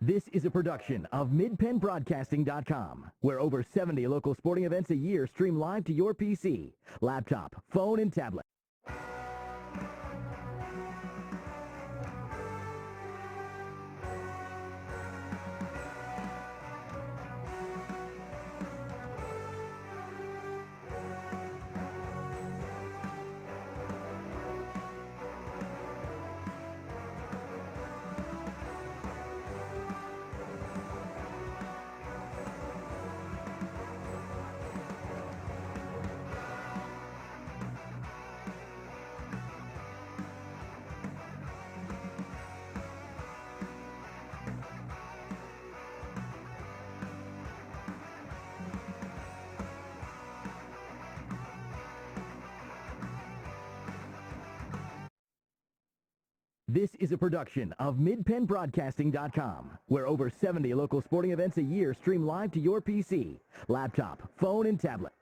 This is a production of MidPennBroadcasting.com, where over 70 local sporting events a year stream live to your PC, laptop, phone, and tablet. This is a production of MidPennBroadcasting.com, where over 70 local sporting events a year stream live to your PC, laptop, phone, and tablet.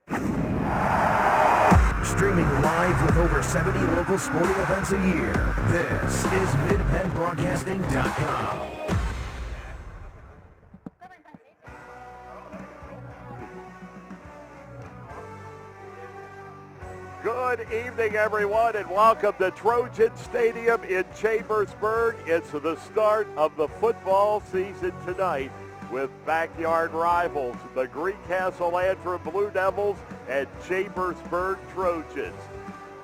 Streaming live with over 70 local sporting events a year, this is MidPennBroadcasting.com. Good evening, everyone, and welcome to Trojan Stadium in Chambersburg. It's the start of the football season tonight with backyard rivals, the Greencastle-Antrim Blue Devils and Chambersburg Trojans.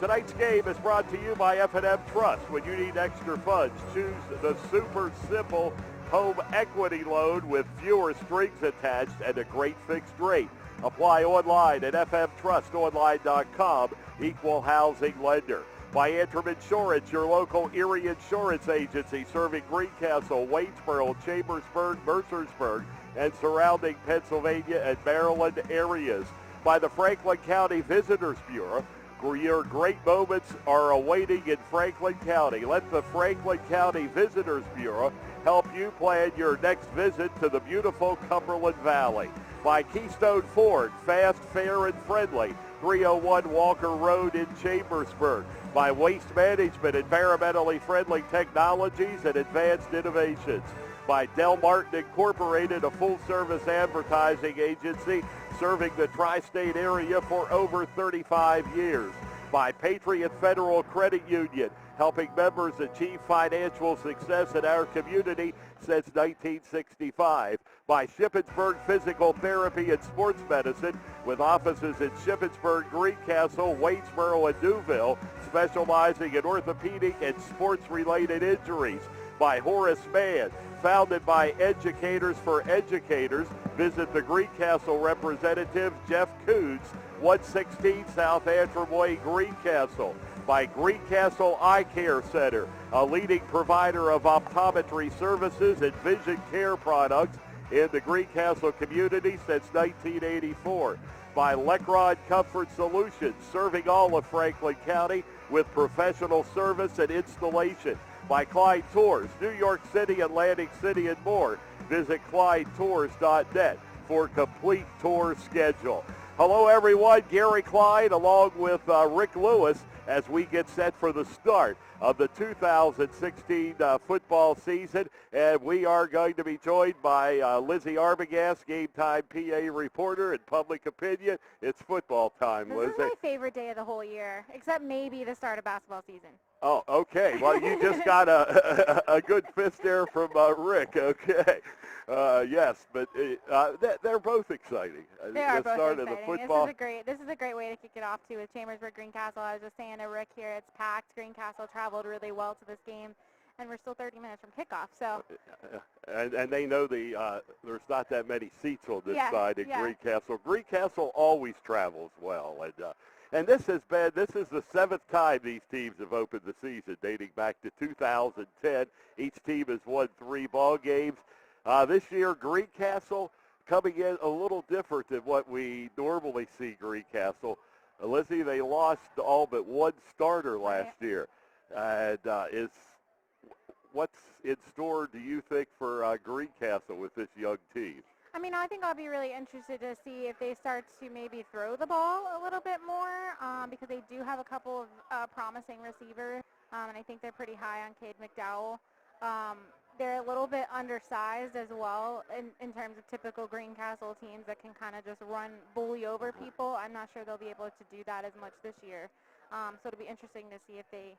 Tonight's game is brought to you by F&M Trust. When you need extra funds, choose the super simple home equity loan with fewer strings attached and a great fixed rate. Apply online at fmtrustonline.com, equal housing lender. By Antrim Insurance, your local Erie insurance agency serving Greencastle, Waynesboro, Chambersburg, Mercersburg, and surrounding Pennsylvania and Maryland areas. By the Franklin County Visitors Bureau, your great moments are awaiting in Franklin County. Let the Franklin County Visitors Bureau help you plan your next visit to the beautiful Cumberland Valley. By Keystone Ford, fast, fair, and friendly, 301 Walker Road in Chambersburg. By Waste Management, environmentally friendly technologies and advanced innovations. By Del Martin Incorporated, a full-service advertising agency serving the tri-state area for over 35 years. By Patriot Federal Credit Union, helping members achieve financial success in our community since 1965. By Shippensburg Physical Therapy and Sports Medicine, with offices in Shippensburg, Greencastle, Waynesboro, and Newville, specializing in orthopedic and sports-related injuries. By Horace Mann, founded by educators for educators. Visit the Greencastle representative, Jeff Coods, 116 South Antrim Way, Greencastle. By Greencastle Eye Care Center, a leading provider of optometry services and vision care products in the Greencastle community since 1984. By Lecron Comfort Solutions, serving all of Franklin County with professional service and installation. By Clyde Tours, New York City, Atlantic City, and more. Visit ClydeTours.net for complete tour schedule. Hello, everyone. Gary Clyde along with Rick Lewis as we get set for the start of the 2016 football season. And we are going to be joined by Lizzie Arbogast, Game Time PA reporter and public opinion. It's football time, Lizzie. This is my favorite day of the whole year, except maybe the start of basketball season. Oh, okay. Well, you just got a good fist there from Rick. Okay. Yes, but they're both exciting. They are the both start exciting. Of the football. This is a great way to kick it off, too, with Chambersburg Greencastle. I was just saying to Rick here, it's packed. Greencastle traveled really well to this game, and we're still 30 minutes from kickoff. So. And they know there's not that many seats on this side in Greencastle. Greencastle always travels well, and this is the seventh time these teams have opened the season, dating back to 2010. Each team has won 3 ball games. This year, Greencastle coming in a little different than what we normally see Greencastle. Lizzie, they lost all but one starter last year. And what's in store, do you think, for Greencastle with this young team? I mean, I think I'll be really interested to see if they start to maybe throw the ball a little bit more because they do have a couple of promising receivers, and I think they're pretty high on Cade McDowell. they're a little bit undersized as well in terms of typical Greencastle teams that can kind of just bully over people. I'm not sure they'll be able to do that as much this year. So it'll be interesting to see if they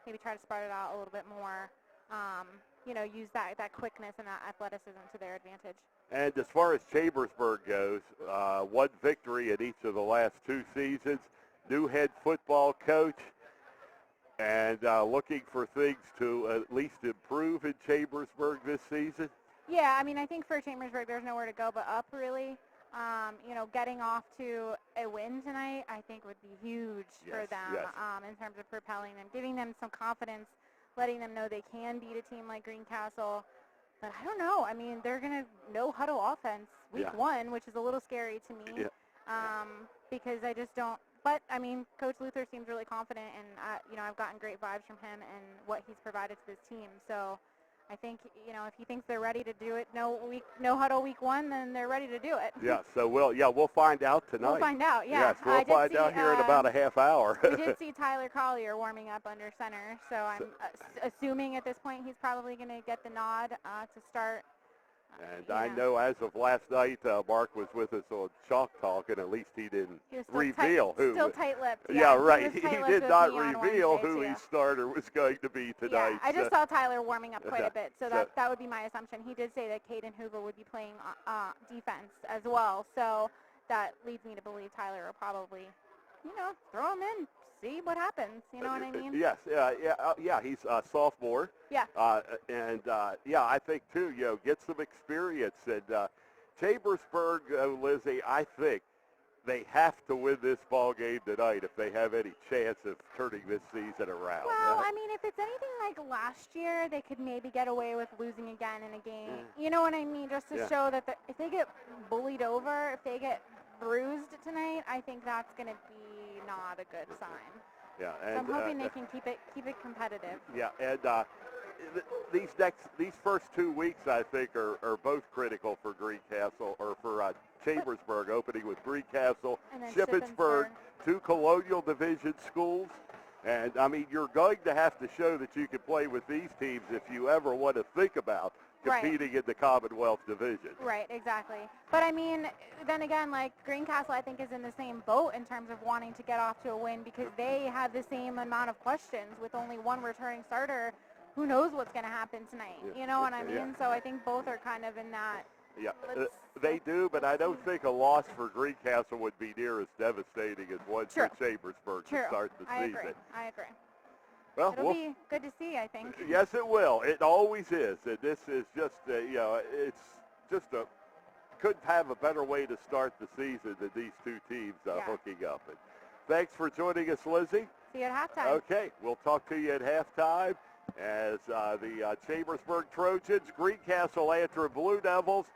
maybe try to spread it out a little bit more, use that quickness and that athleticism to their advantage. And as far as Chambersburg goes, one victory in each of the last 2 seasons, new head football coach, and looking for things to at least improve in Chambersburg this season. Yeah, I mean, I think for Chambersburg, there's nowhere to go but up, really. Getting off to a win tonight, I think would be huge for them in terms of propelling them, giving them some confidence, letting them know they can beat a team like Greencastle. But I don't know. I mean, they're going to no huddle offense week 1, which is a little scary to me because I just don't. But, I mean, Coach Luther seems really confident, and, I've gotten great vibes from him and what he's provided to this team. So I think, if he thinks they're ready to do it, no huddle week 1, then they're ready to do it. Yeah, so we'll find out tonight. We'll find out, yeah. Yes, we'll find out here in about a half hour. We did see Tyler Collier warming up under center, so I'm assuming at this point he's probably going to get the nod to start. And I know as of last night, Mark was with us on Chalk Talk, and at least he didn't reveal who. Still tight-lipped. Yeah, right. He did not reveal who his starter was going to be tonight. Yeah, I just saw Tyler warming up quite a bit, so that would be my assumption. He did say that Caden Hoover would be playing defense as well, so that leads me to believe Tyler will probably, throw him in, see what happens. You know what I mean? Yes, yeah. He's a sophomore. Yeah. I think too. Get some experience. And Chambersburg, Lizzie, I think they have to win this ball game tonight if they have any chance of turning this season around. Well, I mean, if it's anything like last year, they could maybe get away with losing again in a game. You know what I mean? Just to show that if they get bullied over, if they get bruised tonight, I think that's going to be not a good sign. Yeah, and so I'm hoping they can keep it competitive. Yeah, and these first 2 weeks, I think, are both critical for Greencastle, or for Chambersburg, opening with Greencastle, Shippensburg, 2 Colonial Division schools. And, I mean, you're going to have to show that you can play with these teams if you ever want to think about competing in the Commonwealth Division. Right, exactly. But, I mean, then again, like, Greencastle, I think, is in the same boat in terms of wanting to get off to a win because they have the same amount of questions with only one returning starter. Who knows what's going to happen tonight? You know what I mean? Yeah. So I think both are kind of in that. Yeah, they do, but I don't think a loss for Greencastle would be near as devastating as one for Chambersburg to start the season. I agree. Well, it'll be good to see, I think. Yes, it will. It always is. And this is just, it's just couldn't have a better way to start the season than these two teams hooking up. And thanks for joining us, Lizzie. See you at halftime. Okay, we'll talk to you at halftime as the Chambersburg Trojans, Greencastle-Antrim Blue Devils,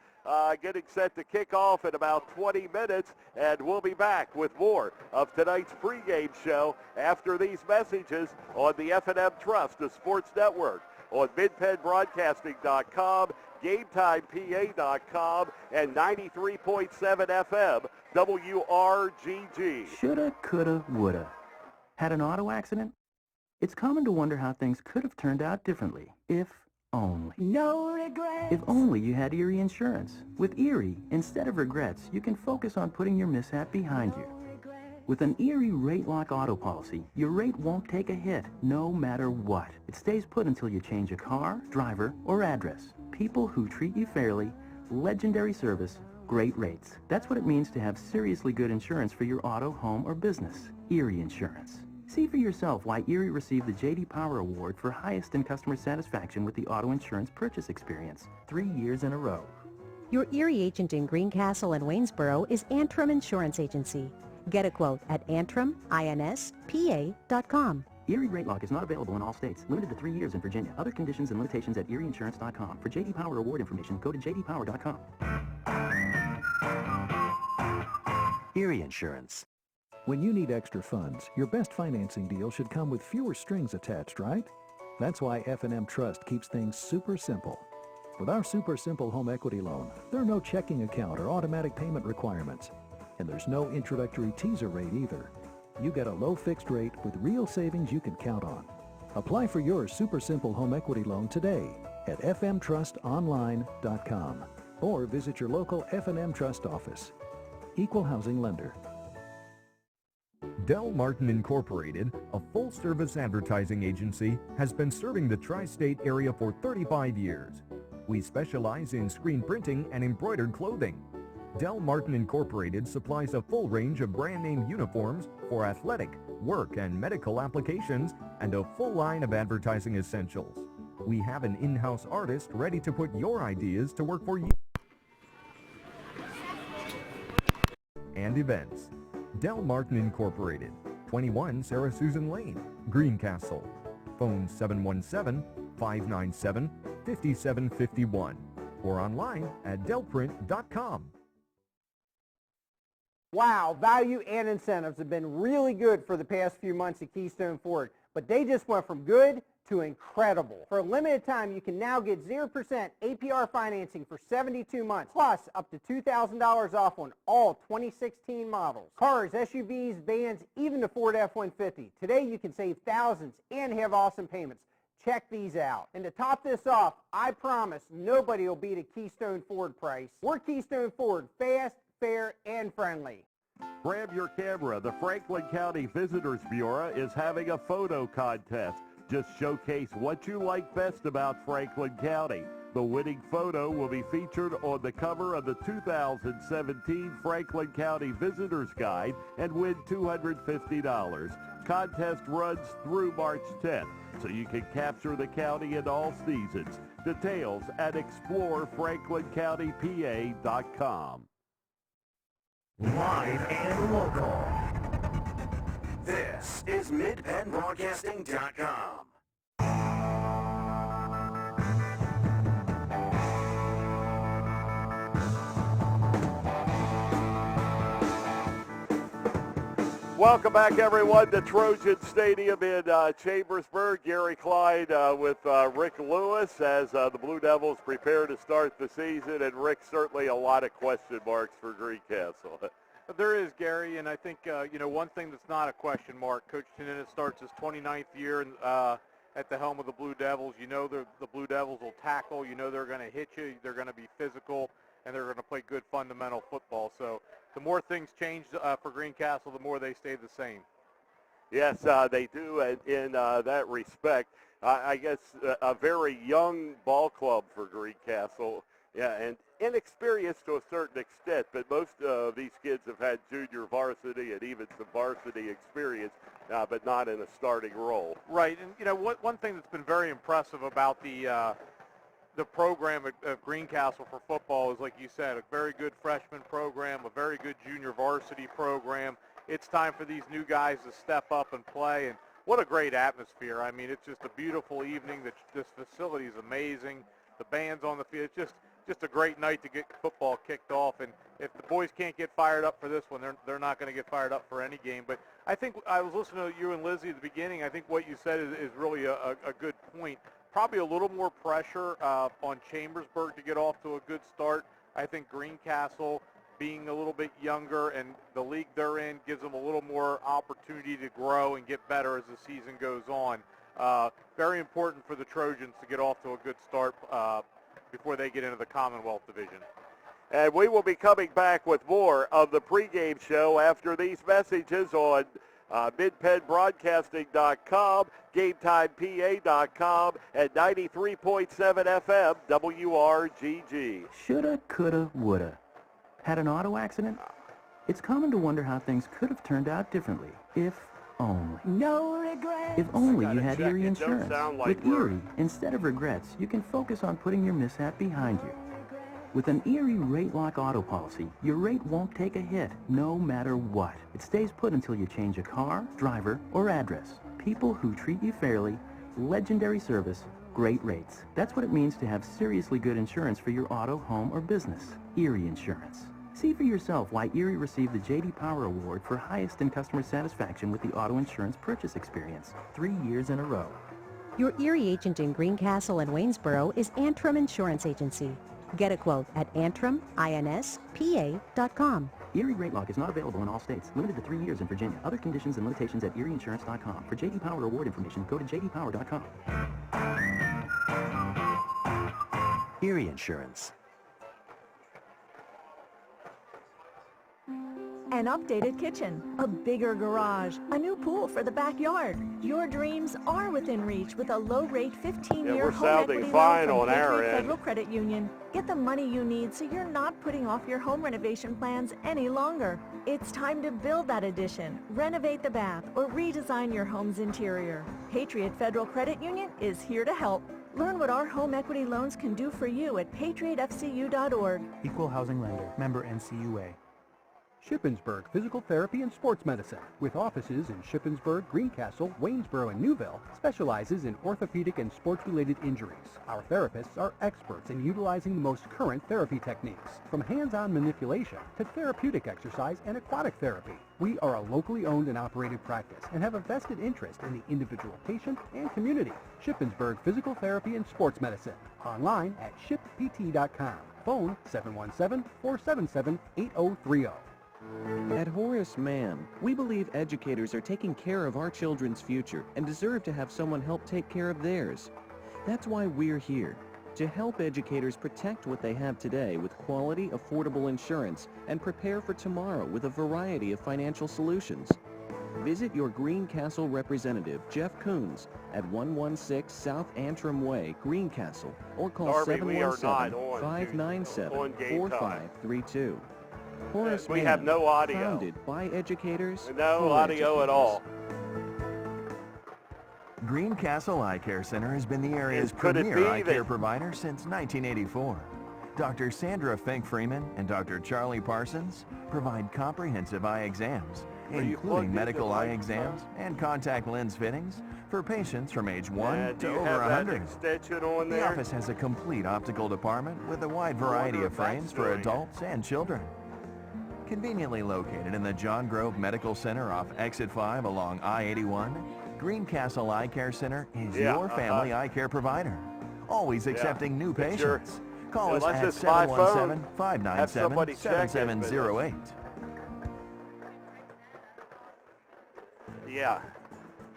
getting set to kick off in about 20 minutes, and we'll be back with more of tonight's pregame show after these messages on the F&M Trust, the Sports Network, on MidPennBroadcasting.com, GameTimePA.com, and 93.7 FM, WRGG. Shoulda, coulda, woulda. Had an auto accident? It's common to wonder how things could have turned out differently, if only. No regrets. If only you had Erie Insurance. With Erie, instead of regrets, you can focus on putting your mishap behind you. With an Erie Rate Lock auto policy, your rate won't take a hit, no matter what. It stays put until you change a car, driver, or address. People who treat you fairly, legendary service, great rates. That's what it means to have seriously good insurance for your auto, home, or business. Erie Insurance. See for yourself why Erie received the J.D. Power Award for highest in customer satisfaction with the auto insurance purchase experience 3 years in a row. Your Erie agent in Greencastle and Waynesboro is Antrim Insurance Agency. Get a quote at AntrimInspa.com. Erie Rate Lock is not available in all states. Limited to 3 years in Virginia. Other conditions and limitations at ErieInsurance.com. For J.D. Power Award information, go to jdpower.com. Erie Insurance. When you need extra funds, your best financing deal should come with fewer strings attached, right? That's why F&M Trust keeps things super simple. With our super simple home equity loan, there are no checking account or automatic payment requirements. And there's no introductory teaser rate either. You get a low fixed rate with real savings you can count on. Apply for your super simple home equity loan today at fmtrustonline.com or visit your local F&M Trust office. Equal housing lender. Del Martin Incorporated, a full-service advertising agency, has been serving the tri-state area for 35 years. We specialize in screen printing and embroidered clothing. Del Martin Incorporated supplies a full range of brand-name uniforms for athletic, work, and medical applications, and a full line of advertising essentials. We have an in-house artist ready to put your ideas to work for you. And events. Del Martin Incorporated, 21 Sarah Susan Lane, Greencastle. Phone 717-597-5751 or online at delprint.com. Wow, value and incentives have been really good for the past few months at Keystone Ford, but they just went from good to incredible. For a limited time, you can now get 0% APR financing for 72 months, plus up to $2,000 off on all 2016 models. Cars, SUVs, vans, even the Ford F-150. Today, you can save thousands and have awesome payments. Check these out. And to top this off, I promise nobody will beat a Keystone Ford price. We're Keystone Ford, fast, fair, and friendly. Grab your camera. The Franklin County Visitors Bureau is having a photo contest. Just showcase what you like best about Franklin County. The winning photo will be featured on the cover of the 2017 Franklin County Visitors Guide and win $250. Contest runs through March 10th, so you can capture the county in all seasons. Details at explorefranklincountypa.com. Live and local. This is MidPennBroadcasting.com. Welcome back, everyone, to Trojan Stadium in Chambersburg. Gary Klein with Rick Lewis as the Blue Devils prepare to start the season. And Rick, certainly a lot of question marks for Greencastle. There is, Gary, and I think, one thing that's not a question mark, Coach Tanina starts his 29th year at the helm of the Blue Devils. You know the Blue Devils will tackle. You know they're going to hit you. They're going to be physical, and they're going to play good fundamental football. So the more things change for Greencastle, the more they stay the same. Yes, they do in that respect. I guess a very young ball club for Greencastle. Yeah, and inexperienced to a certain extent, but most of these kids have had junior varsity and even some varsity experience, but not in a starting role. Right, and one thing that's been very impressive about the program at Greencastle for football is, like you said, a very good freshman program, a very good junior varsity program. It's time for these new guys to step up and play, and what a great atmosphere. I mean, it's just a beautiful evening. This facility is amazing. The band's on the field. It's just a great night to get football kicked off, and if the boys can't get fired up for this one, they're not going to get fired up for any game. But I think I was listening to you and Lizzie at the beginning. I think what you said is really a good point. Probably a little more pressure on Chambersburg to get off to a good start. I think Greencastle, being a little bit younger and the league they're in, gives them a little more opportunity to grow and get better as the season goes on. Very important for the Trojans to get off to a good start before they get into the Commonwealth Division. And we will be coming back with more of the pregame show after these messages on MidPennBroadcasting.com, GameTimePA.com, and 93.7 FM WRGG. Shoulda, coulda, woulda. Had an auto accident? It's common to wonder how things could have turned out differently, if only. No regrets. If only you had Erie Insurance. Like With Erie, instead of regrets, you can focus on putting your mishap behind you. With an Erie Rate Lock auto policy, your rate won't take a hit, no matter what. It stays put until you change a car, driver, or address. People who treat you fairly, legendary service, great rates. That's what it means to have seriously good insurance for your auto, home, or business. Erie Insurance. See for yourself why Erie received the J.D. Power Award for highest in customer satisfaction with the auto insurance purchase experience, 3 years in a row. Your Erie agent in Greencastle and Waynesboro is Antrim Insurance Agency. Get a quote at AntrimInspa.com. Erie Rate Lock is not available in all states. Limited to 3 years in Virginia. Other conditions and limitations at ErieInsurance.com. For J.D. Power Award information, go to JDPower.com. Erie Insurance. An updated kitchen, a bigger garage, a new pool for the backyard. Your dreams are within reach with a low-rate 15-year home equity loan from Patriot Federal Credit Union. Get the money you need so you're not putting off your home renovation plans any longer. It's time to build that addition, renovate the bath, or redesign your home's interior. Patriot Federal Credit Union is here to help. Learn what our home equity loans can do for you at patriotfcu.org. Equal housing lender. Member NCUA. Shippensburg Physical Therapy and Sports Medicine, with offices in Shippensburg, Greencastle, Waynesboro, and Newville, specializes in orthopedic and sports-related injuries. Our therapists are experts in utilizing the most current therapy techniques, from hands-on manipulation to therapeutic exercise and aquatic therapy. We are a locally owned and operated practice and have a vested interest in the individual patient and community. Shippensburg Physical Therapy and Sports Medicine. Online at shippt.com. Phone 717-477-8030. At Horace Mann, we believe educators are taking care of our children's future and deserve to have someone help take care of theirs. That's why we're here, to help educators protect what they have today with quality, affordable insurance and prepare for tomorrow with a variety of financial solutions. Visit your Greencastle representative, Jeff Coons, at 116 South Antrim Way, Greencastle, or call 717-597-4532. Horace we Mann, have no audio. Founded by educators. No audio at all. Greencastle Eye Care Center has been the area's premier eye care provider since 1984. Dr. Sandra Fink-Freeman and Dr. Charlie Parsons provide comprehensive eye exams, including medical eye exams and contact lens fittings for patients from age 1 to over 100. The office has a complete optical department with a wide variety of frames for adults and children. Conveniently located in the John Grove Medical Center off Exit 5 along I-81, Greencastle Eye Care Center is your family eye care provider. Always accepting new patients. Call us at 717-597-7708. Yeah.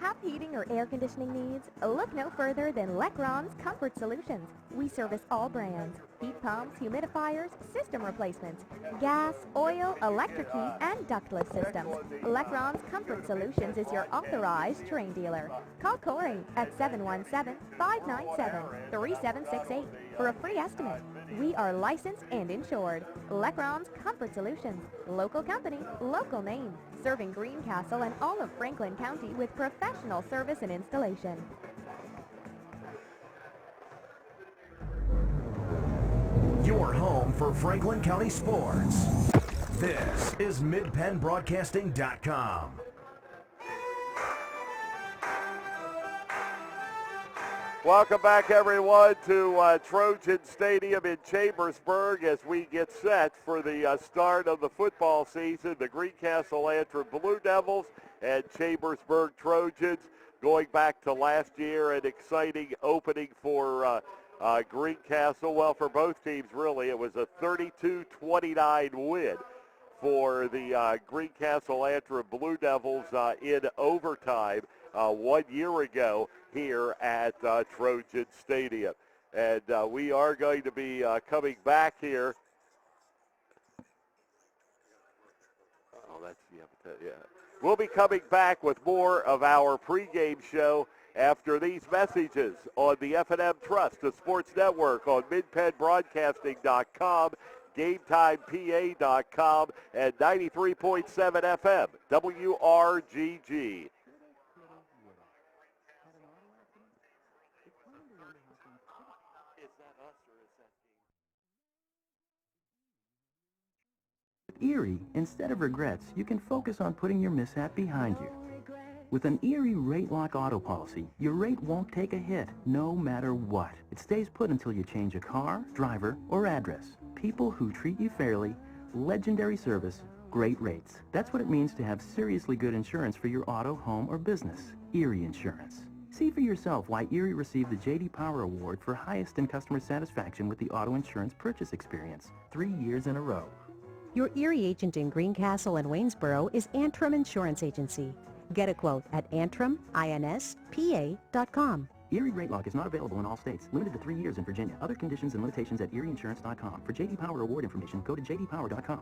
Have heating or air conditioning needs? Look no further than Lecron's Comfort Solutions. We service all brands: heat pumps, humidifiers, system replacements, gas, oil, electric heat, and ductless systems. Lecron's Comfort Solutions is your authorized Terrain dealer. Call Corey at 717-597-3768 for a free estimate. We are licensed and insured. Lecron's Comfort Solutions. Local company, local name. Serving Greencastle and all of Franklin County with professional service and installation. Your home for Franklin County sports. This is MidPennBroadcasting.com. Welcome back, everyone, to Trojan Stadium in Chambersburg as we get set for the start of the football season. The Greencastle-Antrim Blue Devils and Chambersburg Trojans going back to last year, an exciting opening for Greencastle. Well, for both teams, really, it was a 32-29 win for the Greencastle-Antrim Blue Devils in overtime 1 year ago here at Trojan Stadium. And we are going to be coming back here. Oh, that's, yeah. We'll be coming back with more of our pregame show after these messages on the F&M Trust, the Sports Network, on MidPennBroadcasting.com, GameTimePA.com, and 93.7 FM, WRGG. With Erie, instead of regrets, you can focus on putting your mishap behind you. With an Erie Rate Lock auto policy, your rate won't take a hit, no matter what. It stays put until you change a car, driver, or address. People who treat you fairly, legendary service, great rates. That's what it means to have seriously good insurance for your auto, home, or business. Erie Insurance. See for yourself why Erie received the J.D. Power Award for highest in customer satisfaction with the auto insurance purchase experience 3 years in a row. Your Erie agent in Greencastle and Waynesboro is Antrim Insurance Agency. Get a quote at AntrimInsPA.com. Erie Rate Lock is not available in all states. Limited to 3 years in Virginia. Other conditions and limitations at erieinsurance.com. For J.D. Power award information, go to jdpower.com.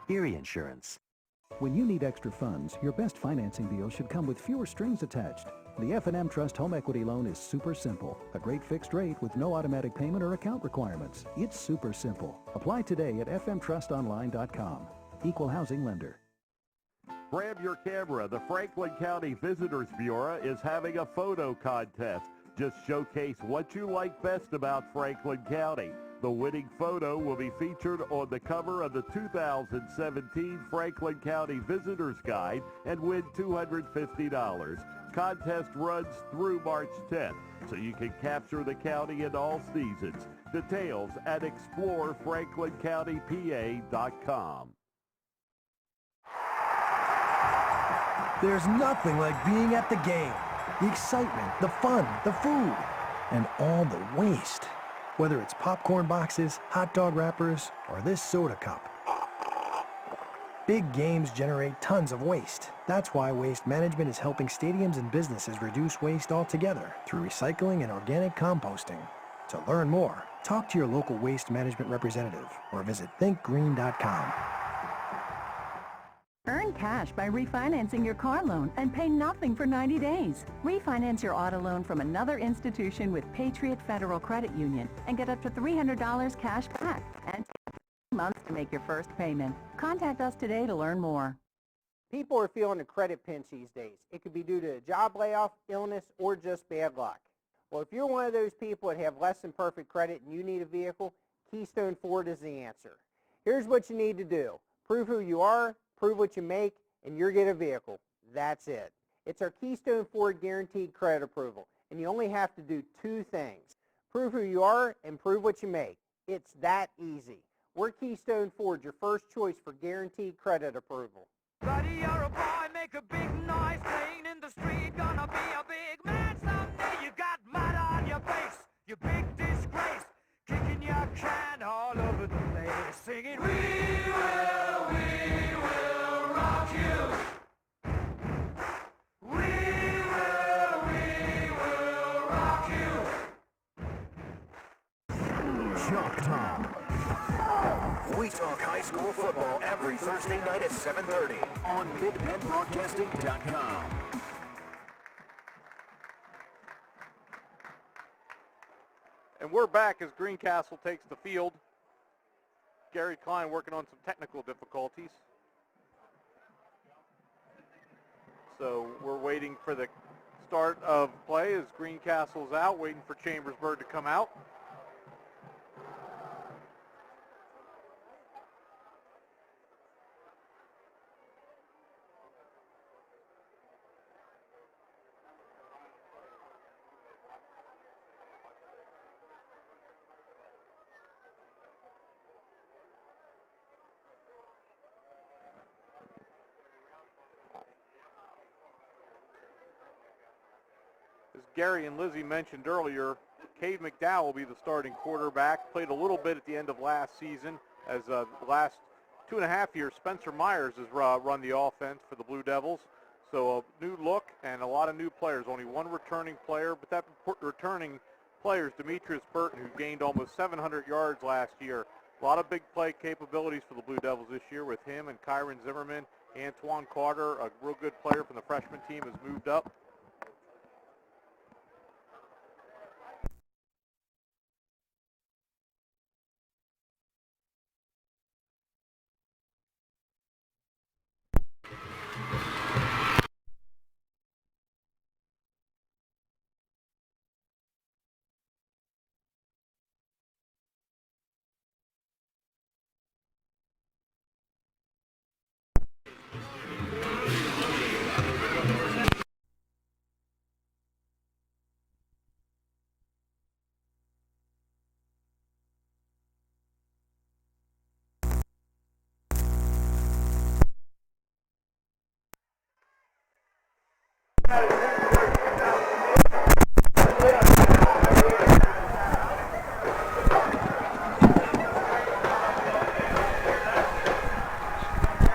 Erie Insurance. When you need extra funds, your best financing deal should come with fewer strings attached. The F&M Trust Home Equity Loan is super simple. A great fixed rate with no automatic payment or account requirements. It's super simple. Apply today at fmtrustonline.com. Equal housing lender. Grab your camera. The Franklin County Visitors Bureau is having a photo contest. Just showcase what you like best about Franklin County. The winning photo will be featured on the cover of the 2017 Franklin County Visitors Guide and win $250. Contest runs through March 10th, so you can capture the county in all seasons. Details at explorefranklincountypa.com. There's nothing like being at the game. The excitement, the fun, the food, and all the waste. Whether it's popcorn boxes, hot dog wrappers, or this soda cup. Big games generate tons of waste. That's why Waste Management is helping stadiums and businesses reduce waste altogether through recycling and organic composting. To learn more, talk to your local waste management representative or visit thinkgreen.com. Earn cash by refinancing your car loan and pay nothing for 90 days. Refinance your auto loan from another institution with Patriot Federal Credit Union and get up to $300 cash back and 2 months to make your first payment. Contact us today to learn more. People are feeling a credit pinch these days. It could be due to a job layoff, illness, or just bad luck. Well, if you're one of those people that have less than perfect credit and you need a vehicle, Keystone Ford is the answer. Here's what you need to do. Prove who you are, prove what you make, and you'll get a vehicle. That's it. It's our Keystone Ford Guaranteed Credit Approval, and you only have to do 2 things. Prove who you are and prove what you make. It's that easy. We're Keystone Ford, your first choice for Guaranteed Credit Approval. Buddy, you're a boy, make a big noise, playing in the street, gonna be a big man someday. You got mud on your face, you big disgrace, kicking your can all over the place, singing, we will rock you. We will rock you. Chalk Talk. We talk high school football every Thursday night at 7:30 on midpenbroadcasting.com. And we're back as Greencastle takes the field. Gary Klein working on some technical difficulties. So we're waiting for the start of play as Greencastle's out, waiting for Chambersburg to come out. As Gary and Lizzie mentioned earlier, Cade McDowell will be the starting quarterback. Played a little bit at the end of last season. As the last 2.5 years, Spencer Myers has run the offense for the Blue Devils. So a new look and a lot of new players. Only one returning player, but that returning player is Demetrius Burton, who gained almost 700 yards last year. A lot of big play capabilities for the Blue Devils this year with him and Kyron Zimmerman. Antoine Carter, a real good player from the freshman team, has moved up.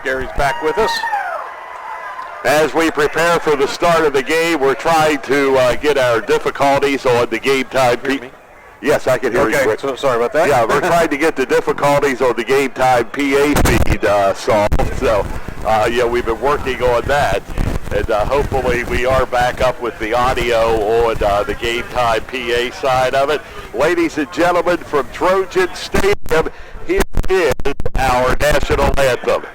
Gary's back with us. As we prepare for the start of the game, we're trying to get our difficulties on the game time. Yes, I can hear you. Okay, so sorry about that. Yeah, we're trying to get the difficulties on the game time PA feed solved. So, yeah, we've been working on that. And hopefully we are back up with the audio on the game time PA side of it. Ladies and gentlemen, from Trojan Stadium, here is our national anthem.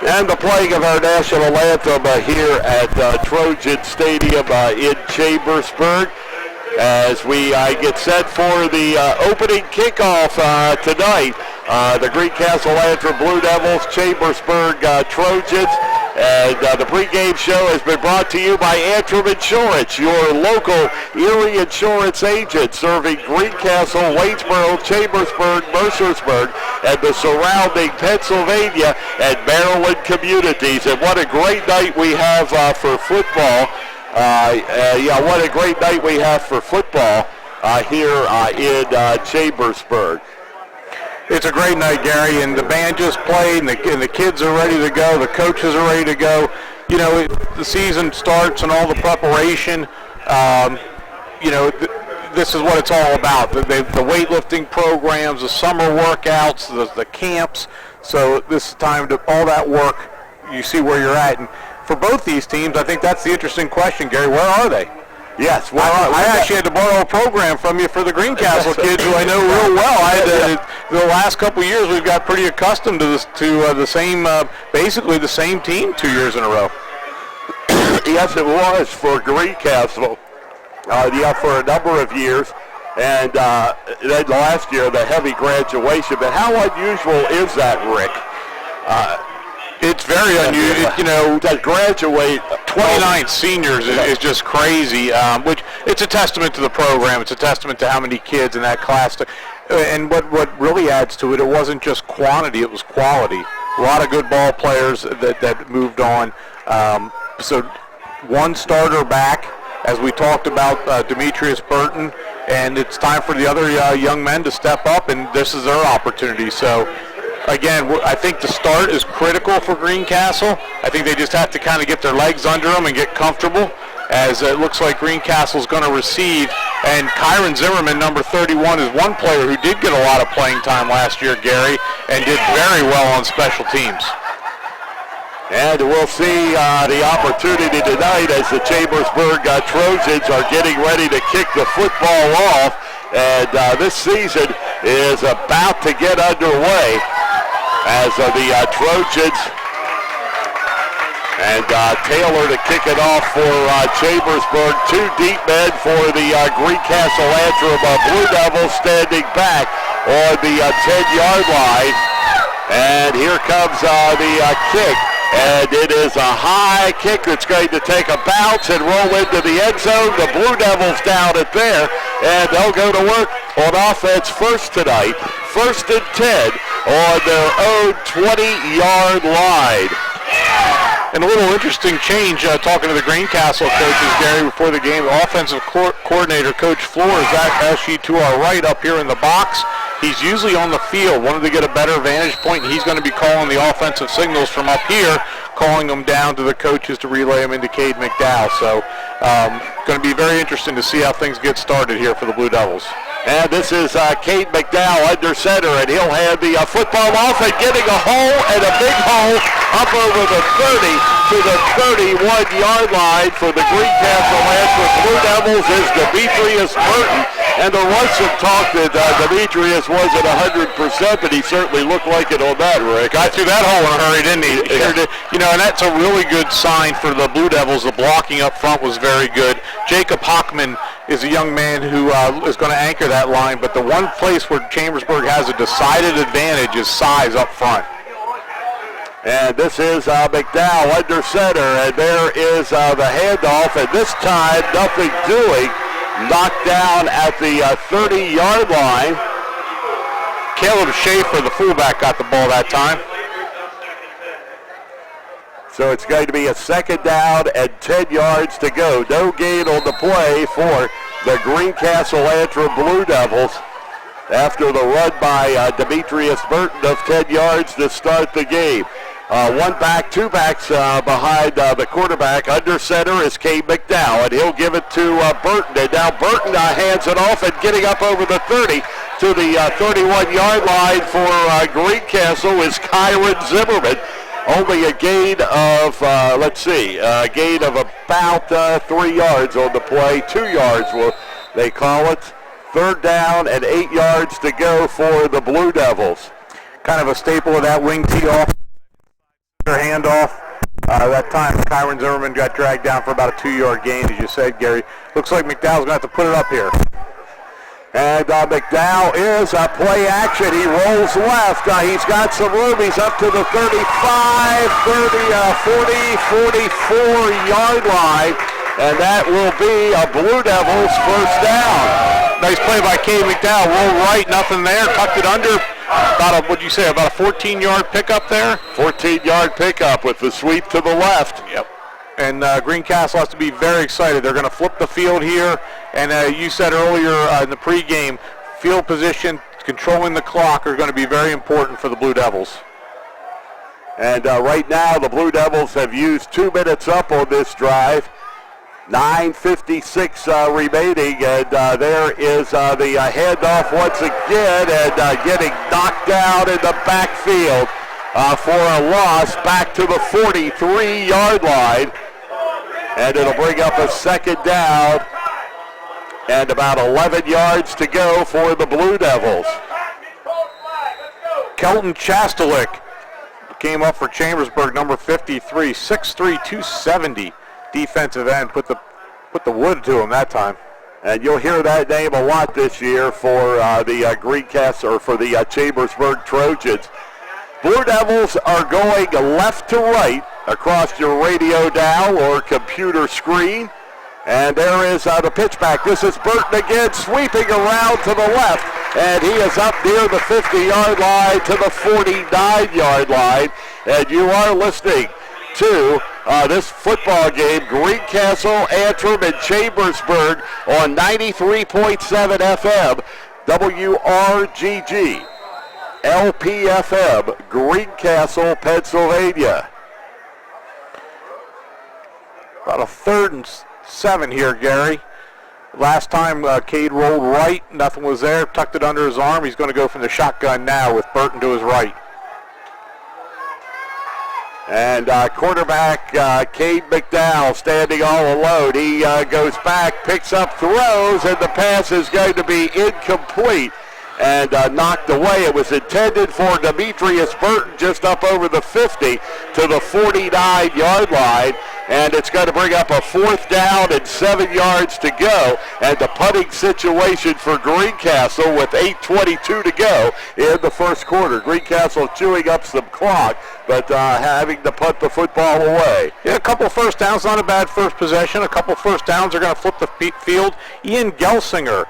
And the playing of our national anthem here at Trojan Stadium in Chambersburg as we get set for the opening kickoff tonight. The Greencastle-Antrim Blue Devils, Chambersburg Trojans. And the pregame show has been brought to you by Antrim Insurance, your local Erie insurance agent serving Greencastle, Waynesboro, Chambersburg, Mercersburg, and the surrounding Pennsylvania and Maryland communities. And what a great night we have for football. Yeah, what a great night we have for football here in Chambersburg. It's a great night, Gary, and the band just played, and the kids are ready to go. The coaches are ready to go. You know, the season starts and all the preparation. You know, this is what it's all about. The weightlifting programs, the summer workouts, the camps. So this is time to all that work. You see where you're at. And for both these teams, I think that's the interesting question, Gary. Where are they? Yes, well, I actually had to borrow a program from you for the Greencastle kids, who I know real well. The last couple of years, we've got pretty accustomed to this, the same, basically the same team 2 years in a row. Yes, it was for Greencastle. Yeah, for a number of years, and then last year the heavy graduation. But how unusual is that, Rick? It's very unusual, you know, to graduate 29 seniors is just crazy, which it's a testament to the program. It's a testament to how many kids in that class. And what really adds to it, it wasn't just quantity, it was quality. A lot of good ball players that moved on. So one starter back, as we talked about, Demetrius Burton, and it's time for the other young men to step up, and this is their opportunity. So again, I think the start is critical for Greencastle. I think they just have to kind of get their legs under them and get comfortable, as it looks like Greencastle's going to receive. And Kyron Zimmerman, number 31, is one player who did get a lot of playing time last year, Gary, and did very well on special teams. And we'll see the opportunity tonight as the Chambersburg Trojans are getting ready to kick the football off. And this season is about to get underway as the Trojans and Taylor to kick it off for Chambersburg. Two deep men for the Greencastle-Antrim Blue Devils standing back on the 10-yard line. And here comes the kick. And it is a high kick that's going to take a bounce and roll into the end zone. The Blue Devils down it there, and they'll go to work on offense first tonight. 1st and 10 on their own 20-yard line. And a little interesting change, talking to the Greencastle coaches, Gary, before the game. Offensive coordinator, Coach Floor, is actually to our right up here in the box. He's usually on the field, wanted to get a better vantage point. He's going to be calling the offensive signals from up here, calling them down to the coaches to relay them into Cade McDowell. So going to be very interesting to see how things get started here for the Blue Devils. And this is Cade McDowell under center, and he'll hand the football off and getting a hole, and a big hole up over the 30 to the 31-yard line for the Greencastle-Antrim Blue Devils is Demetrius Burton. And there was some talk that Demetrius wasn't 100%, but he certainly looked like it on that, Rick. Got through that hole in a hurry, didn't he? You know, and that's a really good sign for the Blue Devils. The blocking up front was very good. Jacob Hockman is a young man who is going to anchor that line, but the one place where Chambersburg has a decided advantage is size up front. And this is McDowell under center, and there is the handoff, and this time nothing doing. Knocked down at the 30-yard line. Caleb Schaefer, the fullback, got the ball that time. So it's going to be a second down and 10 yards to go. No gain on the play for the Greencastle-Antrim Blue Devils after the run by Demetrius Burton of 10 yards to start the game. One back, two backs behind the quarterback. Under center is Cade McDowell, and he'll give it to Burton. And now Burton hands it off and getting up over the 30 to the 31-yard line for Greencastle is Kyron Zimmerman. Only a gain of, a gain of about 3 yards on the play. 2 yards, they call it. Third down and 8 yards to go for the Blue Devils. Kind of a staple of that wing tee off. Handoff. That time, Kyron Zimmerman got dragged down for about a 2-yard gain, as you said, Gary. Looks like McDowell's going to have to put it up here. And McDowell is a play action. He rolls left. He's got some room. He's up to the 35, 30, 40, 44-yard line. And that will be a Blue Devils first down. Nice play by Cade McDowell. Roll right, nothing there. Tucked it under. About a 14-yard pickup there? 14-yard pickup with the sweep to the left. Yep. And Greencastle has to be very excited. They're going to flip the field here. And you said earlier in the pregame, field position, controlling the clock are going to be very important for the Blue Devils. And right now, the Blue Devils have used 2 minutes up on this drive. 9:56 remaining, and there is the handoff once again, and getting knocked down in the backfield for a loss back to the 43-yard line, and it'll bring up a second down and about 11 yards to go for the Blue Devils. Kelton Chastelik came up for Chambersburg, number 53, 6'3", 270. Defensive end, put the wood to him that time. And you'll hear that name a lot this year for the Greencastle, or for the Chambersburg Trojans. Blue Devils are going left to right across your radio dial or computer screen. And there is the pitch back. This is Burton again, sweeping around to the left. And he is up near the 50-yard line to the 49-yard line. And you are listening to this football game, Greencastle-Antrim and Chambersburg on 93.7 FM, WRGG, LPFM, Greencastle, Pennsylvania. About a 3rd and 7 here, Gary. Last time Cade rolled right, nothing was there, tucked it under his arm. He's going to go from the shotgun now with Burton to his right. And quarterback Cade McDowell standing all alone. He goes back, picks up, throws, and the pass is going to be incomplete and knocked away. It was intended for Demetrius Burton just up over the 50 to the 49-yard line. And it's going to bring up a 4th down and 7 yards to go. And the punting situation for Greencastle with 8:22 to go in the first quarter. Greencastle chewing up some clock, but having to punt the football away. Yeah, a couple first downs, not a bad first possession. A couple first downs are going to flip the field. Ian Gelsinger,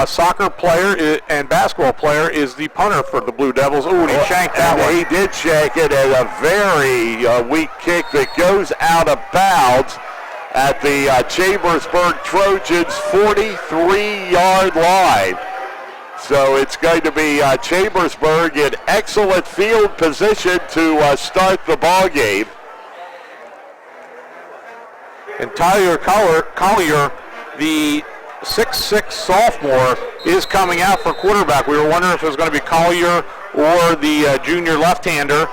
soccer player and basketball player, is the punter for the Blue Devils. Ooh, he shanked that one. He did shank it, and a very weak kick that goes out of bounds at the Chambersburg Trojans 43-yard line. So it's going to be Chambersburg in excellent field position to start the ball game. And Tyler Collier the 6'6" sophomore is coming out for quarterback. We were wondering if it was going to be Collier or the junior left-hander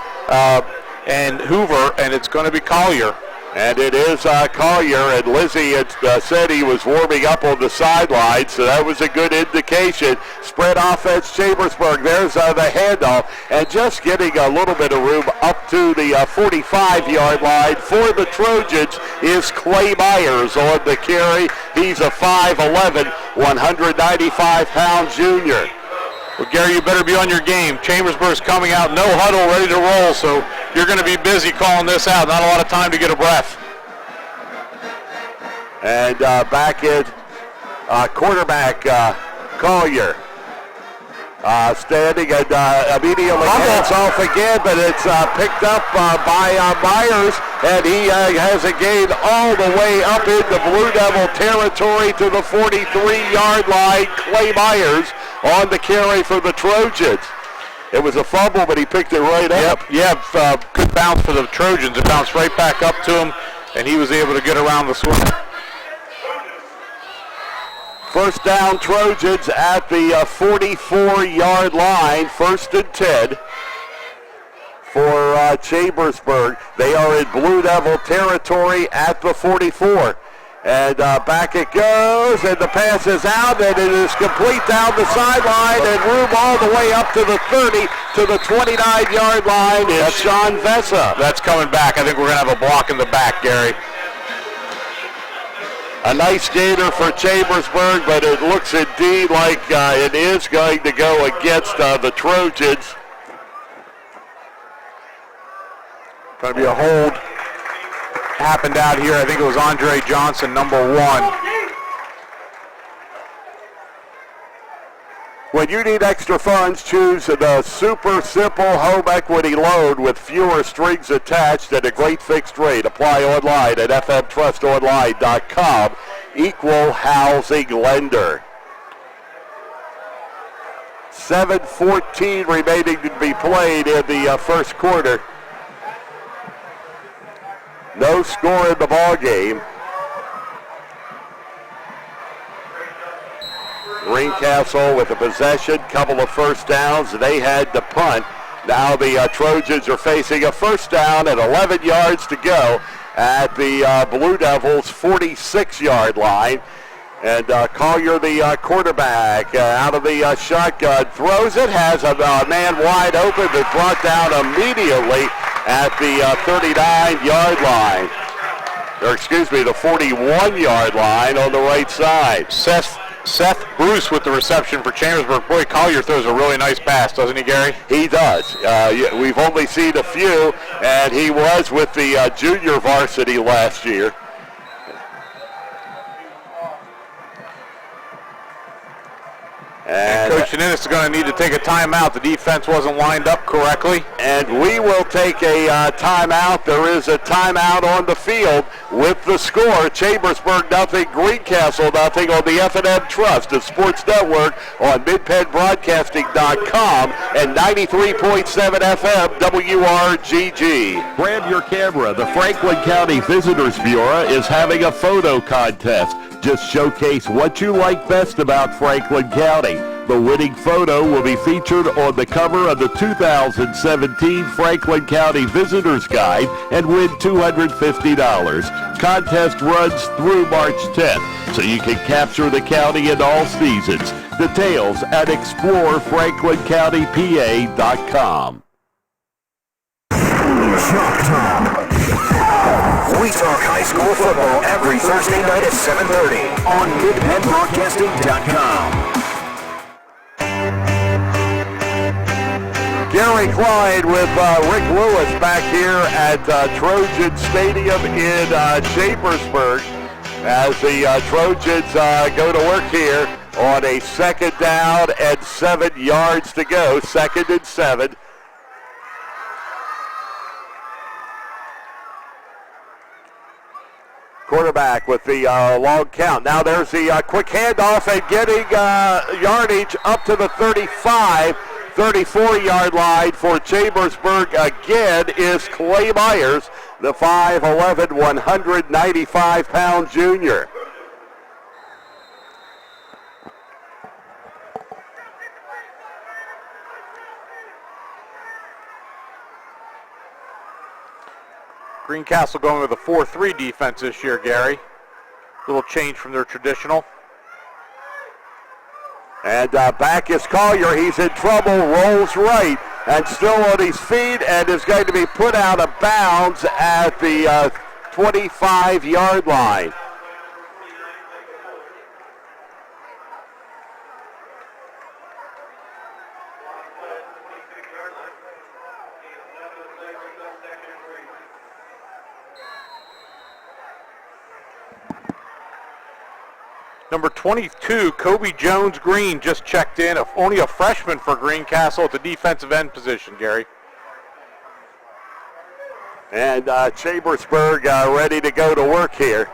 and Hoover, and it's going to be Collier. And it is Collier, and Lizzie had said he was warming up on the sideline, so that was a good indication. Spread offense, Chambersburg. There's the handoff, and just getting a little bit of room up to the 45-yard line for the Trojans is Clay Myers on the carry. He's a 5'11", 195-pound junior. Well, Gary, you better be on your game. Chambersburg's coming out, no huddle, ready to roll, so you're going to be busy calling this out. Not a lot of time to get a breath. And back in quarterback Collier. Standing and immediately hands off again, but it's picked up by Myers, and he has a gain all the way up into Blue Devil territory to the 43-yard line. Clay Myers on the carry for the Trojans. It was a fumble, but he picked it right up. Yep, good bounce for the Trojans. It bounced right back up to him, and he was able to get around the swing. First down, Trojans at the 44-yard line, 1st and 10 for Chambersburg. They are in Blue Devil territory at the 44. And back it goes, and the pass is out, and it is complete down the sideline, and room all the way up to the 30, to the 29-yard line is Sean Vessa. That's coming back. I think we're going to have a block in the back, Gary. A nice gainer for Chambersburg, but it looks indeed like it is going to go against the Trojans. Going to be a hold. Happened out here. I think it was Andre Johnson, number 1. When you need extra funds, choose the super simple home equity loan with fewer strings attached at a great fixed rate. Apply online at fmtrustonline.com. Equal housing lender. 7:14 remaining to be played in the first quarter. No score in the ball game. Greencastle with a possession, couple of first downs. They had to punt. Now the Trojans are facing a first down at 11 yards to go at the Blue Devils' 46-yard line. And Collier, the quarterback, out of the shotgun, throws it, has a man wide open, but brought down immediately at the 39-yard line. Or excuse me, the 41-yard line on the right side. Seth Bruce with the reception for Chambersburg. Boy, Collier throws a really nice pass, doesn't he, Gary? He does. We've only seen a few, and he was with the junior varsity last year. And Coach Shaninis is going to need to take a timeout. The defense wasn't lined up correctly. And we will take a timeout. There is a timeout on the field with the score. Chambersburg nothing, Greencastle nothing on the F&M Trust, the Sports Network on MidPennBroadcasting.com and 93.7 FM WRGG. Grab your camera. The Franklin County Visitors Bureau is having a photo contest. Just showcase what you like best about Franklin County. The winning photo will be featured on the cover of the 2017 Franklin County Visitors Guide and win $250. Contest runs through March 10th, so you can capture the county in all seasons. Details at explorefranklincountypa.com. Chalk Talk. We talk high school football every Thursday night at 7:30 on MidPennBroadcasting.com. Gary Klein with Rick Lewis back here at Trojan Stadium in Chambersburg as the Trojans go to work here on a 2nd down and 7 yards to go. 2nd and 7. Quarterback with the long count. Now there's the quick handoff and getting yardage up to the 35, 34-yard line for Chambersburg again is Clay Myers, the 5'11", 195-pound junior. Greencastle going with a 4-3 defense this year, Gary. A little change from their traditional. And back is Collier. He's in trouble, rolls right, and still on his feet, and is going to be put out of bounds at the 25-yard line. Number 22, Kobe Jones-Green, just checked in. Only a freshman for Greencastle at the defensive end position, Gary. And Chambersburg ready to go to work here.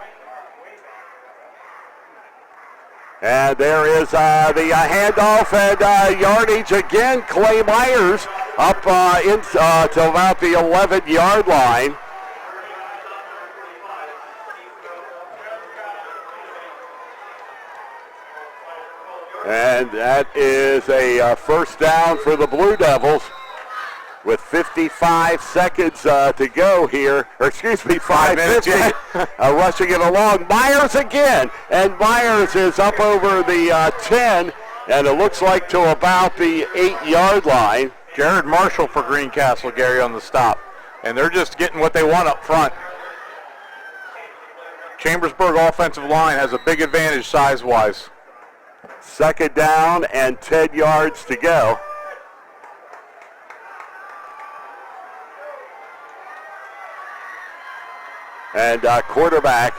And there is the handoff and yardage again. Clay Myers up to about the 11-yard line. And that is a first down for the Blue Devils with 55 seconds to go here. Or excuse me, 5:50. Rushing it along. Myers again. And Myers is up over the 10. And it looks like to about the 8-yard line. Jared Marshall for Greencastle, Gary, on the stop. And they're just getting what they want up front. Chambersburg offensive line has a big advantage size-wise. Second down and 10 yards to go. And quarterback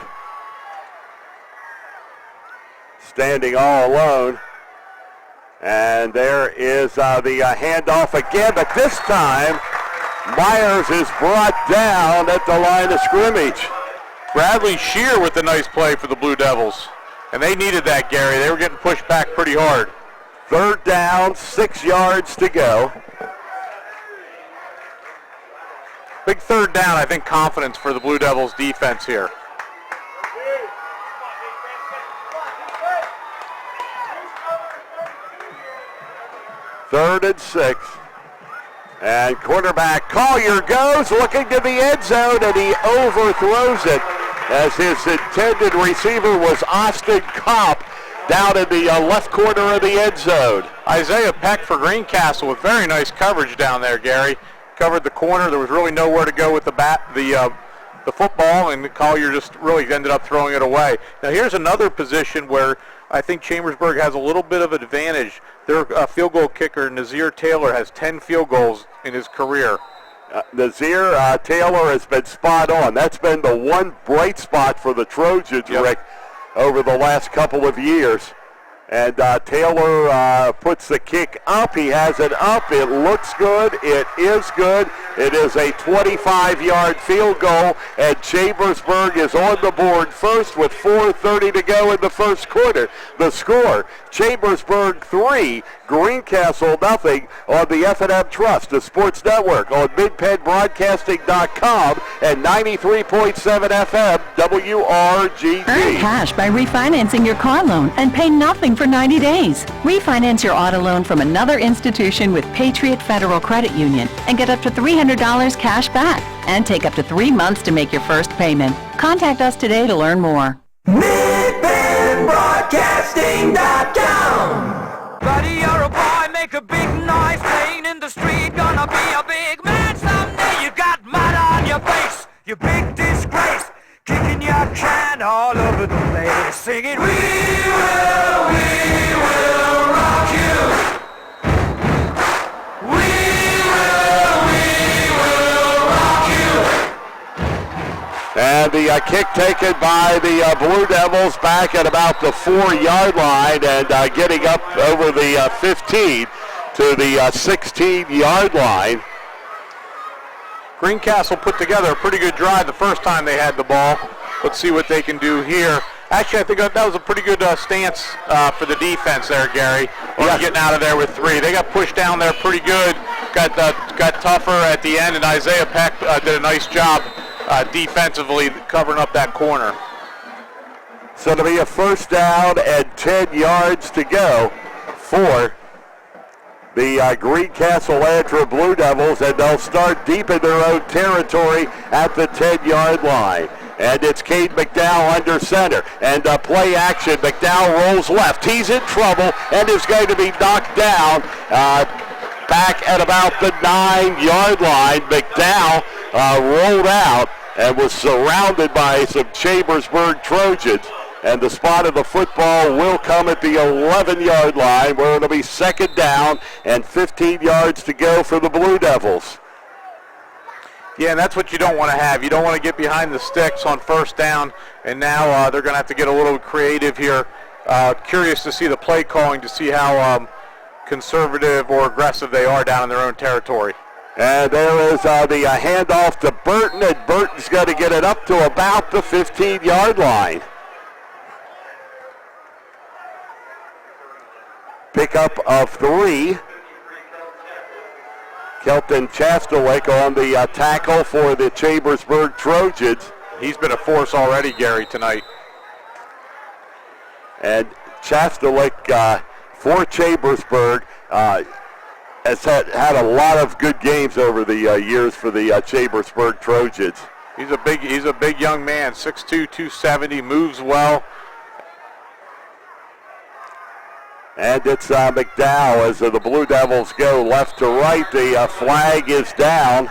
standing all alone. And there is the handoff again, but this time Myers is brought down at the line of scrimmage. Bradley Shear with the nice play for the Blue Devils. And they needed that, Gary. They were getting pushed back pretty hard. Third down, 6 yards to go. Big third down, I think, confidence for the Blue Devils defense here. Third and 6. And quarterback Collier goes looking to the end zone, and he overthrows it, as his intended receiver was Austin Kopp down in the left corner of the end zone. Isaiah Peck for Greencastle with very nice coverage down there, Gary. Covered the corner. There was really nowhere to go with the football, and Collier just really ended up throwing it away. Now here's another position where I think Chambersburg has a little bit of advantage. Their field goal kicker, Nazir Taylor, has 10 field goals in his career. Nazir Taylor has been spot on. That's been the one bright spot for the Trojans, Rick, over the last couple of years. And Taylor puts the kick up. He has it up. It looks good. It is good. It is a 25-yard field goal, and Chambersburg is on the board first with 4:30 to go in the first quarter. The score, Chambersburg 3, Greencastle nothing on the F&M Trust, the sports network on MidPennBroadcasting.com and 93.7 FM WRGG. Earn cash by refinancing your car loan and pay nothing for 90 days. Refinance your auto loan from another institution with Patriot Federal Credit Union and get up to $300 cash back and take up to 3 months to make your first payment. Contact us today to learn more. MidPennBroadcasting.com. Buddy, you're a boy, make a big noise, playing in the street, gonna be a big man someday. You got mud on your face, you big disgrace, kicking your can all over the place, singing, we will rock you. We will rock you. And the kick taken by the Blue Devils back at about the 4-yard line, and getting up over the 15 to the 16-yard line. Greencastle put together a pretty good drive the first time they had the ball. Let's see what they can do here. Actually, I think that was a pretty good stance for the defense there, Gary. Getting out of there with 3. They got pushed down there pretty good. Got tougher at the end, and Isaiah Peck did a nice job defensively covering up that corner. So it'll be a first down and 10 yards to go for the Greencastle-Antrim Blue Devils, and they'll start deep in their own territory at the 10-yard line. And it's Cade McDowell under center. And play action. McDowell rolls left. He's in trouble and is going to be knocked down back at about the 9-yard line. McDowell rolled out and was surrounded by some Chambersburg Trojans. And the spot of the football will come at the 11-yard line, where it'll be second down and 15 yards to go for the Blue Devils. Yeah, and that's what you don't want to have. You don't want to get behind the sticks on first down, and now they're going to have to get a little creative here. Curious to see the play calling to see how conservative or aggressive they are down in their own territory. And there is the handoff to Burton, and Burton's going to get it up to about the 15-yard line. Pickup of 3. Kelton Chastelic on the tackle for the Chambersburg Trojans. He's been a force already, Gary, tonight. And Chastelic for Chambersburg has had a lot of good games over the years for the Chambersburg Trojans. He's a big young man, 6'2", 270, moves well. And it's McDowell as the Blue Devils go left to right. The flag is down.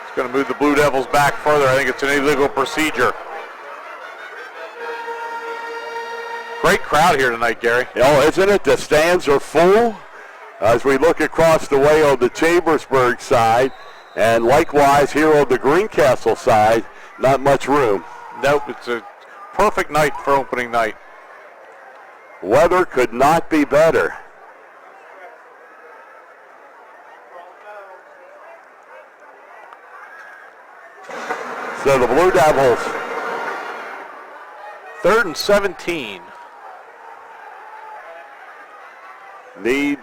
It's going to move the Blue Devils back further. I think it's an illegal procedure. Great crowd here tonight, Gary. Oh, isn't it? The stands are full as we look across the way on the Chambersburg side. And likewise here on the Greencastle side. Not much room. Nope, it's a perfect night for opening night. Weather could not be better. So the Blue Devils. 3rd and 17. Need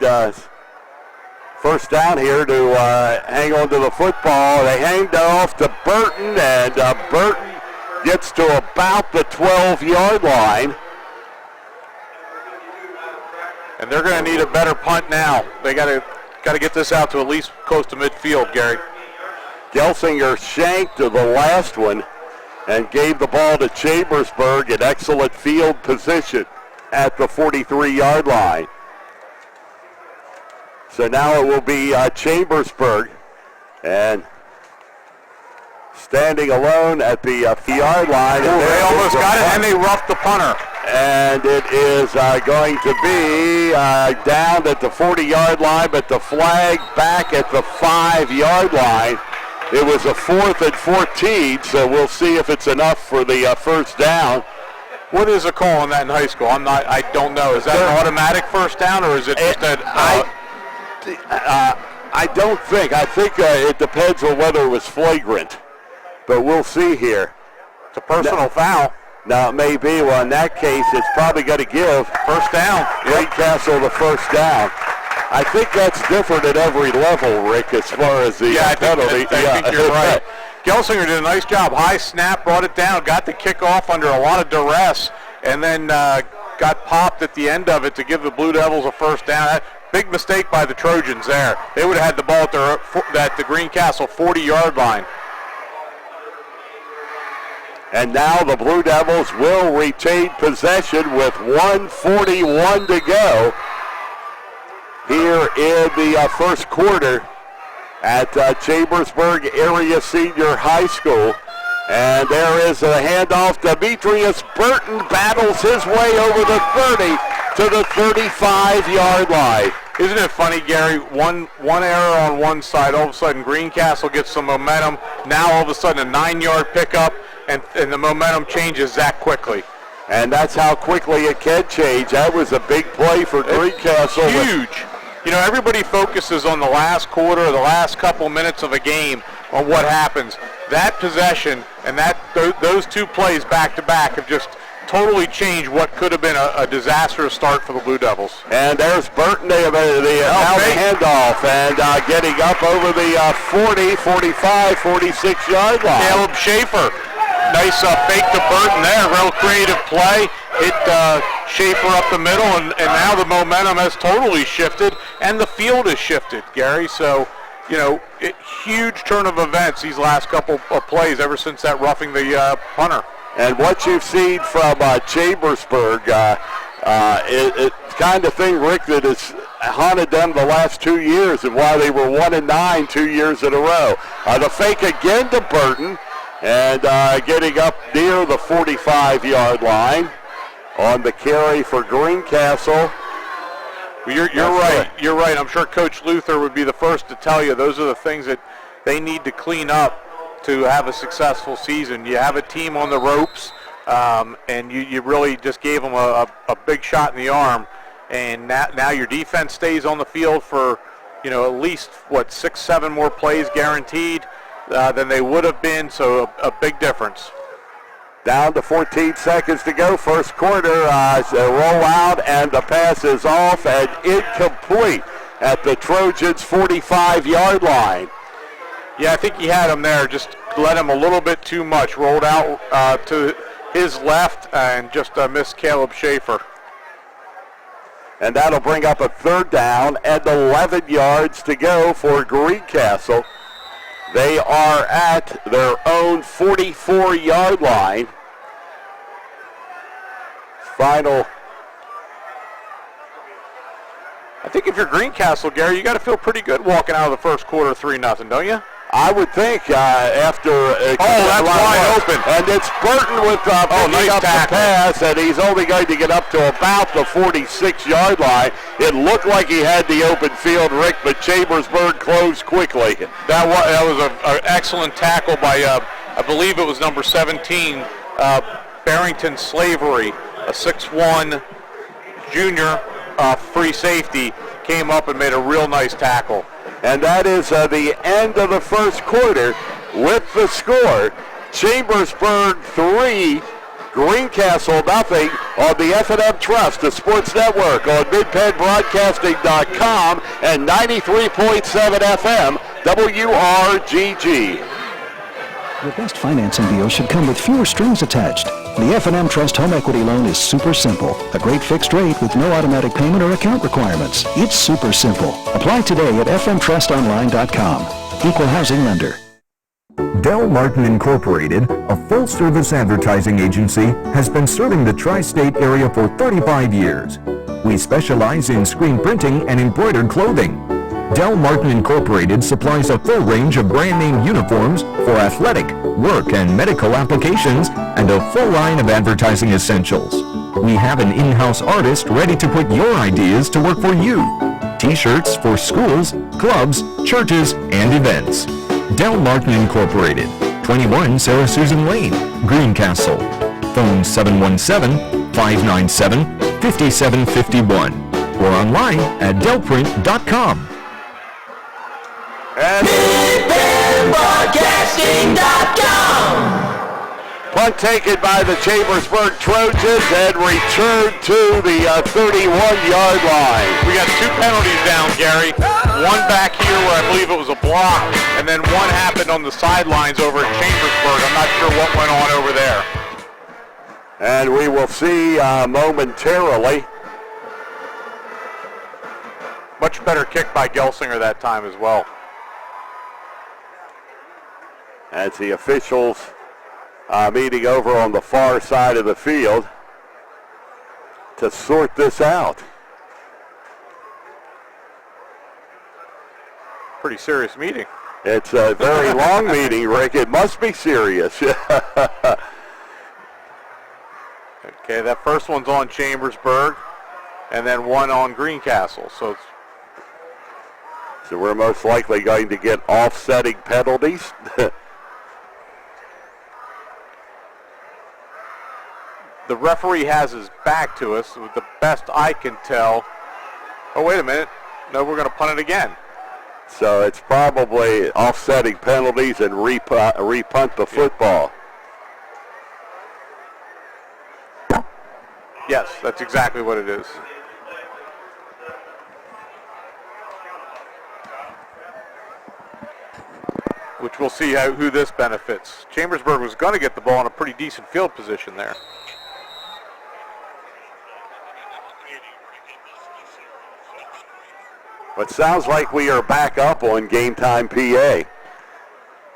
first down here to hang on to the football. They hanged off to Burton, and Burton gets to about the 12-yard line. And they're going to need a better punt now. They got to get this out to at least close to midfield, Gary. Gelsinger shanked to the last one and gave the ball to Chambersburg in excellent field position at the 43-yard line. So now it will be Chambersburg, and standing alone at the yard line. And they almost got it, and they roughed the punter. And it is going to be down at the 40-yard line, but the flag back at the 5-yard line. It was a 4th and 14, so we'll see if it's enough for the first down. What is a call on that in high school? I don't know. Is that an automatic first down, or is it just that? I don't think. I think it depends on whether it was flagrant. But we'll see here. It's a personal foul. Now, it may be. Well, in that case, it's probably going to give first down. Greencastle the first down. I think that's different at every level, Rick, as far as the penalty. I think you're right. Gelsinger did a nice job. High snap, brought it down, got the kickoff under a lot of duress, and then got popped at the end of it to give the Blue Devils a first down. Big mistake by the Trojans there. They would have had the ball at the Greencastle 40-yard line. And now the Blue Devils will retain possession with 1:41 to go here in the first quarter at Chambersburg Area Senior High School. And there is a handoff. Demetrius Burton battles his way over the 30 to the 35-yard line. Isn't it funny, Gary? One error on one side, all of a sudden Greencastle gets some momentum. Now all of a sudden a 9-yard pickup, and the momentum changes that quickly. And that's how quickly it can change. That was a big play for Greencastle. Huge. You know, everybody focuses on the last quarter or the last couple minutes of a game on what happens. That possession and those two plays back-to-back have just totally changed what could have been a disastrous start for the Blue Devils. And there's Burton, the handoff, and getting up over the 40, 45, 46-yard line. Caleb Schaefer Nice fake to Burton there, real creative play. Hit Schaefer up the middle, and now the momentum has totally shifted, and the field has shifted, Gary. So, huge turn of events these last couple of plays ever since that roughing the punter. And what you've seen from Chambersburg, it's kind of thing, Rick, that has haunted them the last 2 years and why they were 1-9 2 years in a row. The fake again to Burton, and getting up near the 45-yard line on the carry for Greencastle. Well, you're right. You're right. I'm sure Coach Luther would be the first to tell you those are the things that they need to clean up to have a successful season. You have a team on the ropes, and you really just gave them a big shot in the arm, and now your defense stays on the field for at least 6-7 more plays guaranteed than they would have been. So a big difference. Down to 14 seconds to go, first quarter. Roll out, and the pass is off and incomplete at the Trojans' 45-yard line. Yeah, I think he had him there. Just let him a little bit too much. Rolled out to his left and just missed Caleb Schaefer. And that'll bring up a third down and 11 yards to go for Greencastle. They are at their own 44-yard line. Final. I think if you're Greencastle, Gary, you got to feel pretty good walking out of the first quarter 3-0, don't you? I would think after. That's wide open. And it's Burton with picking up the pass, and he's only going to get up to about the 46-yard line. It looked like he had the open field, Rick, but Chambersburg closed quickly. That was an excellent tackle by, I believe it was number 17, Barrington Slavery, a 6'1 junior free safety, came up and made a real nice tackle. And that is the end of the first quarter with the score. Chambersburg 3, Greencastle nothing on the F&M Trust, the Sports Network on MidPennBroadcasting.com and 93.7 FM WRGG. Your best financing deal should come with fewer strings attached. The F&M Trust Home Equity Loan is super simple. A great fixed rate with no automatic payment or account requirements. It's super simple. Apply today at fmtrustonline.com. Equal housing lender. Del Martin Incorporated, a full-service advertising agency, has been serving the tri-state area for 35 years. We specialize in screen printing and embroidered clothing. Del Martin Incorporated supplies a full range of brand name uniforms for athletic, work, and medical applications, and a full line of advertising essentials. We have an in-house artist ready to put your ideas to work for you. T-shirts for schools, clubs, churches, and events. Del Martin Incorporated, 21 Sarah Susan Lane, Greencastle. Phone 717-597-5751 or online at delprint.com. And MidPennBroadcasting.com. Punt taken by the Chambersburg Trojans and returned to the 31-yard line. We got 2 penalties down, Gary. One back here where I believe it was a block, and then one happened on the sidelines over at Chambersburg. I'm not sure what went on over there. And we will see momentarily. Much better kick by Gelsinger that time as well. As the officials meeting over on the far side of the field to sort this out. Pretty serious meeting. It's a very long meeting, Rick. It must be serious. Okay, that first one's on Chambersburg, and then one on Greencastle. So we're most likely going to get offsetting penalties. The referee has his back to us, with the best I can tell. Oh, wait a minute. No, we're going to punt it again. So it's probably offsetting penalties and repunt the football. Yes, that's exactly what it is. which we'll see who this benefits. Chambersburg was going to get the ball in a pretty decent field position there. But sounds like we are back up on Game Time PA.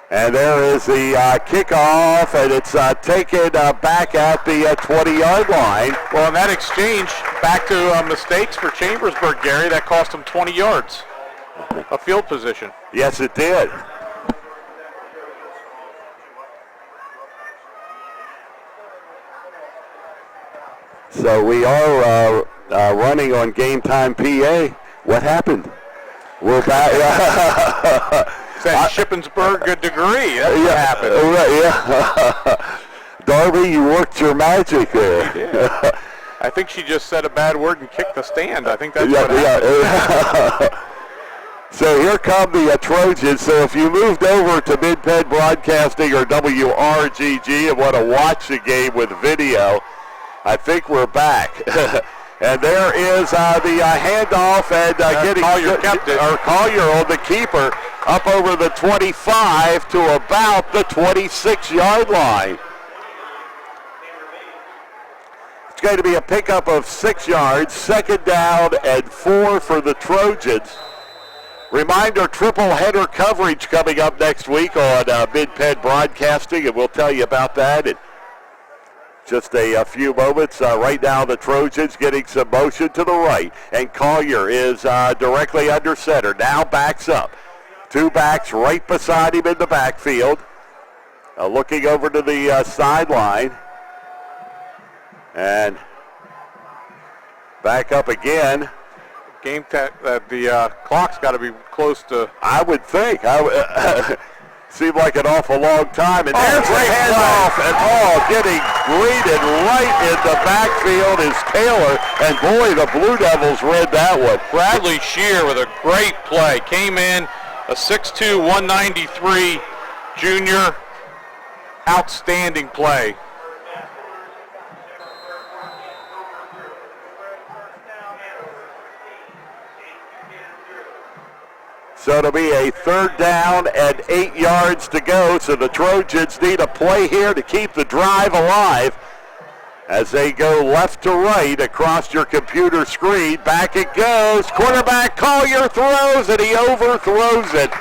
And there is the kickoff, and it's taken back at the 20-yard line. Well, in that exchange, back to mistakes for Chambersburg, Gary. That cost them 20 yards of field position. Yes, it did. So we are running on Game Time PA. What happened? We're back. Said Shippensburg a degree. That's what happened. Yeah. Darby, you worked your magic there. She did. I think she just said a bad word and kicked the stand. I think that's what happened. So here come the Trojans. So if you moved over to Mid-Penn Broadcasting or WRGG and want to watch the game with video, I think we're back. And there is the handoff, and getting Collier on the keeper up over the 25 to about the 26-yard line. It's going to be a pickup of 6 yards, 2nd down and 4 for the Trojans. Reminder, triple header coverage coming up next week on Mid-Penn Broadcasting, and we'll tell you about that in just a few moments. Right now, the Trojans getting some motion to the right, and Collier is directly under center. Now backs up. 2 backs right beside him in the backfield. Looking over to the sideline. And back up again. The clock's got to be close to. I would think. Seemed like an awful long time. And there's the handoff. And getting greeted right in the backfield is Taylor. And boy, the Blue Devils read that one. Bradley Shear with a great play. Came in, a 6'2", 193 junior. Outstanding play. So it'll be a 3rd down and 8 yards to go. So the Trojans need a play here to keep the drive alive as they go left to right across your computer screen. Back it goes. Quarterback Collier throws, and he overthrows it.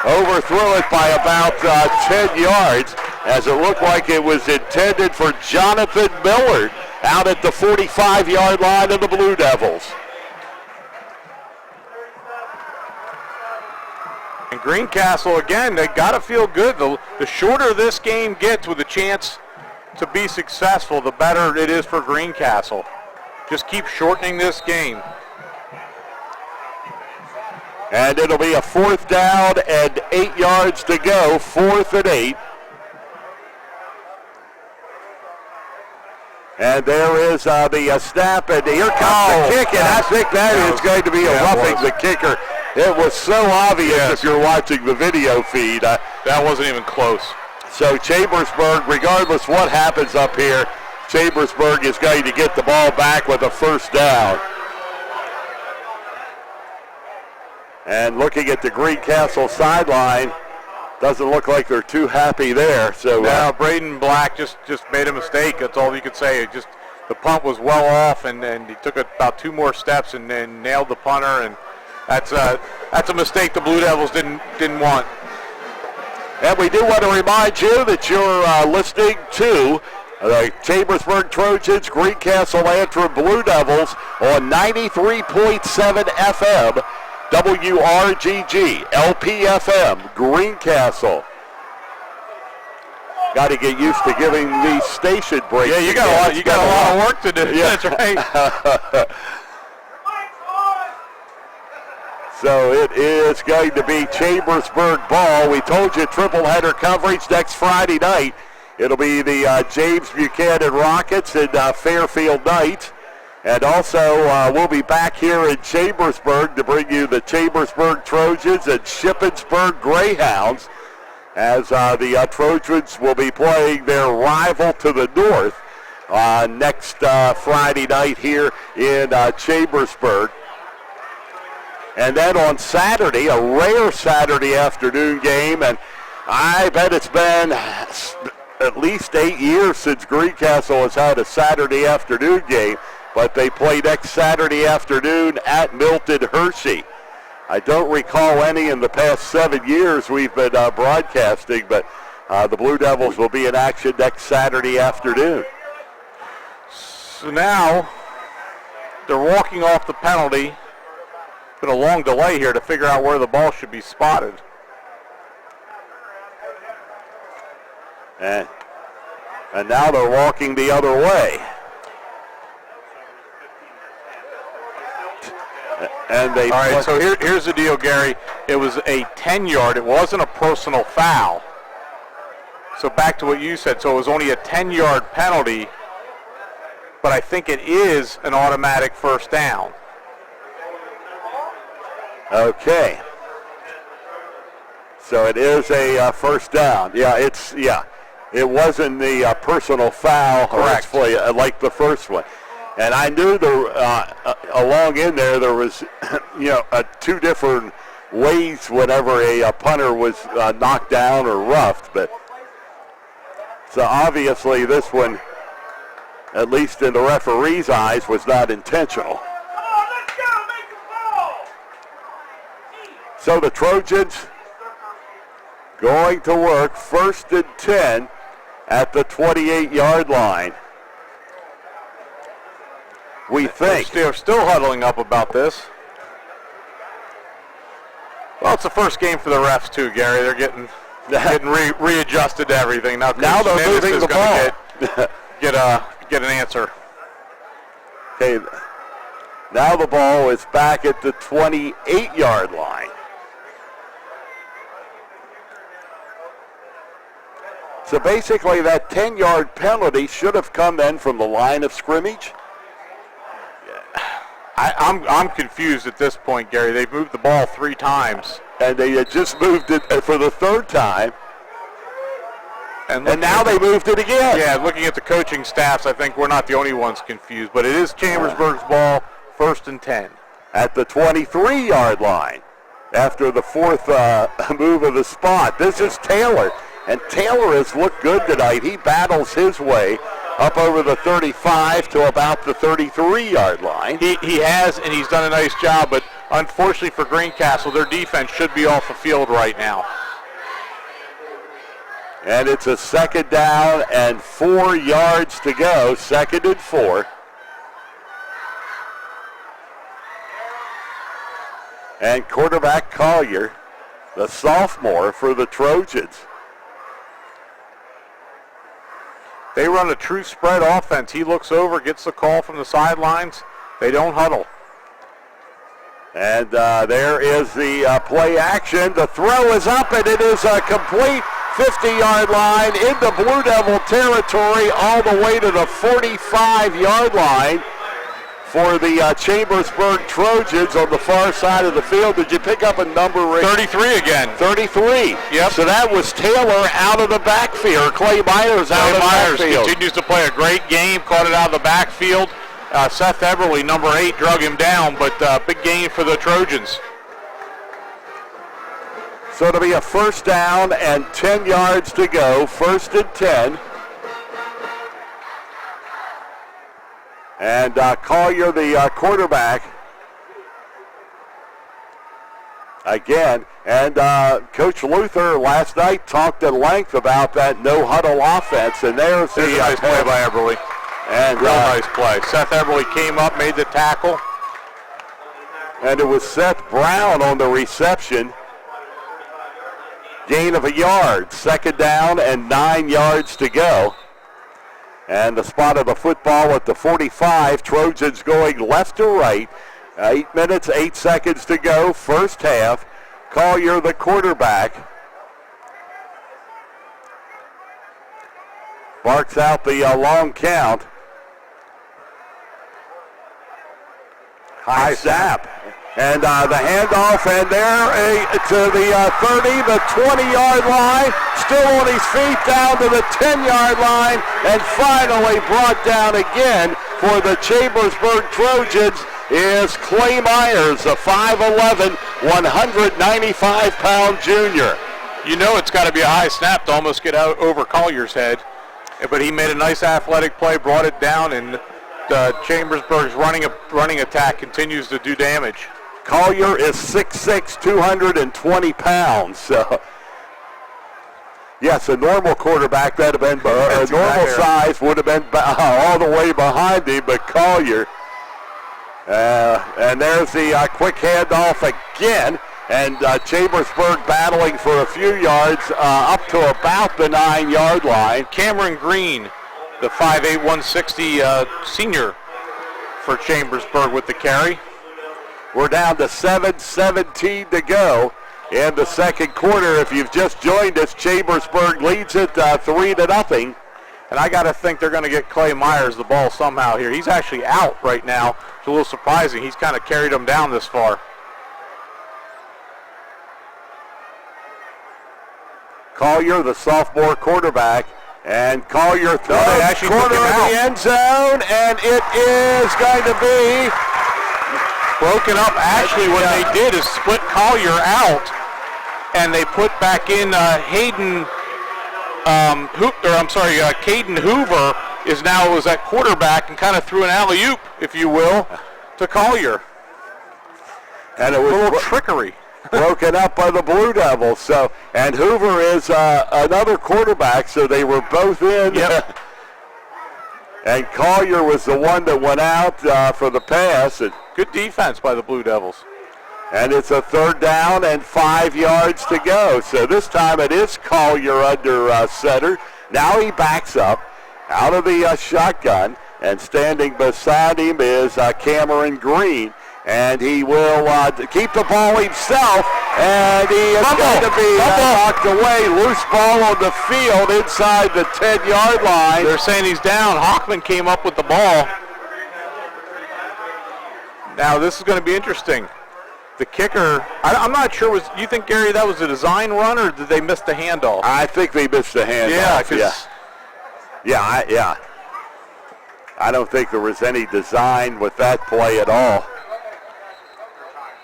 Overthrew it by about 10 yards, as it looked like it was intended for Jonathan Millard out at the 45-yard line of the Blue Devils. And Greencastle, again, they got to feel good. The shorter this game gets with a chance to be successful, the better it is for Greencastle. Just keep shortening this game. And it'll be a 4th down and 8 yards to go, 4th and 8. And there is the snap, and here comes the kick, and I think that is going to be a roughing the kicker. It was so obvious if you're watching the video feed. That wasn't even close. So Chambersburg, regardless what happens up here, Chambersburg is going to get the ball back with a 1st down. And looking at the Greencastle sideline, doesn't look like they're too happy there. So now Braden Black just made a mistake. That's all you could say. The punt was well off, and he took about 2 more steps and then nailed the punter. And that's a mistake the Blue Devils didn't want. And we do want to remind you that you're listening to the Chambersburg Trojans, Greencastle-Antrim Blue Devils on 93.7 FM, WRGG, LPFM, Greencastle. Got to get used to giving these station breaks. Yeah, you got a lot of work to do. Yeah. That's right. So it is going to be Chambersburg ball. We told you triple header coverage next Friday night. It'll be the James Buchanan Rockets and Fairfield Knights. And also we'll be back here in Chambersburg to bring you the Chambersburg Trojans and Shippensburg Greyhounds, as the Trojans will be playing their rival to the north next Friday night here in Chambersburg. And then on Saturday, a rare Saturday afternoon game, and I bet it's been at least 8 years since Greencastle has had a Saturday afternoon game, but they play next Saturday afternoon at Milton Hershey. I don't recall any in the past 7 years we've been broadcasting, but the Blue Devils will be in action next Saturday afternoon. So now they're walking off the penalty. Been a long delay here to figure out where the ball should be spotted. And now they're walking the other way. And they all right, so here's the deal, Gary. It was a 10-yard. It wasn't a personal foul. So back to what you said. So it was only a 10-yard penalty, but I think it is an automatic first down. Okay. So it is a first down. It wasn't the personal foul. Correct. Like the first one. And I knew along in there was, two different ways whenever a punter was knocked down or roughed. But so obviously this one, at least in the referee's eyes, was not intentional. So the Trojans going to work 1st and 10 at the 28-yard line. We think. They're still huddling up about this. Well, it's the first game for the refs too, Gary. They're getting readjusted to everything. Now they're moving the ball. Get an answer. Okay. Now the ball is back at the 28-yard line. So basically that 10-yard penalty should have come then from the line of scrimmage. I'm confused at this point, Gary. They've moved the ball 3 times. And they had just moved it for the 3rd time. And now they moved it again. Yeah, looking at the coaching staffs, I think we're not the only ones confused. But it is Chambersburg's ball, 1st and 10. At the 23-yard line after the 4th move of the spot. This is Taylor. And Taylor has looked good tonight. He battles his way up over the 35 to about the 33-yard line. He has, and he's done a nice job, but unfortunately for Greencastle, their defense should be off the field right now. And it's a 2nd down and 4 yards to go, 2nd and 4. And quarterback Collier, the sophomore for the Trojans. They run a true spread offense. He looks over, gets the call from the sidelines. They don't huddle. And there is the play action. The throw is up, and it is a complete 50-yard line into Blue Devil territory all the way to the 45-yard line for the Chambersburg Trojans on the far side of the field. Did you pick up a number, Rick? 33 again. 33. Yep. So that was Taylor out of the backfield. Clay Myers out of the backfield. Continues to play a great game, caught it out of the backfield. Seth Eberly, number 8, drug him down, but big game for the Trojans. So it'll be a 1st down and 10 yards to go, 1st and 10. And Collier, the quarterback, again. And Coach Luther last night talked at length about that no-huddle offense. And there's a nice play by Eberly. And real nice play. Seth Eberly came up, made the tackle. And it was Seth Brown on the reception. Gain of a yard. 2nd down and 9 yards to go. And the spot of the football at the 45. Trojans going left to right. 8 minutes, 8 seconds to go. First half. Collier, the quarterback, barks out the long count. High snap. And the handoff, and there to the 30, the 20-yard line, still on his feet down to the 10-yard line, and finally brought down again for the Chambersburg Trojans is Clay Myers, a 5'11", 195-pound junior. You know it's got to be a high snap to almost get out over Collier's head. But he made a nice athletic play, brought it down, and Chambersburg's running attack continues to do damage. Collier is 6'6", 220 pounds. So, yes, a normal quarterback that would have been a normal size would have been all the way behind him, but Collier. And there's the quick handoff again, and Chambersburg battling for a few yards up to about the 9-yard line. Cameron Green, the 5'8", 160 senior for Chambersburg with the carry. We're down to 7:17 to go in the second quarter. If you've just joined us, Chambersburg leads it 3-0. And I got to think they're going to get Clay Myers the ball somehow here. He's actually out right now. It's a little surprising. He's kind of carried them down this far. Collier, the sophomore quarterback, and Collier throws corner of the end zone, and it is going to be broken up. Actually, what they did is split Collier out, and they put back in Caden Hoover was at quarterback and kind of threw an alley-oop, if you will, to Collier. And it was a little trickery. Broken up by the Blue Devils. So, and Hoover is another quarterback, so they were both in. Yep. And Collier was the one that went out for the pass. And good defense by the Blue Devils. And it's a 3rd down and 5 yards to go. So this time it is Collier under center. Now he backs up out of the shotgun, and standing beside him is Cameron Green. And he will keep the ball himself, and he is going to be knocked away. Loose ball on the field inside the 10-yard line. They're saying he's down. Hockman came up with the ball. Now this is going to be interesting. The kicker, I'm not sure, you think, Gary, that was a design run, or did they miss the handoff? I think they missed the handoff. Yeah. I don't think there was any design with that play at all.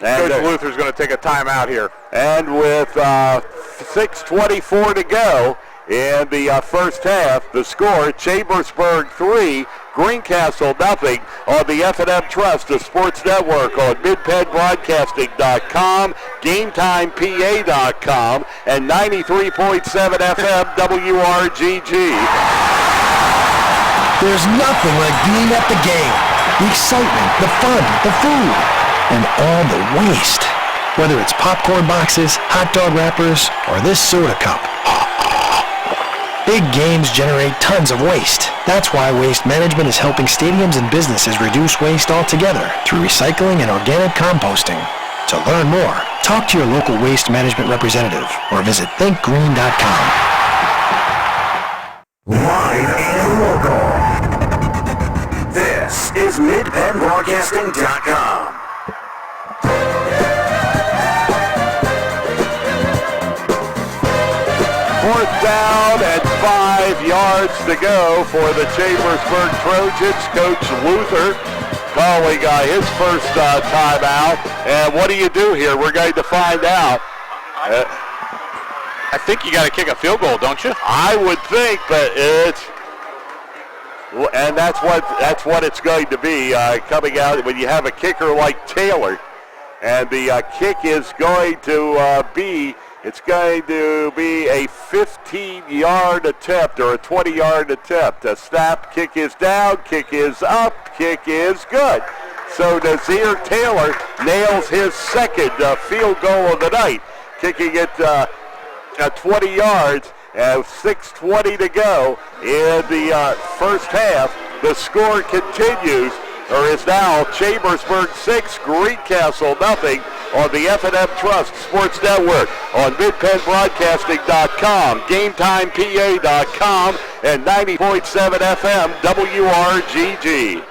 And Coach Luther's going to take a timeout here. And with 6:24 to go in the first half, the score, Chambersburg 3, Greencastle nothing on the F&M Trust, the Sports Network on MidPennBroadcasting.com, GameTimePA.com, and 93.7 FM WRGG. There's nothing like being at the game. The excitement, the fun, the food, and all the waste. Whether it's popcorn boxes, hot dog wrappers, or this soda cup. Big games generate tons of waste. That's why Waste Management is helping stadiums and businesses reduce waste altogether through recycling and organic composting. To learn more, talk to your local waste management representative or visit thinkgreen.com. Live and local. This is MidPennBroadcasting.com. Fourth down and 5 yards to go for the Chambersburg Trojans. Coach Luther calling his first timeout. And what do you do here? We're going to find out. I think you got to kick a field goal, don't you? I would think, but that's what it's going to be coming out when you have a kicker like Taylor. And the kick is going to be. It's going to be a 15-yard attempt or a 20-yard attempt. A snap, kick is down, kick is up, kick is good. So Nazir Taylor nails his second field goal of the night, kicking it 20 yards and 6:20 to go in the first half. The score continues, or is now Chambersburg 6, Greencastle nothing on the F&M Trust Sports Network on MidPennBroadcasting.com, GameTimePA.com, and 90.7 FM WRGG.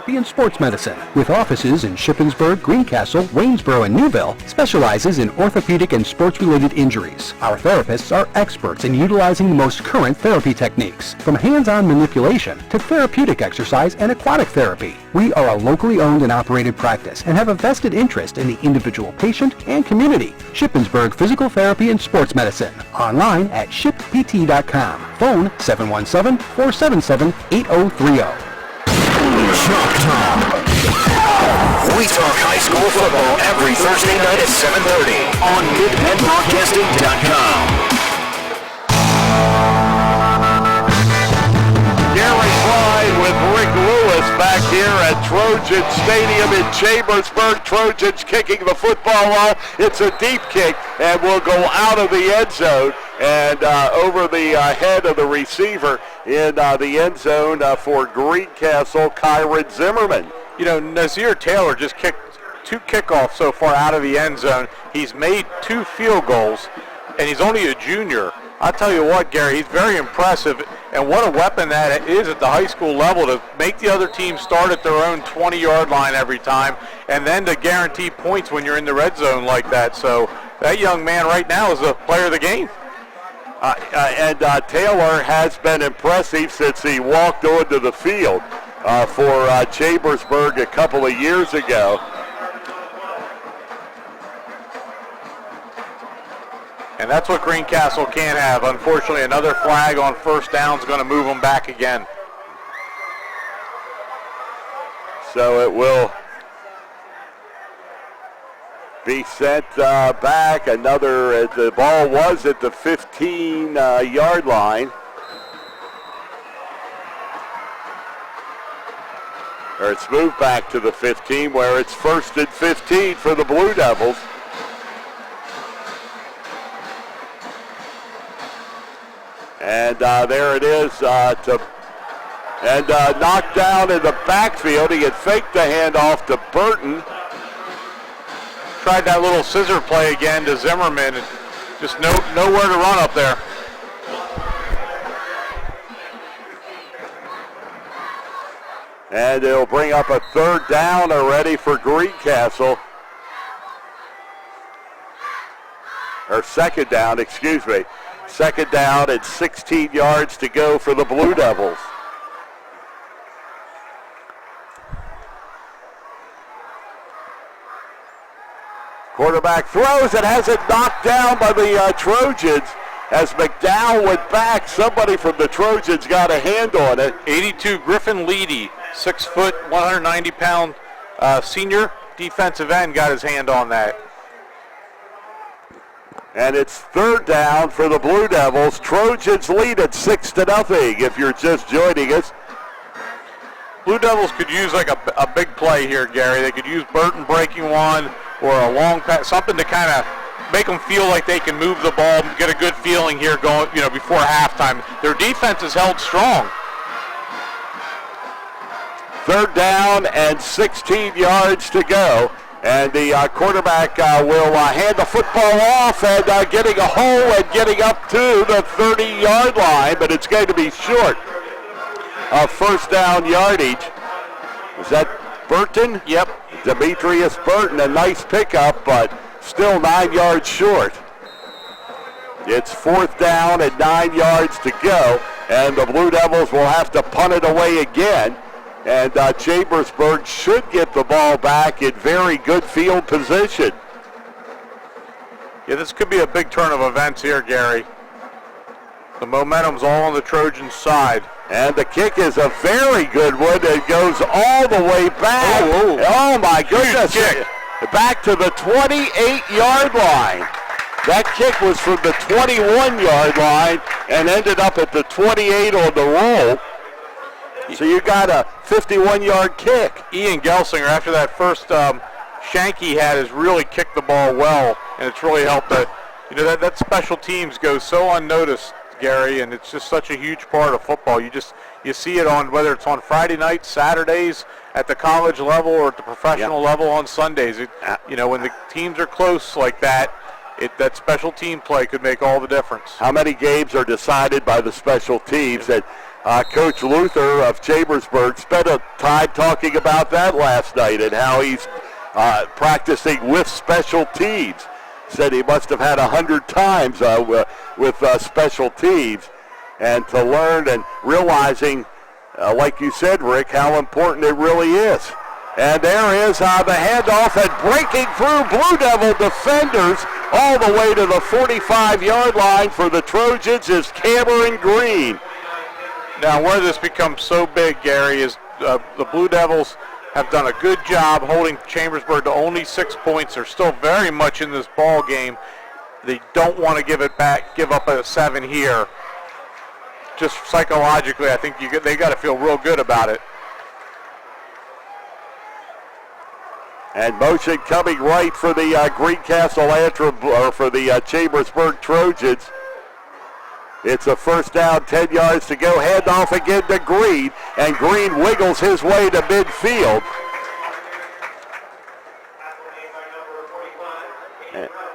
Therapy and Sports Medicine, with offices in Shippensburg, Greencastle, Waynesboro, and Newville, specializes in orthopedic and sports-related injuries. Our therapists are experts in utilizing the most current therapy techniques, from hands-on manipulation to therapeutic exercise and aquatic therapy. We are a locally owned and operated practice and have a vested interest in the individual patient and community. Shippensburg Physical Therapy and Sports Medicine. Online at shippt.com. Phone 717-477-8030. Chalk Talk. We talk high school football every Thursday night at 7:30 on MidPennBroadcasting.com. Gary Clyde with Rick Lewis back here at Trojan Stadium in Chambersburg. Trojans kicking the football off. It's a deep kick and will go out of the end zone and over the head of the receiver in the end zone for Greencastle, Kyron Zimmerman. You know, Nazir Taylor just kicked 2 kickoffs so far out of the end zone. He's made 2 field goals, and he's only a junior. I'll tell you what, Gary, he's very impressive, and what a weapon that is at the high school level to make the other team start at their own 20-yard line every time, and then to guarantee points when you're in the red zone like that. So that young man right now is the player of the game. Taylor has been impressive since he walked onto the field for Chambersburg a couple of years ago. And that's what Greencastle can't have. Unfortunately, another flag on first down is going to move them back again. So it will be sent back. The ball was at the 15-yard line. Or it's moved back to the 15 where it's 1st and 15 for the Blue Devils. And there it is knocked down in the backfield. He had faked the handoff to Burton. Tried that little scissor play again to Zimmerman, and just nowhere to run up there. And it'll bring up a 3rd down already for Greencastle. Or 2nd down, excuse me. 2nd down and 16 yards to go for the Blue Devils. Quarterback throws and has it knocked down by the Trojans. As McDowell went back, somebody from the Trojans got a hand on it. 82, Griffin Leedy, 6 foot, 190-pound senior defensive end, got his hand on that. And it's 3rd down for the Blue Devils. Trojans lead at 6-0 if you're just joining us. Blue Devils could use like a big play here, Gary. They could use Burton breaking one or a long pass, something to kind of make them feel like they can move the ball, get a good feeling here going, before halftime. Their defense is held strong. 3rd down and 16 yards to go. And the quarterback will hand the football off and getting a hole and getting up to the 30-yard line, but it's going to be short of 1st down yardage. Is that Burton? Yep. Demetrius Burton, a nice pickup, but still 9 yards short. It's 4th down and 9 yards to go, and the Blue Devils will have to punt it away again. And Chambersburg should get the ball back in very good field position. Yeah, this could be a big turn of events here, Gary. The momentum's all on the Trojans' side. And the kick is a very good one. It goes all the way back. Oh my goodness. Kick. Back to the 28-yard line. That kick was from the 21-yard line and ended up at the 28 on the roll. So you got a 51-yard kick. Ian Gelsinger, after that first shank he had, has really kicked the ball well, and it's really helped. That special teams goes so unnoticed, Gary, and it's just such a huge part of football. You see it on, whether it's on Friday nights, Saturdays, at the college level, or at the professional level on Sundays. When the teams are close like that, that special team play could make all the difference. How many games are decided by the special teams? And Coach Luther of Chambersburg spent a time talking about that last night and how he's practicing with special teams. Said he must have had 100 times with special teams. And to learn and realizing, like you said, Rick, how important it really is. And there is the handoff, and breaking through Blue Devil defenders all the way to the 45-yard line for the Trojans is Cameron Green. Now, where this becomes so big, Gary, is the Blue Devils have done a good job holding Chambersburg to only 6 points. They're still very much in this ball game. They don't want to give it back, give up a 7 here. Just psychologically, I think they got to feel real good about it. And motion coming right for the Greencastle-Antrim, or for the Chambersburg Trojans. It's a first down, 10 yards to go. Handoff again to Green, and Green wiggles his way to midfield.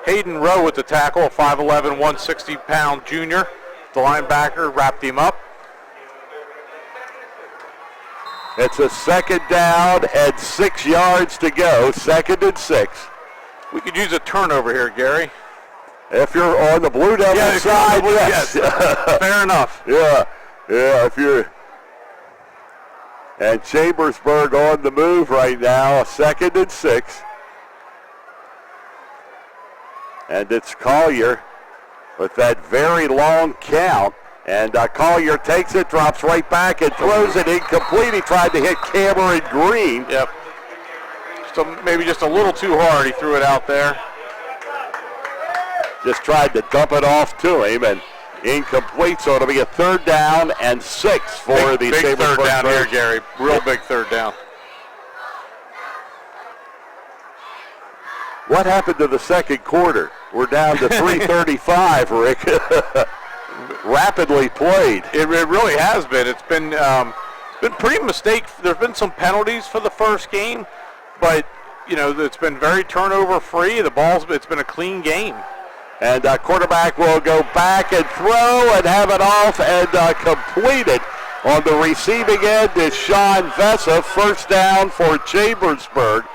Hayden Rowe with the tackle, 5'11", 160-pound junior. The linebacker wrapped him up. It's a second down and 6 yards to go. 2nd and 6. We could use a turnover here, Gary. If you're on the Blue Devil side, yes. Fair enough. Yeah, if you're... And Chambersburg on the move right now, 2nd and 6. And it's Collier with that very long count. And Collier takes it, drops right back, and throws it incomplete. He tried to hit Cameron Green. Yep. Maybe just a little too hard. He threw it out there. Just tried to dump it off to him, and incomplete. So it'll be a 3rd down and 6 for the big Chambersburg. 3rd down here, Gary. Real big 3rd down. What happened to the second quarter? We're down to 3:35, Rick. Rapidly played. It really has been. It's been pretty mistake. There's been some penalties for the first game, but it's been very turnover free. It's been a clean game. And quarterback will go back and throw and have it off and completed. On the receiving end is Sean Vessa. First down for Chambersburg.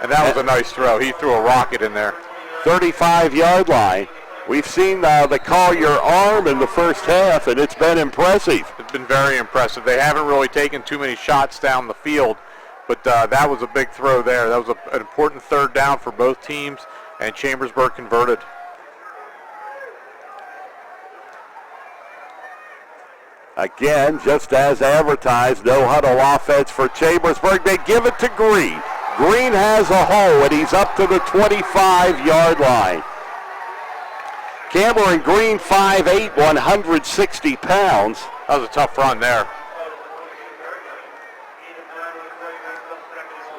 And that was a nice throw. He threw a rocket in there. 35-yard line. We've seen the Collier arm in the first half, and it's been impressive. It's been very impressive. They haven't really taken too many shots down the field, but that was a big throw there. That was an important 3rd down for both teams, and Chambersburg converted. Again, just as advertised, no huddle offense for Chambersburg. They give it to Green. Green has a hole, and he's up to the 25-yard line. Cameron Green, 5'8", 160 pounds. That was a tough run there.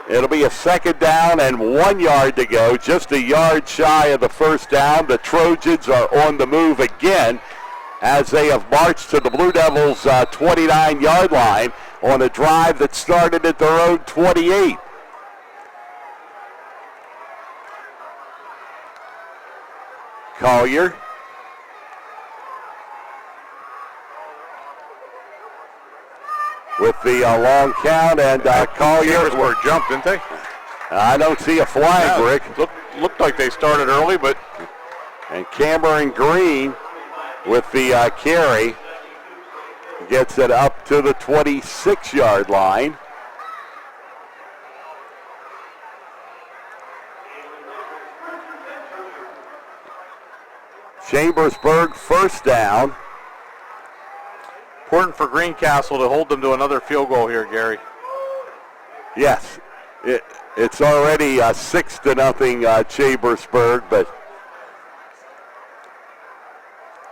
It'll be a 2nd down and 1 yard to go, just a yard shy of the first down. The Trojans are on the move again as they have marched to the Blue Devils' 29-yard line on a drive that started at their own 28. Collier. With the long count, and Collier. Chambersburg jumped, didn't they? I don't see a flag, Rick. Looked like they started early, but. And Cameron Green with the carry gets it up to the 26-yard line. Chambersburg first down. Important for Greencastle to hold them to another field goal here, Gary. Yes, it's already 6-0 Chambersburg,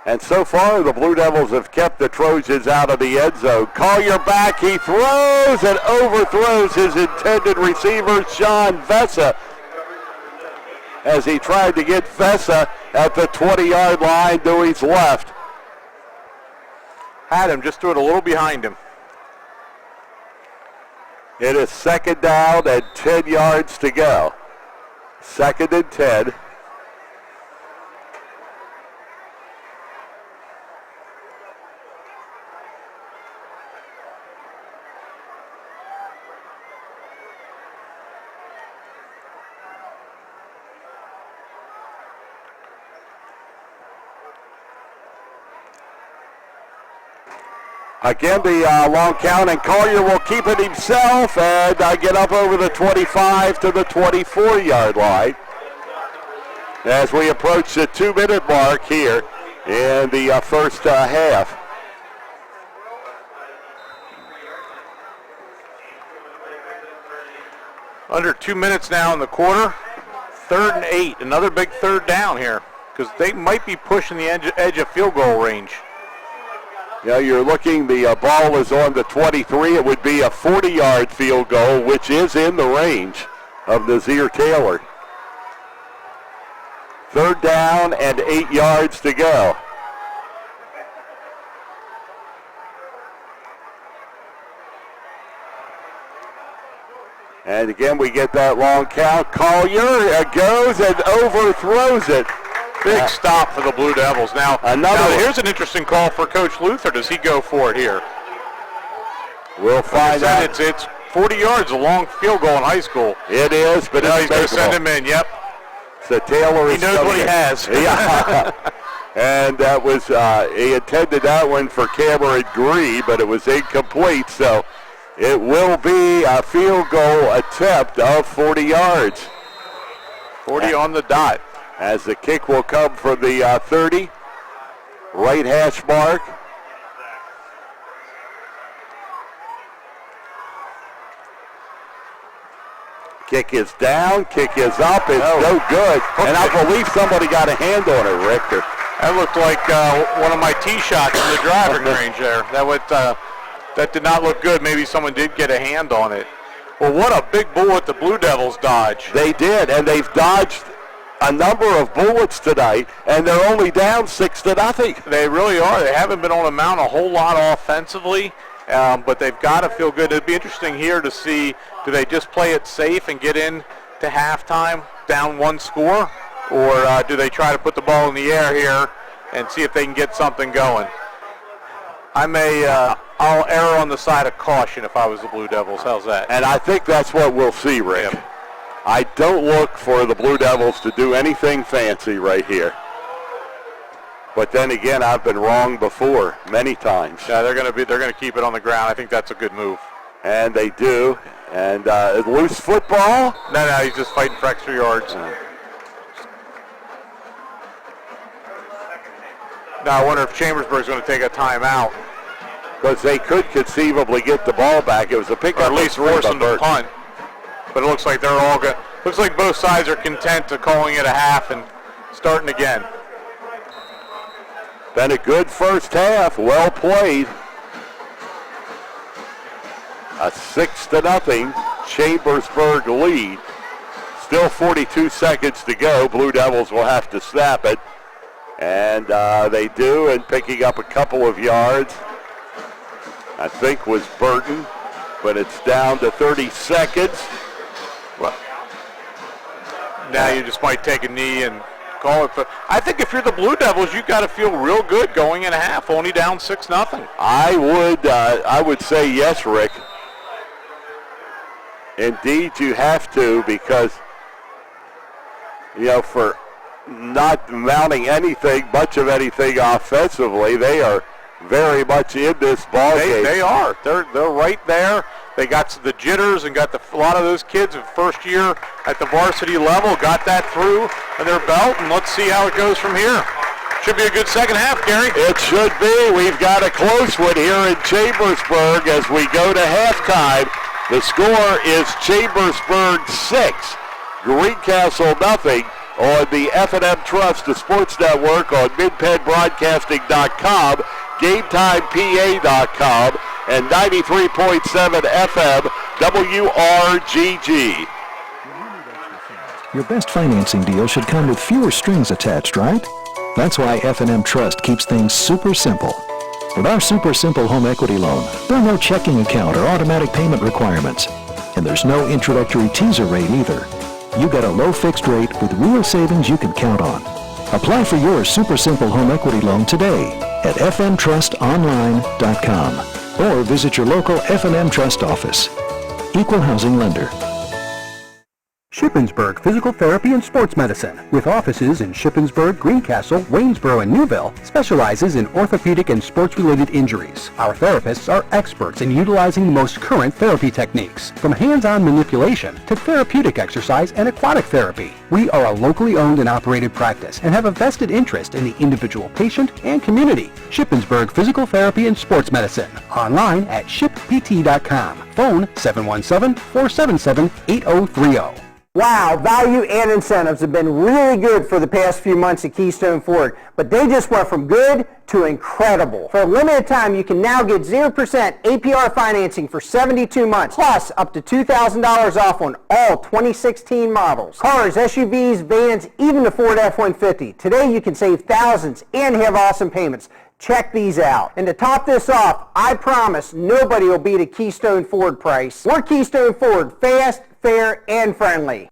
and so far the Blue Devils have kept the Trojans out of the end zone. Collier back, he throws and overthrows his intended receiver, Sean Vessa, as he tried to get Vessa at the 20-yard line to his left. Had him, just threw it a little behind him. It is 2nd down and 10 yards to go. 2nd and 10. Again, the long count, and Collier will keep it himself and get up over the 25 to the 24-yard line as we approach the 2-minute mark here in the first half. Under 2 minutes now in the quarter. 3rd and 8, another big third down here because they might be pushing the edge of field goal range. Yeah, you're looking, the ball is on the 23. It would be a 40-yard field goal, which is in the range of Nazir Taylor. 3rd down and 8 yards to go. And again, we get that long count. Collier goes and overthrows it. Big stop for the Blue Devils. Now here's an interesting call for Coach Luther. Does he go for it here? We'll find out. It's 40 yards, a long field goal in high school. It is, but now he's going to send him in. Yep. So Taylor he knows what he has. Yeah. And that was, he intended that one for Cameron Gree, but it was incomplete. So it will be a field goal attempt of 40 yards. 40 on the dot. As the kick will come from the 30, right hash mark. Kick is down, kick is up, it's no good. And I believe somebody got a hand on it, Richter. That looked like one of my tee shots in the driving range there. That did not look good. Maybe someone did get a hand on it. Well, what a big bullet the Blue Devils dodged. They did, and they've dodged a number of bullets tonight, and they're only down 6-0. They really are. They haven't been on the mound a whole lot offensively, but they've got to feel good. It'd be interesting here to see, do they just play it safe and get in to halftime down 1 score, or do they try to put the ball in the air here and see if they can get something going? I'll err on the side of caution if I was the Blue Devils. How's that? And I think that's what we'll see, Rick. Yep. I don't look for the Blue Devils to do anything fancy right here. But then again, I've been wrong before many times. Yeah, they're going to keep it on the ground. I think that's a good move. And they do. And loose football. No, he's just fighting for extra yards. Now I wonder if Chambersburg's going to take a timeout. Because they could conceivably get the ball back. It was a pickup. Or at least force them to punt. But it looks like they're all good. Looks like both sides are content to calling it a half and starting again. Been a good first half. Well played. A 6-0 Chambersburg lead. Still 42 seconds to go. Blue Devils will have to snap it. And they do, and picking up a couple of yards, I think was Burton, but it's down to 30 seconds. Well, now you just might take a knee and call it. I think if you're the Blue Devils, you've got to feel real good going in a half, only down 6-0. I would say yes, Rick. Indeed, you have to, because, for not mounting much of anything offensively, they are very much in this ball game. They are. They're right there. They got the jitters and got a lot of those kids in first year at the varsity level, got that through in their belt, and let's see how it goes from here. Should be a good second half, Gary. It should be. We've got a close one here in Chambersburg as we go to halftime. The score is Chambersburg 6, Greencastle nothing on the F&M Trust, the sports network on midpenbroadcasting.com, GameTimePA.com, and 93.7 FM WRGG. Your best financing deal should come with fewer strings attached, right? That's why F&M Trust keeps things super simple. With our super simple home equity loan, there are no checking account or automatic payment requirements. And there's no introductory teaser rate either. You get a low fixed rate with real savings you can count on. Apply for your super simple home equity loan today at fmtrustonline.com or visit your local F&M Trust office. Equal housing lender. Shippensburg Physical Therapy and Sports Medicine, with offices in Shippensburg, Greencastle, Waynesboro, and Newville, specializes in orthopedic and sports-related injuries. Our therapists are experts in utilizing the most current therapy techniques, from hands-on manipulation to therapeutic exercise and aquatic therapy. We are a locally owned and operated practice and have a vested interest in the individual patient and community. Shippensburg Physical Therapy and Sports Medicine. Online at shippt.com. Phone 717-477-8030. Wow, value and incentives have been really good for the past few months at Keystone Ford, but they just went from good to incredible. For a limited time, you can now get 0% APR financing for 72 months, plus up to $2,000 off on all 2016 models. Cars, SUVs, vans, even the Ford F-150. Today you can save thousands and have awesome payments. Check these out. And to top this off, I promise nobody will beat a Keystone Ford price. We're Keystone Ford, fast, fair, and friendly.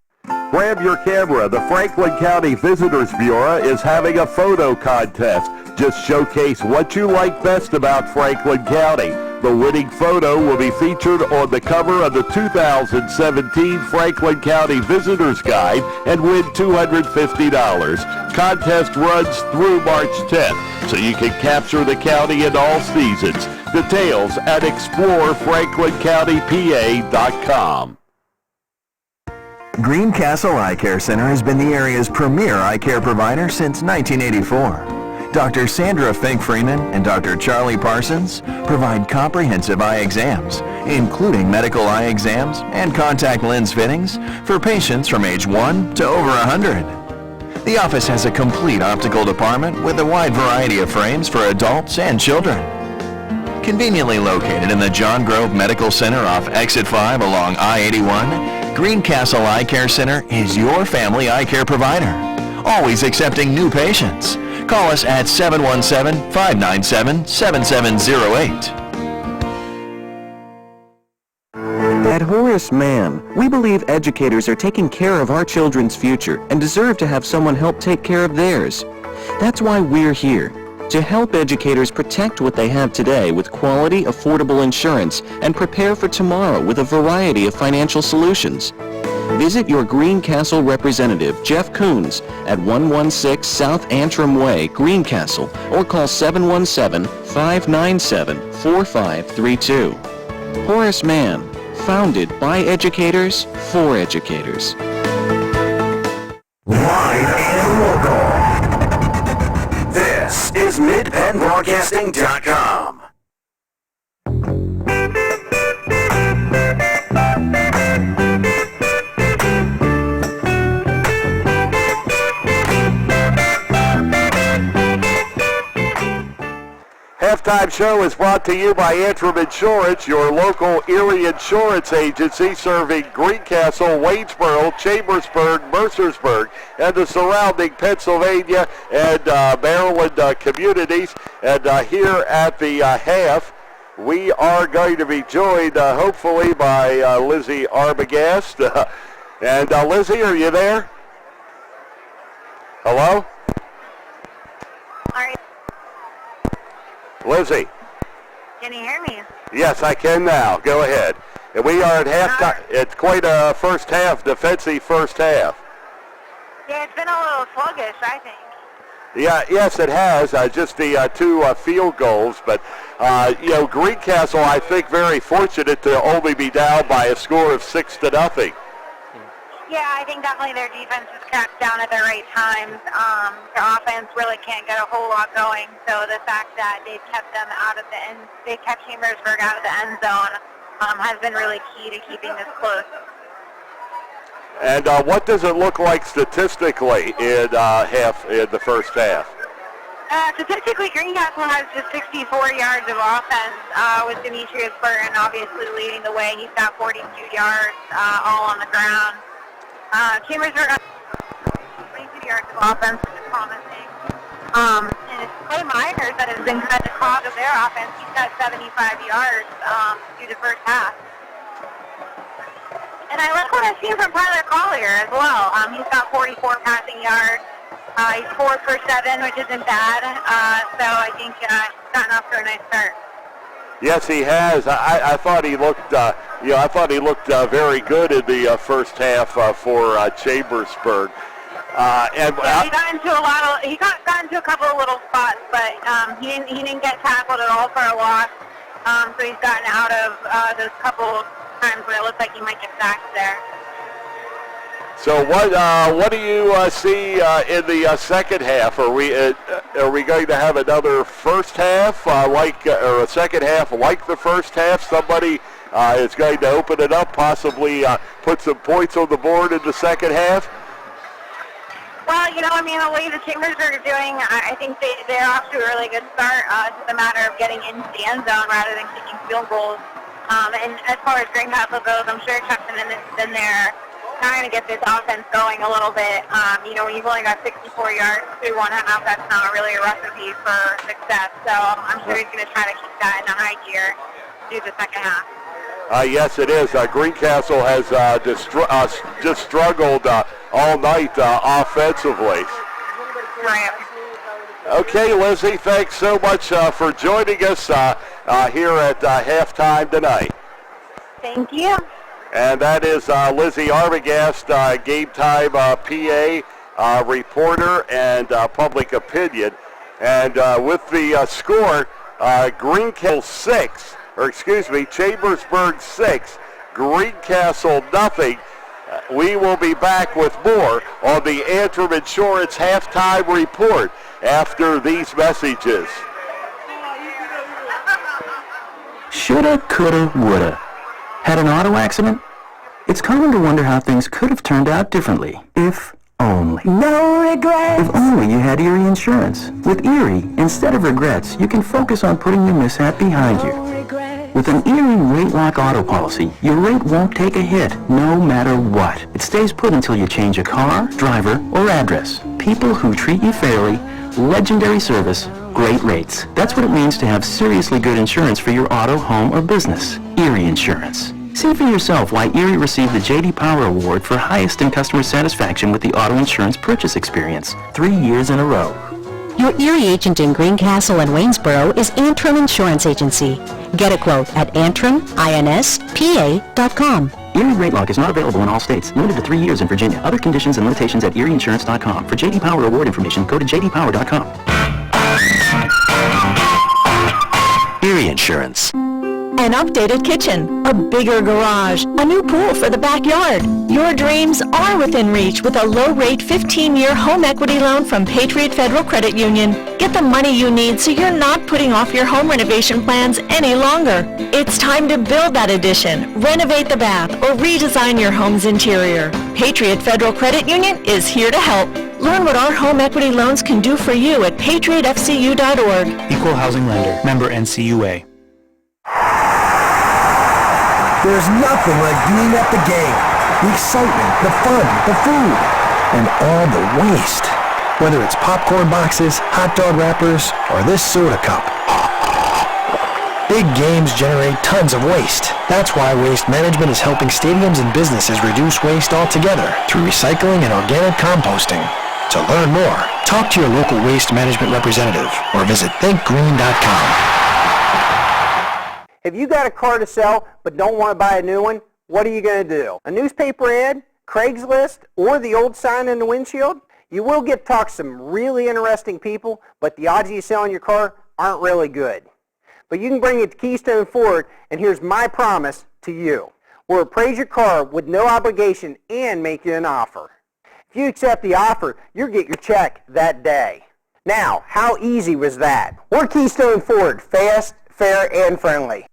Grab your camera. The Franklin County Visitors Bureau is having a photo contest. Just showcase what you like best about Franklin County. The winning photo will be featured on the cover of the 2017 Franklin County Visitors Guide and win $250. Contest runs through March 10th, so you can capture the county in all seasons. Details at explorefranklincountypa.com. Greencastle Eye Care Center has been the area's premier eye care provider since 1984. Dr. Sandra Fink-Freeman and Dr. Charlie Parsons provide comprehensive eye exams, including medical eye exams and contact lens fittings for patients from age 1 to over 100. The office has a complete optical department with a wide variety of frames for adults and children. Conveniently located in the John Grove Medical Center off Exit 5 along I-81, Greencastle Eye Care Center is your family eye care provider, always accepting new patients. Call us at 717-597-7708. At Horace Mann, we believe educators are taking care of our children's future and deserve to have someone help take care of theirs. That's why we're here, to help educators protect what they have today with quality, affordable insurance and prepare for tomorrow with a variety of financial solutions. Visit your Greencastle representative, Jeff Coons, at 116 South Antrim Way, Greencastle, or call 717-597-4532. Horace Mann, founded by educators, for educators. Live and local. This is MidPennBroadcasting.com. Halftime show is brought to you by Antrim Insurance, your local Erie insurance agency serving Greencastle, Waynesboro, Chambersburg, Mercersburg, and the surrounding Pennsylvania and Maryland communities. And here at the half, we are going to be joined hopefully by Lizzie Arbogast. And Lizzie, are you there? Hello? All right. Lizzie. Can you hear me? Yes, I can now. Go ahead. And we are at halftime. It's quite a first half, defensive first half. Yeah, it's been a little sluggish, I think. Yeah, yes, it has. Just the two field goals. But, Greencastle, I think, very fortunate to only be down by a score of 6-0. Yeah, I think definitely their defense is cracked down at the right times. Their offense really can't get a whole lot going. So the fact that they've kept them out of the end, they kept Chambersburg out of the end zone, has been really key to keeping this close. And what does it look like statistically in the first half? Statistically, Greencastle has just 64 yards of offense with Demetrius Burton obviously leading the way. He's got 42 yards all on the ground. Chambersburg has 22 yards of offense, which is promising. And it's Clay Myers that has been kind of the cog of their offense. He's got 75 yards through the first half. And I like what I've seen from Tyler Collier as well. He's got 44 passing yards. He's 4 for 7, which isn't bad. So I think he's gotten off to a nice start. Yes, he has. I thought he looked I thought he looked very good in the first half for Chambersburg. He got into a couple of little spots, but he didn't get tackled at all for a loss. So he's gotten out of those couple of times where it looked like he might get sacked there. So what do you see in the second half? Are we going to have another first half or a second half like the first half? Somebody is going to open it up, possibly put some points on the board in the second half? Well, the way the Chambersburg are doing, I think they're off to a really good start. It's just a matter of getting into the end zone rather than kicking field goals. And as far as Greencastle goes, I'm sure Chuckson has been there trying to get this offense going a little bit. When you've only got 64 yards through one half, that's not really a recipe for success. So I'm sure he's going to try to keep that in a high gear through the second half. Yes, it is. Greencastle has just struggled all night offensively. Right. Okay, Lizzie, thanks so much for joining us here at halftime tonight. Thank you. And that is Lizzie Arbogast, Game Time PA reporter and public opinion. And with the score, Chambersburg 6, Greencastle nothing. We will be back with more on the Antrim Insurance Halftime Report after these messages. Shoulda, coulda, woulda. Had an auto accident? It's common to wonder how things could have turned out differently. If only. No regrets! If only you had Erie Insurance. With Erie, instead of regrets, you can focus on putting your mishap behind you. With an Erie rate lock auto policy, your rate won't take a hit, no matter what. It stays put until you change a car, driver, or address. People who treat you fairly, legendary service, great rates. That's what it means to have seriously good insurance for your auto, home, or business. Erie Insurance. See for yourself why Erie received the J.D. Power Award for highest in customer satisfaction with the auto insurance purchase experience 3 years in a row. Your Erie agent in Greencastle and Waynesboro is Antrim Insurance Agency. Get a quote at AntrimInspa.com. Erie Rate Lock is not available in all states. Limited to 3 years in Virginia. Other conditions and limitations at ErieInsurance.com. For J.D. Power Award information, go to JDPower.com. Erie Insurance. An updated kitchen, a bigger garage, a new pool for the backyard. Your dreams are within reach with a low-rate 15-year home equity loan from Patriot Federal Credit Union. Get the money you need so you're not putting off your home renovation plans any longer. It's time to build that addition, renovate the bath, or redesign your home's interior. Patriot Federal Credit Union is here to help. Learn what our home equity loans can do for you at patriotfcu.org. Equal housing lender. Member NCUA. There's nothing like being at the game. The excitement, the fun, the food, and all the waste. Whether it's popcorn boxes, hot dog wrappers, or this soda cup. Big games generate tons of waste. That's why Waste Management is helping stadiums and businesses reduce waste altogether through recycling and organic composting. To learn more, talk to your local waste management representative or visit thinkgreen.com. If you got a car to sell but don't want to buy a new one, what are you going to do? A newspaper ad, Craigslist, or the old sign in the windshield? You will get to talk to some really interesting people, but the odds of you selling your car aren't really good. But you can bring it to Keystone Ford, and here's my promise to you. We'll appraise your car with no obligation and make you an offer. If you accept the offer, you'll get your check that day. Now, how easy was that? We're Keystone Ford, fast, fair, and friendly.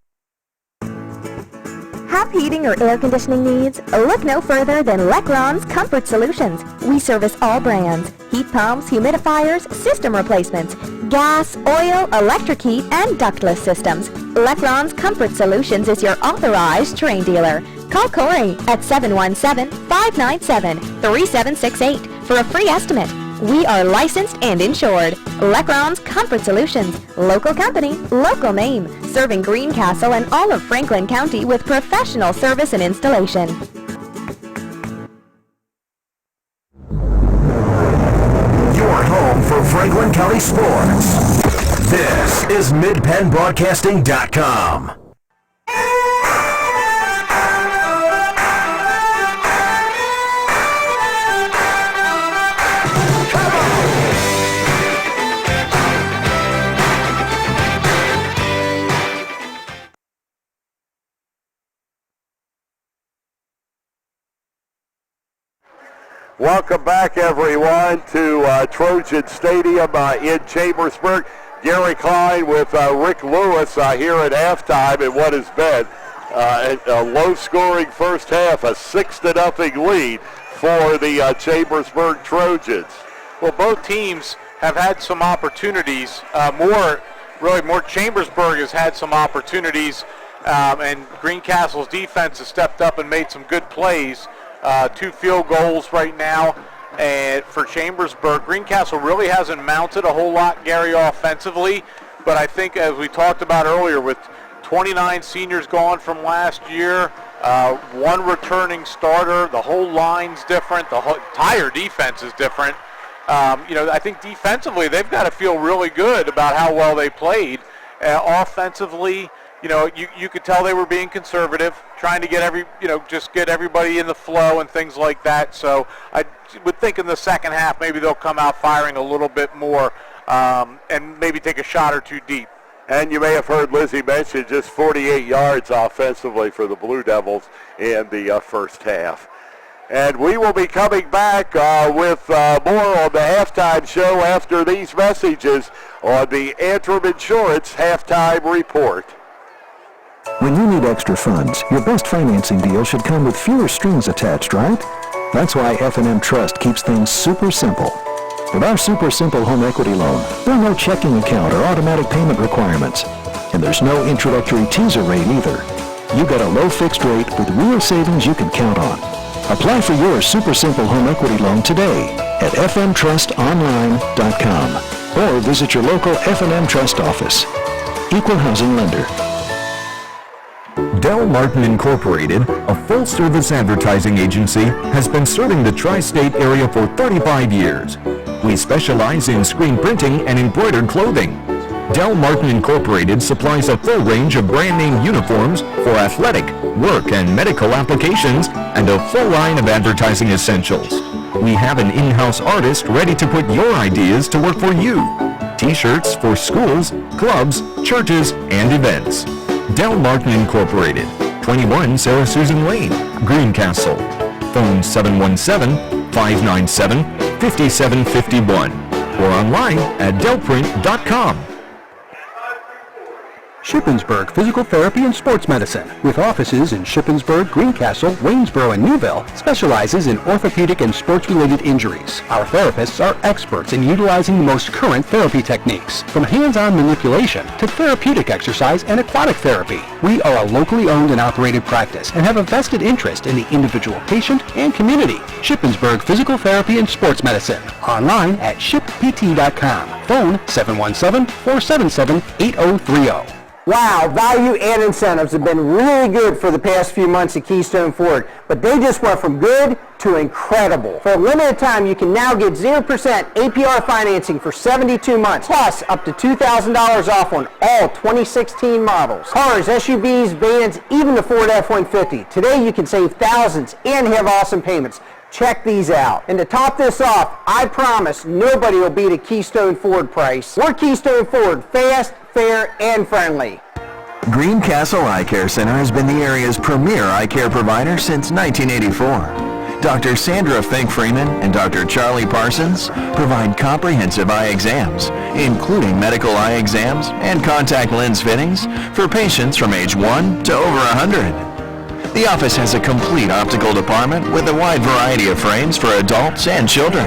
Have heating or air conditioning needs? Look no further than Lecron's Comfort Solutions. We service all brands: heat pumps, humidifiers, system replacements, gas, oil, electric heat, and ductless systems. Lecron's Comfort Solutions is your authorized Terrain dealer. Call Corey at 717-597-3768 for a free estimate. We are licensed and insured. Lecron's Comfort Solutions. Local company, local name. Serving Greencastle and all of Franklin County with professional service and installation. Your home for Franklin County sports. This is MidPennBroadcasting.com. Welcome back, everyone, to Trojan Stadium in Chambersburg. Gary Klein with Rick Lewis here at halftime in what has been a low-scoring first half, a 6-0 lead for the Chambersburg Trojans. Well, both teams have had some opportunities. More Chambersburg has had some opportunities, and Greencastle's defense has stepped up and made some good plays. 2 field goals right now. And for Chambersburg, Greencastle really hasn't mounted a whole lot, Gary, offensively. But I think, as we talked about earlier, with 29 seniors gone from last year, 1 returning starter, the whole line's different, the whole entire defense is different. I think defensively they've got to feel really good about how well they played. Offensively, you could tell they were being conservative, trying to get just get everybody in the flow and things like that. So I would think in the second half maybe they'll come out firing a little bit more and maybe take a shot or 2 deep. And you may have heard Lizzie mention just 48 yards offensively for the Blue Devils in the first half. And we will be coming back with more on the halftime show after these messages on the Antrim Insurance Halftime Report. When you need extra funds, your best financing deal should come with fewer strings attached, right? That's why F&M Trust keeps things super simple. With our super simple home equity loan, there are no checking account or automatic payment requirements. And there's no introductory teaser rate either. You get a low fixed rate with real savings you can count on. Apply for your super simple home equity loan today at fmtrustonline.com or visit your local F&M Trust office. Equal housing lender. Del Martin Incorporated, a full-service advertising agency, has been serving the tri-state area for 35 years. We specialize in screen printing and embroidered clothing. Del Martin Incorporated supplies a full range of brand-name uniforms for athletic, work, and medical applications, and a full line of advertising essentials. We have an in-house artist ready to put your ideas to work for you. T-shirts for schools, clubs, churches, and events. Del Martin Incorporated, 21 Sarah Susan Lane, Greencastle. Phone 717-597-5751 or online at delprint.com. Shippensburg Physical Therapy and Sports Medicine, with offices in Shippensburg, Greencastle, Waynesboro, and Newville, specializes in orthopedic and sports-related injuries. Our therapists are experts in utilizing the most current therapy techniques, from hands-on manipulation to therapeutic exercise and aquatic therapy. We are a locally owned and operated practice and have a vested interest in the individual patient and community. Shippensburg Physical Therapy and Sports Medicine, online at shippt.com. Phone 717-477-8030. Wow, value and incentives have been really good for the past few months at Keystone Ford, but they just went from good to incredible. For a limited time, you can now get 0% APR financing for 72 months, plus up to $2,000 off on all 2016 models. Cars, SUVs, vans, even the Ford F-150. Today, you can save thousands and have awesome payments. Check these out. And to top this off, I promise nobody will beat a Keystone Ford price. We're Keystone Ford, fast, fair, and friendly. Greencastle Eye Care Center has been the area's premier eye care provider since 1984. Dr. Sandra Fink-Freeman and Dr. Charlie Parsons provide comprehensive eye exams, including medical eye exams and contact lens fittings for patients from age 1 to over 100. The office has a complete optical department with a wide variety of frames for adults and children.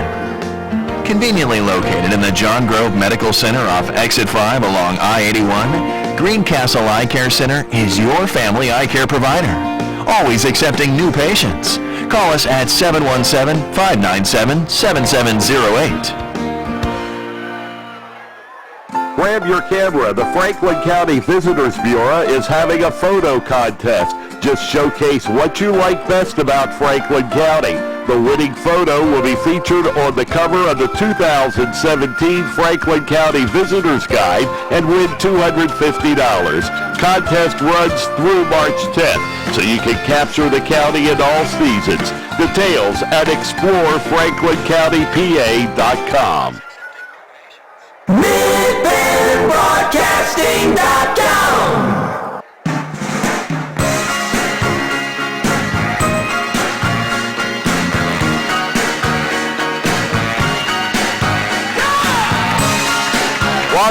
Conveniently located in the John Grove Medical Center off Exit 5 along I-81, Greencastle Eye Care Center is your family eye care provider, always accepting new patients. Call us at 717-597-7708. Grab your camera. The Franklin County Visitors Bureau is having a photo contest. Just showcase what you like best about Franklin County. The winning photo will be featured on the cover of the 2017 Franklin County Visitors Guide and win $250. Contest runs through March 10th, so you can capture the county in all seasons. Details at explorefranklincountypa.com. MidBandBroadcasting.com.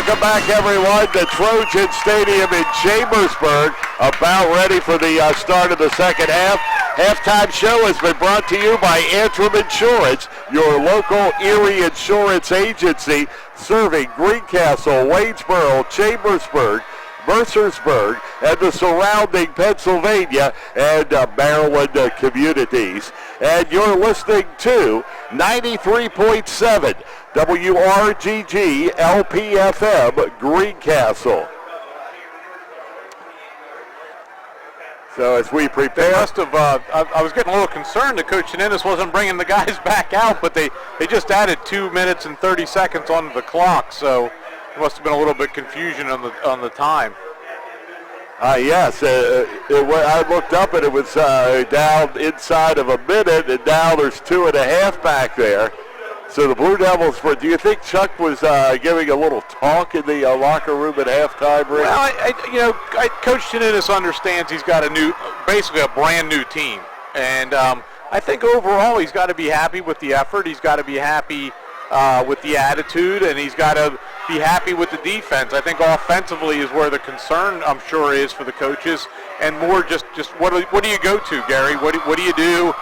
Welcome back, everyone, to Trojan Stadium in Chambersburg. About ready for the start of the second half. Halftime show has been brought to you by Antrim Insurance, your local Erie insurance agency, serving Greencastle, Waynesboro, Chambersburg, Mercersburg, and the surrounding Pennsylvania and Maryland communities. And you're listening to 93.7 WRGG LPFM Greencastle. So as we prepare, I was getting a little concerned that Coach Chininis wasn't bringing the guys back out, but they just added 2 minutes and 30 seconds onto the clock, so there must have been a little bit confusion on the time. Yes, I looked up and it was down inside of a minute, and now there's 2.5 back there. So the Blue Devils, do you think Chuck was giving a little talk in the locker room at halftime, Rick? Well, Coach Chininis understands he's got basically a brand new team. And I think overall he's got to be happy with the effort. He's got to be happy with the attitude, and he's got to be happy with the defense. I think offensively is where the concern, I'm sure, is for the coaches, and more just what do you go to, Gary? What do you do?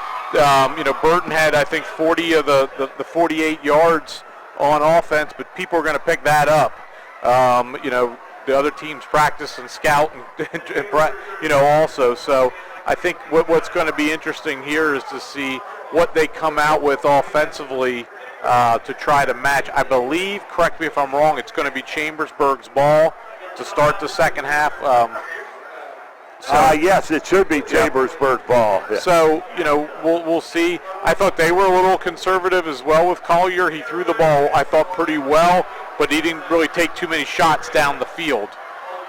Burton had, I think, 40 of the 48 yards on offense, but people are going to pick that up. The other teams practice and scout and also. So I think what's going to be interesting here is to see what they come out with offensively to try to match. I believe, correct me if I'm wrong, it's going to be Chambersburg's ball to start the second half. Yes, it should be Chambersburg ball. Yeah. So, we'll see. I thought they were a little conservative as well with Collier. He threw the ball, I thought, pretty well, but he didn't really take too many shots down the field.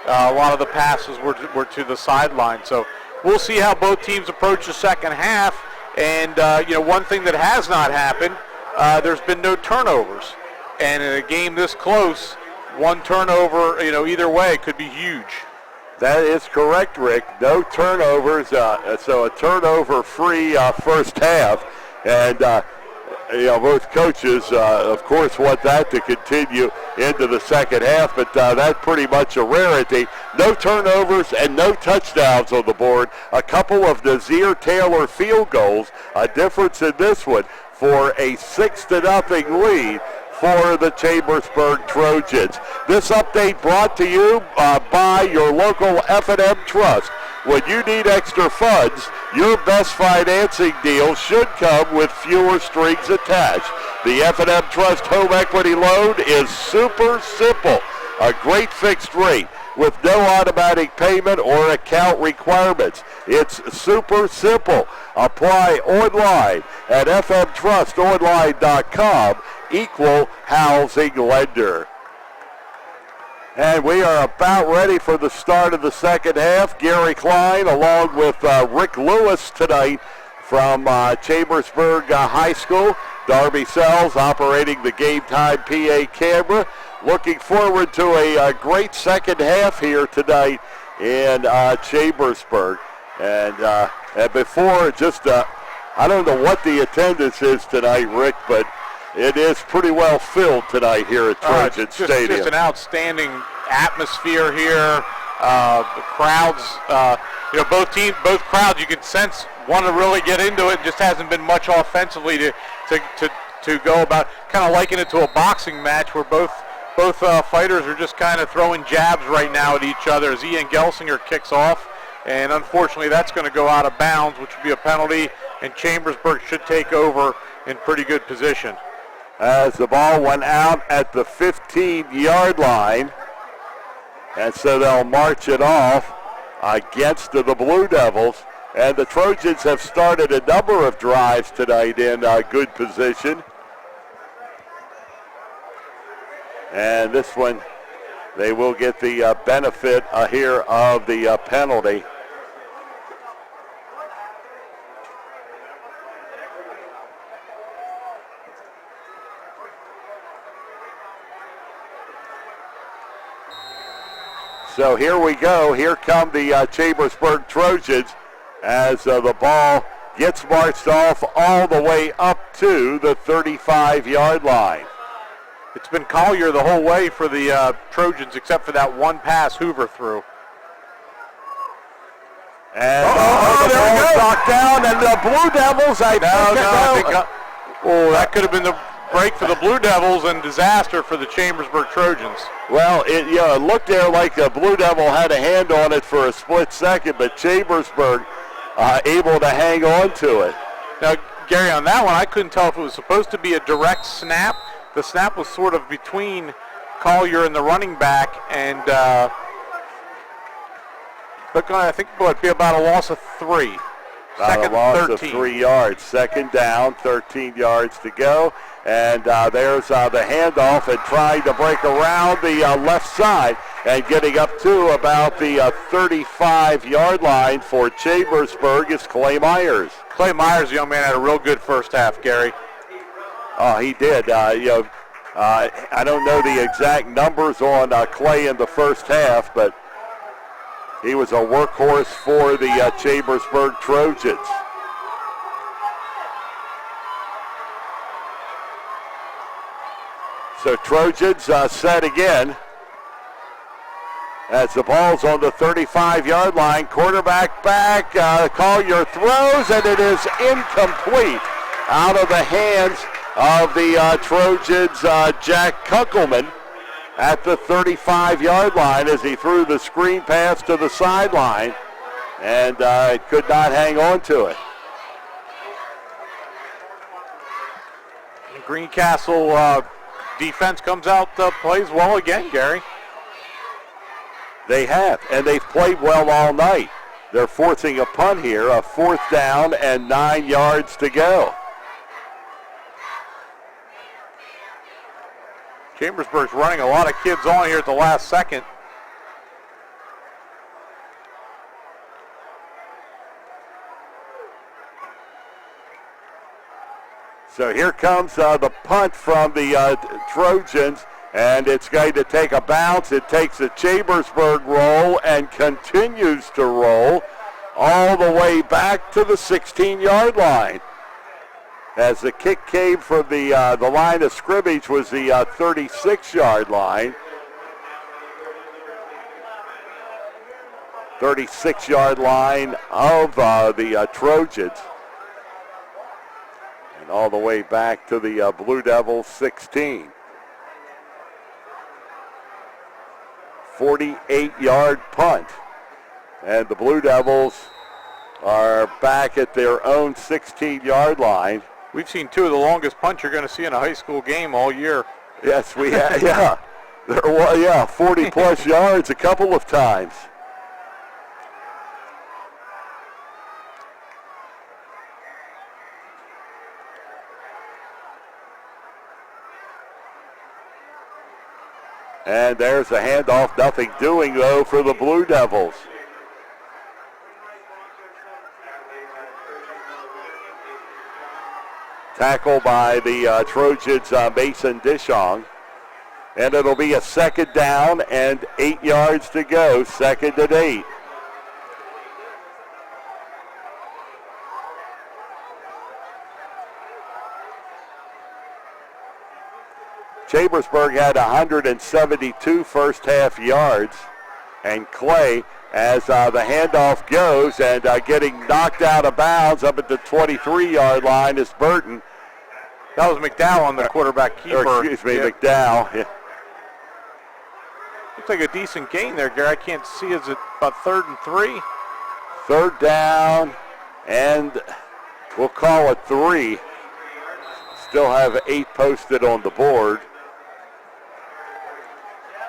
A lot of the passes were to the sideline. So we'll see how both teams approach the second half. And, one thing that has not happened, there's been no turnovers. And in a game this close, one turnover, either way could be huge. That is correct, Rick. No turnovers, so a turnover-free first half. And, both coaches, of course, want that to continue into the second half, but that's pretty much a rarity. No turnovers and no touchdowns on the board. A couple of Nazir Taylor field goals, a difference in this one for a 6-0 lead for the Chambersburg Trojans. This update brought to you by your local F&M Trust. When you need extra funds, your best financing deal should come with fewer strings attached. The F&M Trust home equity loan is super simple. A great fixed rate with no automatic payment or account requirements. It's super simple. Apply online at fmtrustonline.com. Equal housing lender. And we are about ready for the start of the second half. Gary Klein along with Rick Lewis tonight from Chambersburg High School. Darby Sells operating the Game Time PA camera. Looking forward to a great second half here tonight in Chambersburg. And before, I don't know what the attendance is tonight, Rick, but it is pretty well filled tonight here at Trojan Stadium. Just an outstanding atmosphere here. The crowds, both crowds, you can sense want to really get into it. Just hasn't been much offensively to go about. Kind of liken it to a boxing match where both fighters are just kind of throwing jabs right now at each other as Ian Gelsinger kicks off. And unfortunately, that's going to go out of bounds, which would be a penalty, and Chambersburg should take over in pretty good position. As the ball went out at the 15-yard line, and so they'll march it off against the Blue Devils. And the Trojans have started a number of drives tonight in good position. And this one, they will get the benefit here of the penalty. So here we go. Here come the Chambersburg Trojans as the ball gets marched off all the way up to the 35-yard line. It's been Collier the whole way for the Trojans, except for that one pass Hoover threw. And the ball knocked down, and the Blue Devils, that could have been the break for the Blue Devils and disaster for the Chambersburg Trojans. Well, it looked there like the Blue Devil had a hand on it for a split second, but Chambersburg able to hang on to it. Now, Gary, on that one, I couldn't tell if it was supposed to be a direct snap. The snap was sort of between Collier and the running back, and I think it would be about a loss of 3. Second, loss 13. Of 3 yards. Second down, 13 yards to go. And there's the handoff and trying to break around the left side and getting up to about the 35-yard line for Chambersburg is Clay Myers. Clay Myers, the young man, had a real good first half, Gary. Oh, he did. I don't know the exact numbers on Clay in the first half, but he was a workhorse for the Chambersburg Trojans. So Trojans set again as the ball's on the 35-yard line. Quarterback back, Collier throws, and it is incomplete out of the hands of the Trojans, Jack Kunkelman, at the 35-yard line as he threw the screen pass to the sideline and could not hang on to it. Greencastle defense comes out, plays well again, Gary. They have, and they've played well all night. They're forcing a punt here, a 4th down and 9 yards to go. Chambersburg's running a lot of kids on here at the last second. So here comes the punt from the Trojans, and it's going to take a bounce. It takes a Chambersburg roll and continues to roll all the way back to the 16-yard line. As the kick came from the line of scrimmage was the 36-yard line. 36-yard line of the Trojans. And all the way back to the Blue Devils 16. 48-yard punt. And the Blue Devils are back at their own 16-yard line. We've seen 2 of the longest punts you're going to see in a high school game all year. Yes, we have. Yeah, 40-plus yards a couple of times. And there's a handoff. Nothing doing, though, for the Blue Devils. Tackle by the Trojans, Mason Dishong. And it'll be a 2nd down and 8 yards to go, 2nd and 8. Chambersburg had 172 first half yards, and Clay, as the handoff goes and getting knocked out of bounds up at the 23-yard line is Burton. That was McDowell on the quarterback keeper. McDowell. Yeah. Looks like a decent gain there, Gary. I can't see. Is it about 3rd and 3? 3rd down, and we'll call it 3. Still have 8 posted on the board.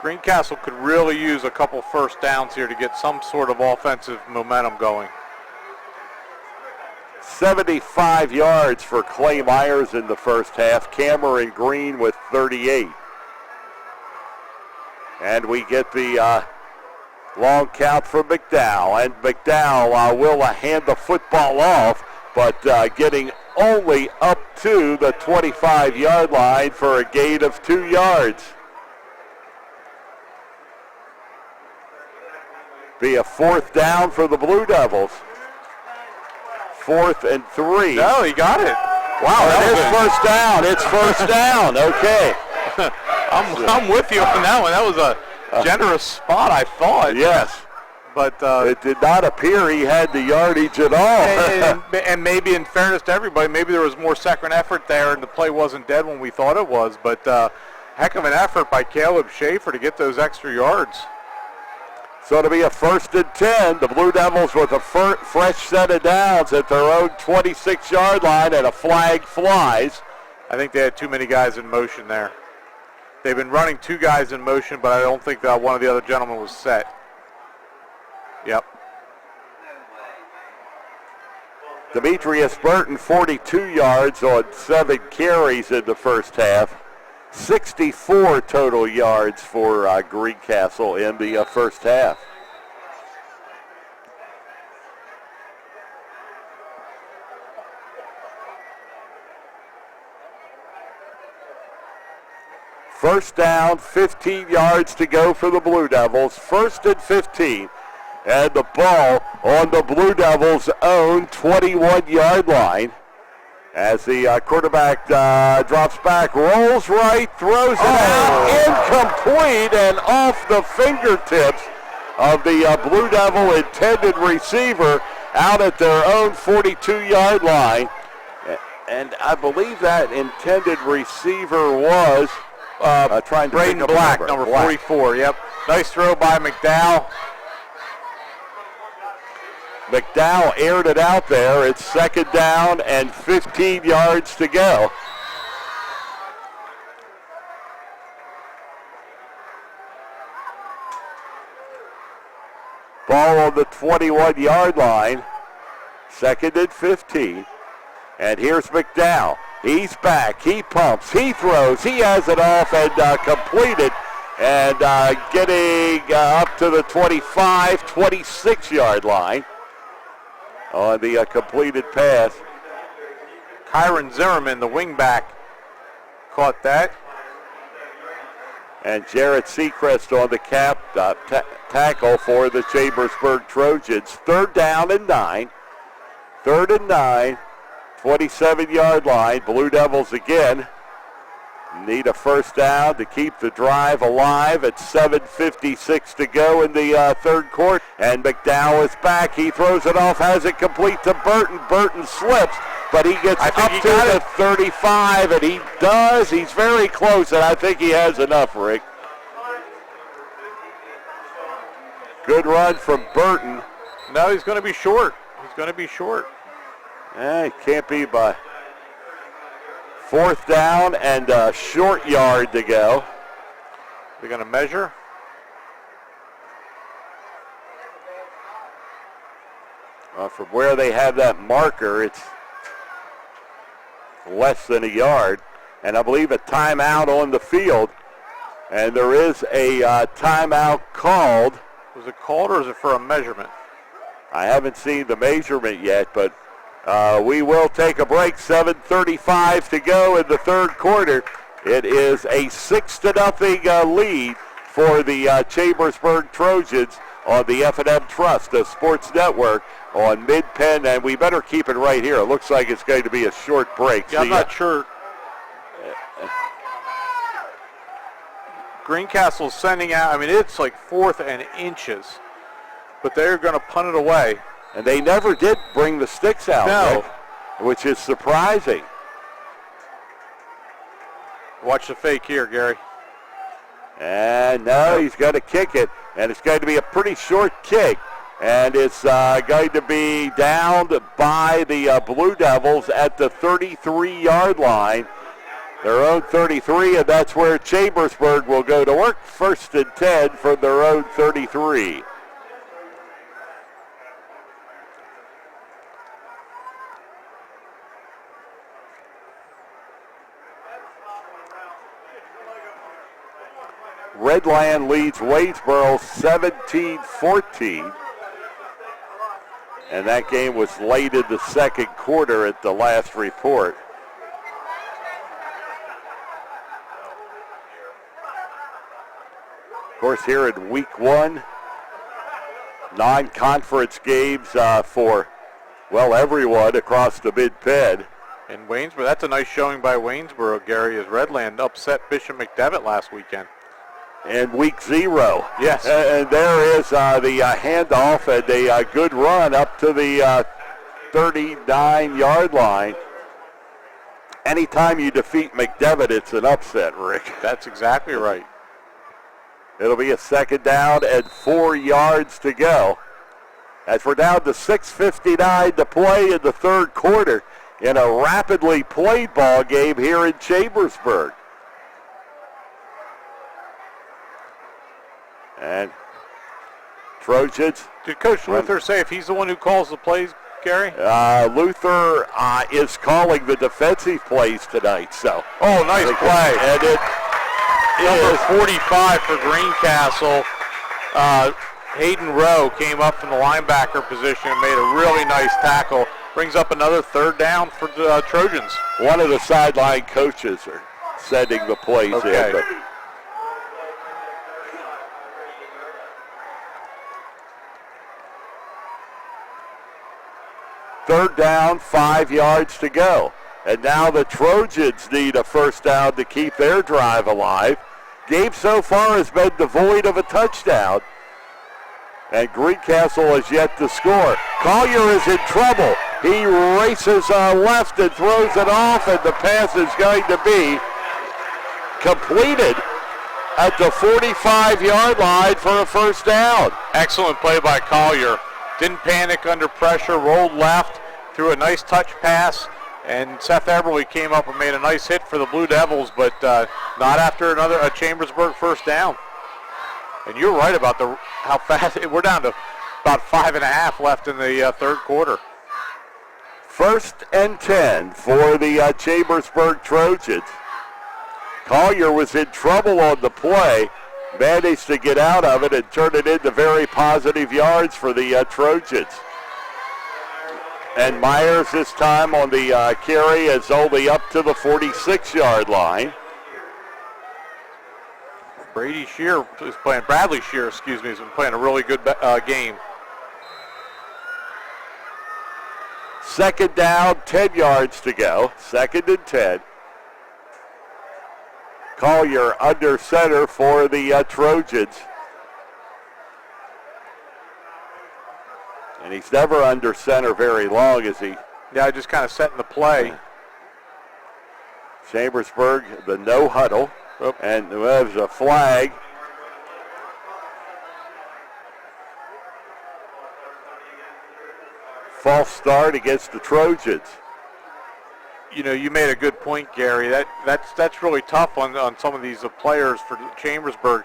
Greencastle could really use a couple first downs here to get some sort of offensive momentum going. 75 yards for Clay Myers in the first half. Cameron Green with 38. And we get the long count from McDowell. And McDowell will hand the football off, but getting only up to the 25-yard line for a gain of 2 yards. Be a 4th down for the Blue Devils. 4th and 3. No, he got it. Wow, it is first down. It's first down. Okay. I'm with you on that one. That was a generous spot, I thought. Yes. But it did not appear he had the yardage at all. and maybe in fairness to everybody, maybe there was more second effort there and the play wasn't dead when we thought it was. But heck of an effort by Caleb Schaefer to get those extra yards. So it'll be a 1st and 10. The Blue Devils with a fresh set of downs at their own 26-yard line, and a flag flies. I think they had too many guys in motion there. They've been running 2 guys in motion, but I don't think that one of the other gentlemen was set. Yep. Demetrius Burton, 42 yards on 7 carries in the first half. 64 total yards for Greencastle in the first half. First down, 15 yards to go for the Blue Devils. 1st and 15. And the ball on the Blue Devils' own 21-yard line. As the quarterback drops back, rolls right, throws it out, incomplete, and off the fingertips of the Blue Devil intended receiver out at their own 42-yard line. And I believe that intended receiver was trying to Braden Black, number 44. Yep. Nice throw by McDowell. McDowell aired it out there. It's 2nd down and 15 yards to go. Ball on the 21-yard line. 2nd and 15. And here's McDowell. He's back. He pumps. He throws. He has it off and completed. And getting up to the 25, 26-yard line on the completed pass. Kyron Zimmerman, the wingback, caught that. And Jarrett Seacrest on the tackle for the Chambersburg Trojans. 3rd down and 9. 3rd and 9, 27-yard line. Blue Devils again need a first down to keep the drive alive at 7:56 to go in the third quarter. And McDowell is back. He throws it off, has it complete to Burton. Burton slips, but he gets up to the 35, and he does. He's very close, and I think he has enough, Rick. Good run from Burton. No, he's going to be short. He's going to be short. It can't be by 4th down and a short yard to go. They're going to measure. From where they have that marker, it's less than a yard. And I believe a timeout on the field. And there is a timeout called. Was it called or is it for a measurement? I haven't seen the measurement yet, but we will take a break. 7:35 to go in the third quarter. It is a 6-0 lead for the Chambersburg Trojans on the F&M Trust, the Sports Network on Mid-Penn, and we better keep it right here. It looks like it's going to be a short break. Yeah, I'm not sure. Greencastle's sending out, I mean, it's like 4th and inches, but they're going to punt it away. And they never did bring the sticks out, no. Rick, which is surprising. Watch the fake here, Gary. And no, he's going to kick it, and it's going to be a pretty short kick. And it's going to be downed by the Blue Devils at the 33-yard line. Their own 33, and that's where Chambersburg will go to work. 1st and 10 from their own 33. Redland leads Waynesboro 17-14. And that game was late in the second quarter at the last report. Of course, here in week 1, non-conference games for, well, everyone across the Mid-Penn. In Waynesboro, that's a nice showing by Waynesboro, Gary, as Redland upset Bishop McDevitt last weekend. In week 0. Yes. And there is the handoff and a good run up to the 39-yard line. Anytime you defeat McDevitt, it's an upset, Rick. That's exactly right. It'll be a 2nd down and 4 yards to go. As we're down to 6:59 to play in the 3rd quarter in a rapidly played ball game here in Chambersburg. And Trojans. Did Coach Luther say if he's the one who calls the plays, Gary? Luther is calling the defensive plays tonight. So. Oh, nice play. And it number 45 for Greencastle. Hayden Rowe came up from the linebacker position and made a really nice tackle. Brings up another 3rd down for the Trojans. One of the sideline coaches are sending the plays in. But 3rd down, 5 yards to go. And now the Trojans need a 1st down to keep their drive alive. Game so far has been devoid of a touchdown. And Greencastle has yet to score. Collier is in trouble. He races left and throws it off, and the pass is going to be completed at the 45-yard line for a 1st down. Excellent play by Collier. Didn't panic under pressure, rolled left, threw a nice touch pass, and Seth Eberle came up and made a nice hit for the Blue Devils, but not after a Chambersburg 1st down. And you're right about how fast. We're down to about 5.5 left in the 3rd quarter. 1st and 10 for the Chambersburg Trojans. Collier was in trouble on the play, managed to get out of it and turn it into very positive yards for the Trojans. And Myers this time on the carry is only up to the 46-yard line. Bradley Shear is been playing a really good game. 2nd down, 10 yards to go. 2nd and 10. Collier under center for the Trojans. And he's never under center very long, is he? Yeah, just kind of setting the play. Chambersburg, the no huddle. And there's a flag. False start against the Trojans. You know, you made a good point, Gary. That's really tough on some of these players for Chambersburg.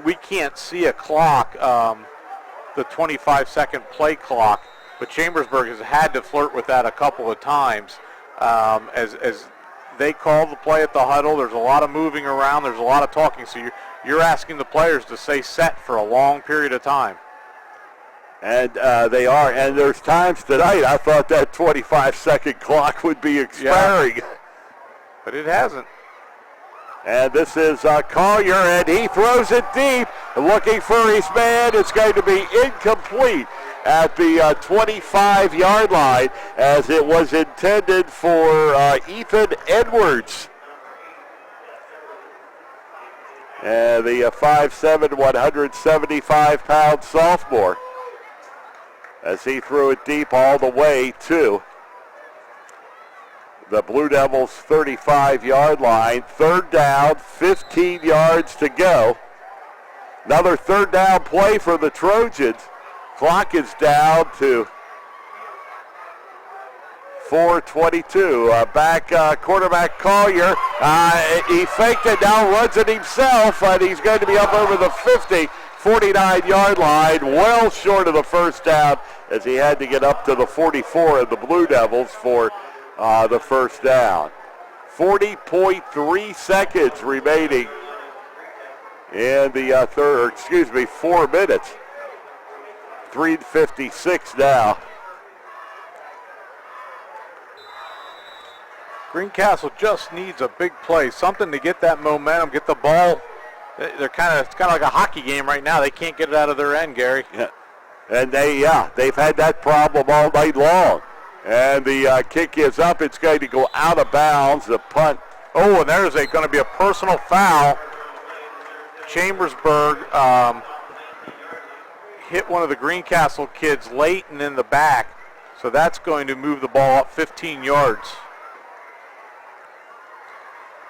We can't see a clock, the 25-second play clock, but Chambersburg has had to flirt with that a couple of times as they call the play at the huddle. There's a lot of moving around. There's a lot of talking. So you're asking the players to stay set for a long period of time. And they are. And there's times tonight I thought that 25-second clock would be expiring. Yeah, but it hasn't. And this is Collier, and he throws it deep. Looking for his man. It's going to be incomplete at the 25-yard line, as it was intended for Ethan Edwards. And the 5'7", 175-pound sophomore, as he threw it deep all the way to the Blue Devils' 35-yard line. 3rd down, 15 yards to go. Another 3rd down play for the Trojans. Clock is down to 4:22. Quarterback Collier. He faked it, now runs it himself, and he's going to be up over the 50, 49-yard line, well short of the 1st down, as he had to get up to the 44 of the Blue Devils for the 1st down. 40.3 seconds remaining in the 4 minutes. 3:56 now. Greencastle just needs a big play, something to get that momentum, get the ball. It's kind of like a hockey game right now. They can't get it out of their end, Gary. Yeah. And they've had that problem all night long. And the kick is up. It's going to go out of bounds. The punt. Oh, and there's going to be a personal foul. Chambersburg hit one of the Greencastle kids late and in the back. So that's going to move the ball up 15 yards.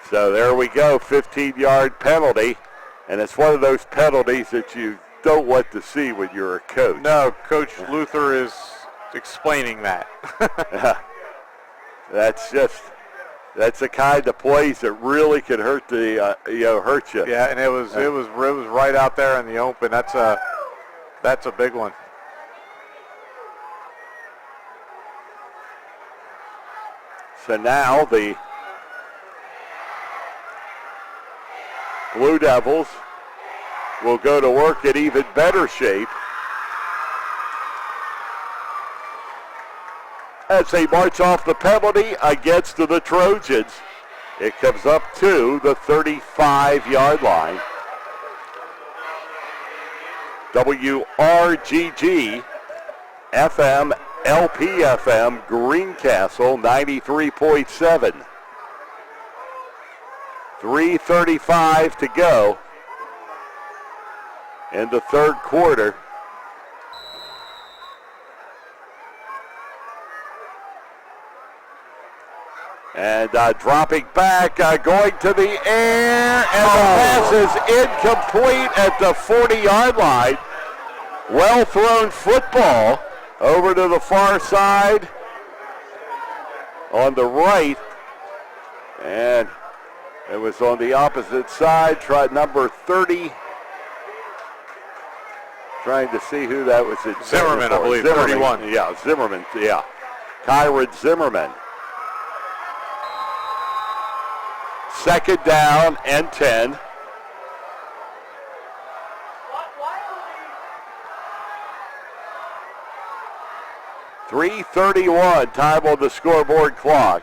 So there we go, 15-yard penalty. And it's one of those penalties that you don't want to see when you're a coach. No, Coach Luther is explaining that. That's the kind of plays that really can hurt hurt you. Yeah, and it was right out there in the open. That's a big one. So now the Blue Devils will go to work in even better shape as they march off the penalty against the Trojans. It comes up to the 35-yard line. WRGG FM LPFM Greencastle 93.7. 3:35 to go in the third quarter. And dropping back, going to the air, and the pass is incomplete at the 40-yard line. Well thrown football over to the far side on the right, and it was on the opposite side. Try number 30. Trying to see who that was. Zimmerman, I believe, 31. Yeah, Zimmerman, yeah. Kyron Zimmerman. Second down and 10. .331 time on the scoreboard clock.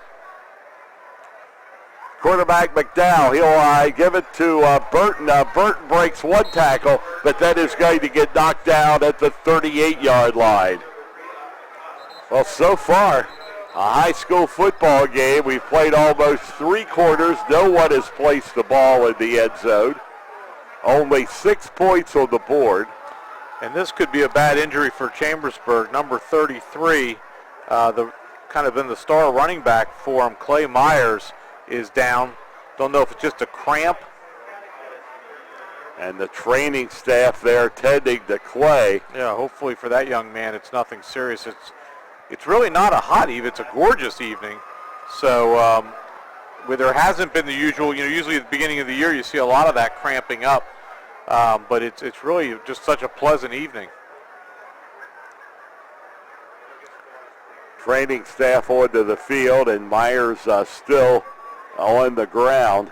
Quarterback McDowell, he'll give it to Burton. Burton breaks one tackle, but that is going to get knocked down at the 38-yard line. Well, so far, a high school football game. We've played almost 3 quarters. No one has placed the ball in the end zone. Only 6 points on the board. And this could be a bad injury for Chambersburg. Number 33, the kind of been the star running back for him, Clay Myers, is down. Don't know if it's just a cramp. And the training staff there tending to Clay. Yeah, hopefully for that young man it's nothing serious. It's really not a hot eve. It's a gorgeous evening. So where there hasn't been the usual, usually at the beginning of the year you see a lot of that cramping up. But it's really just such a pleasant evening. Training staff onto the field, and Myers still on the ground.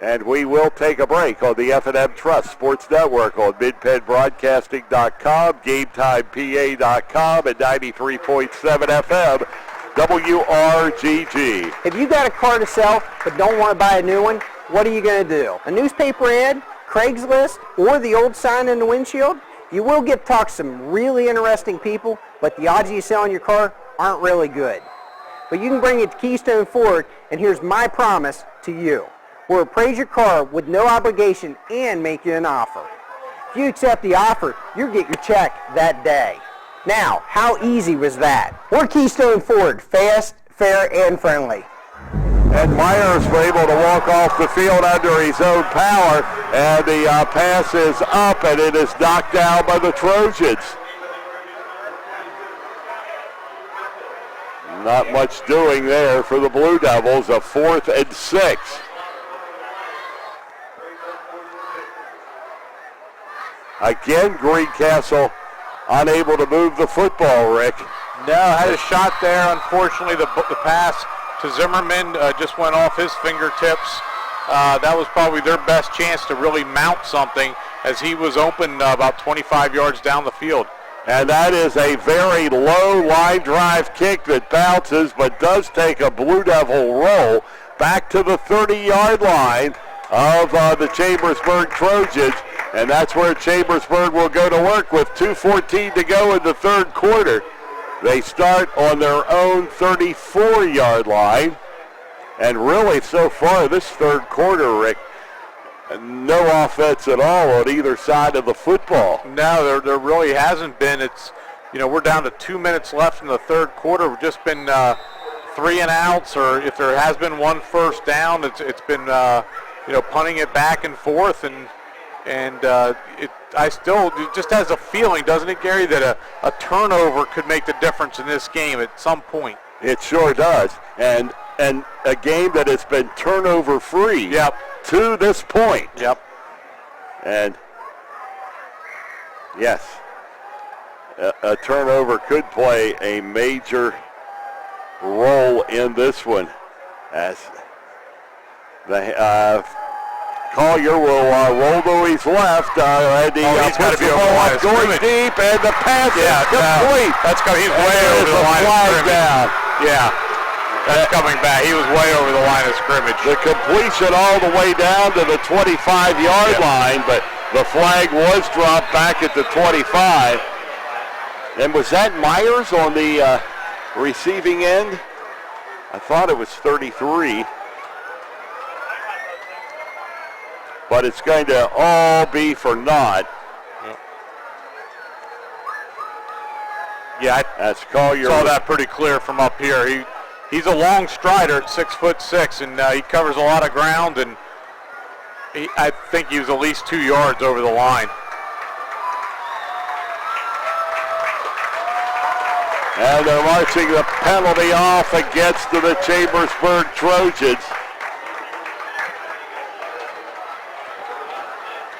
And we will take a break on the F&M Trust Sports Network on MidPennBroadcasting.com, GameTimePA.com, and 93.7 FM, WRGG. If you got a car to sell but don't want to buy a new one, what are you going to do? A newspaper ad, Craigslist, or the old sign in the windshield? You will get to talk to some really interesting people, but the odds of you selling your car aren't really good. But you can bring it to Keystone Ford, and here's my promise to you. We'll appraise your car with no obligation and make you an offer. If you accept the offer, you'll get your check that day. Now, how easy was that? We're Keystone Ford, fast, fair, and friendly. And Myers was able to walk off the field under his own power, and the pass is up, and it is knocked down by the Trojans. Not much doing there for the Blue Devils, a 4th and 6. Again, Greencastle unable to move the football, Rick. No, had a shot there. Unfortunately, the pass to Zimmerman just went off his fingertips. That was probably their best chance to really mount something, as he was open about 25 yards down the field. And that is a very low line drive kick that bounces but does take a Blue Devil roll back to the 30-yard line of the Chambersburg Trojans. And that's where Chambersburg will go to work with 2:14 to go in the third quarter. They start on their own 34-yard line. And really, so far this third quarter, Rick, no offense at all on either side of the football. No, there really hasn't been. It's, we're down to 2 minutes left in the third quarter. We've just been 3 and outs, or if there has been one first down, it's been punting it back and forth, and I still, it just has a feeling, doesn't it, Gary, that a turnover could make the difference in this game at some point. It sure does, and a game that has been turnover-free. Yep. To this point. Yep. And yes, a turnover could play a major role in this one, as the Collier will roll to his left, and he puts the ball up going deep, and the pass is complete. That's coming. He's way over the line of scrimmage. Down. Yeah. That's coming back. He was way over the line of scrimmage. The completion all the way down to the 25-yard line, but the flag was dropped back at the 25. And was that Myers on the receiving end? I thought it was 33. But it's going to all be for naught. Yeah, I Collier saw that pretty clear from up here. He's a long strider at 6'6", and he covers a lot of ground, and I think he was at least 2 yards over the line. And they're marching the penalty off against the Chambersburg Trojans.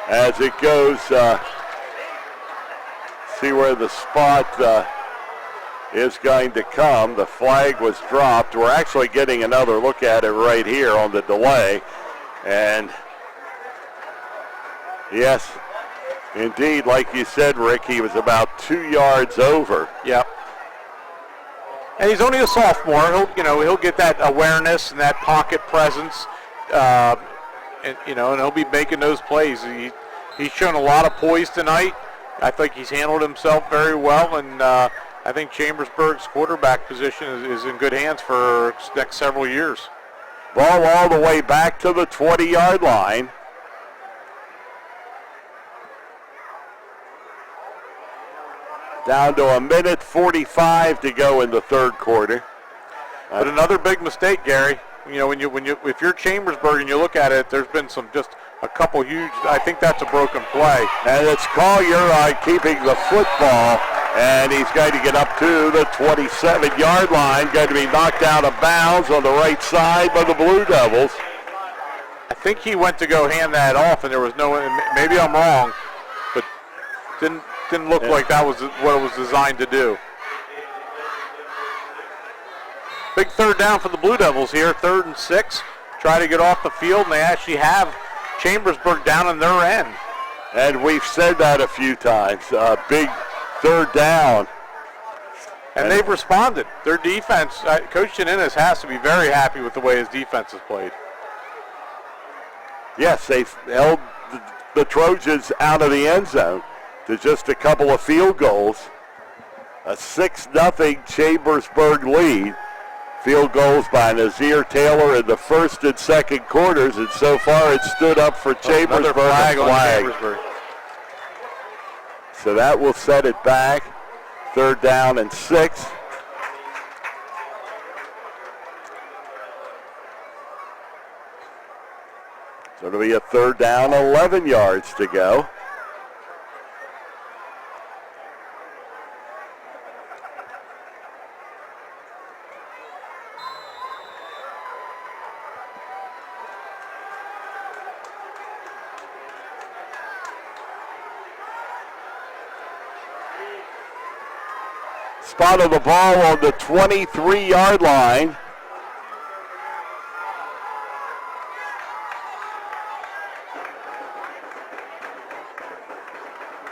As it goes, see where the spot is going to come. The flag was dropped. We're actually getting another look at it right here on the delay. And yes, indeed, like you said, Rick, he was about 2 yards over. Yep. And he's only a sophomore. He'll get that awareness and that pocket presence, and he'll be making those plays. He's shown a lot of poise tonight. I think he's handled himself very well, and I think Chambersburg's quarterback position is in good hands for the next several years. Ball all the way back to the 20-yard line. Down to 1:45 to go in the third quarter. But another big mistake, Gary. If you're Chambersburg and you look at it, there's been just a couple huge. I think that's a broken play. And it's Collier keeping the football, and he's going to get up to the 27-yard line. Going to be knocked out of bounds on the right side by the Blue Devils. I think he went to go hand that off, and there was no. Maybe I'm wrong, but didn't look like that was what it was designed to do. Big third down for the Blue Devils here, 3rd and 6. Try to get off the field, and they actually have Chambersburg down in their end. And we've said that a few times. Big third down. And they've responded. Their defense, Coach Janinas has to be very happy with the way his defense has played. Yes, they've held the Trojans out of the end zone to just a couple of field goals. A 6-0 Chambersburg lead. Field goals by Nazir Taylor in the first and second quarters, and so far it's stood up for Chambersburg. Flag on Chambersburg. So that will set it back. 3rd down and 6. So it'll be a 3rd down, 11 yards to go. Spot of the ball on the 23-yard line.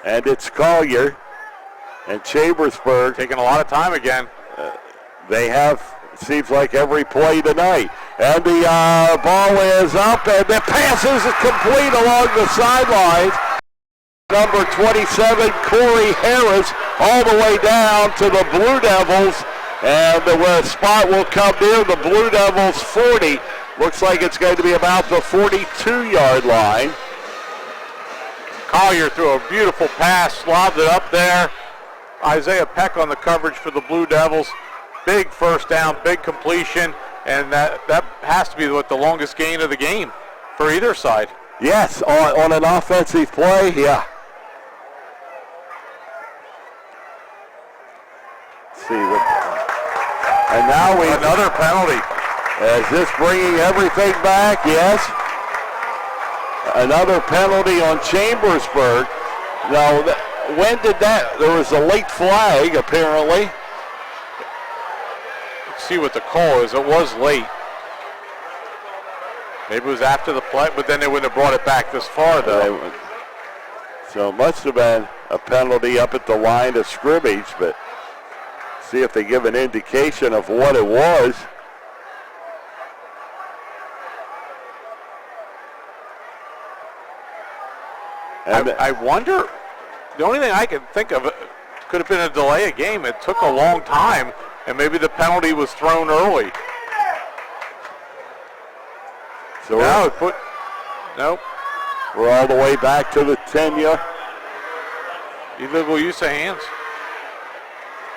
And it's Collier and Chambersburg. Taking a lot of time again. They have, seems like, every play tonight. And the ball is up, and the pass is complete along the sidelines. Number 27, Corey Harris, all the way down to the Blue Devils. And the spot will come near the Blue Devils 40. Looks like it's going to be about the 42-yard line. Collier threw a beautiful pass, lobbed it up there. Isaiah Peck on the coverage for the Blue Devils. Big first down, big completion, and that has to be what the longest gain of the game for either side. Yes, on an offensive play, yeah. Let's see, and now another penalty. Is this bringing everything back? Yes. Another penalty on Chambersburg. Now, when did that? There was a late flag, apparently. Let's see what the call is. It was late. Maybe it was after the play, but then they wouldn't have brought it back this far, though. So it must have been a penalty up at the line of scrimmage, but see if they give an indication of what it was. I wonder, the only thing I can think of could have been a delay of game. It took a long time, and maybe the penalty was thrown early. So nope. We're all the way back to the 10-yard. Illegal use of hands.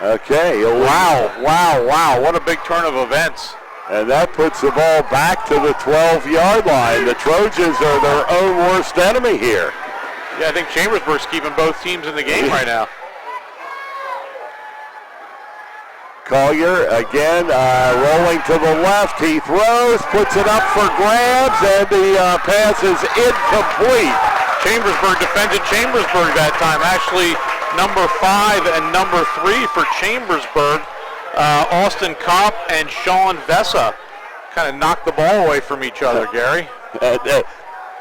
Okay. Wow. What a big turn of events. And that puts the ball back to the 12-yard line. The Trojans are their own worst enemy here. Yeah, I think Chambersburg's keeping both teams in the game right now. Collier again rolling to the left. He throws, puts it up for grabs, and the pass is incomplete. Chambersburg defended Chambersburg that time. Actually, number 5 and number 3 for Chambersburg, Austin Kopp and Sean Vessa, kind of knocked the ball away from each other, Gary.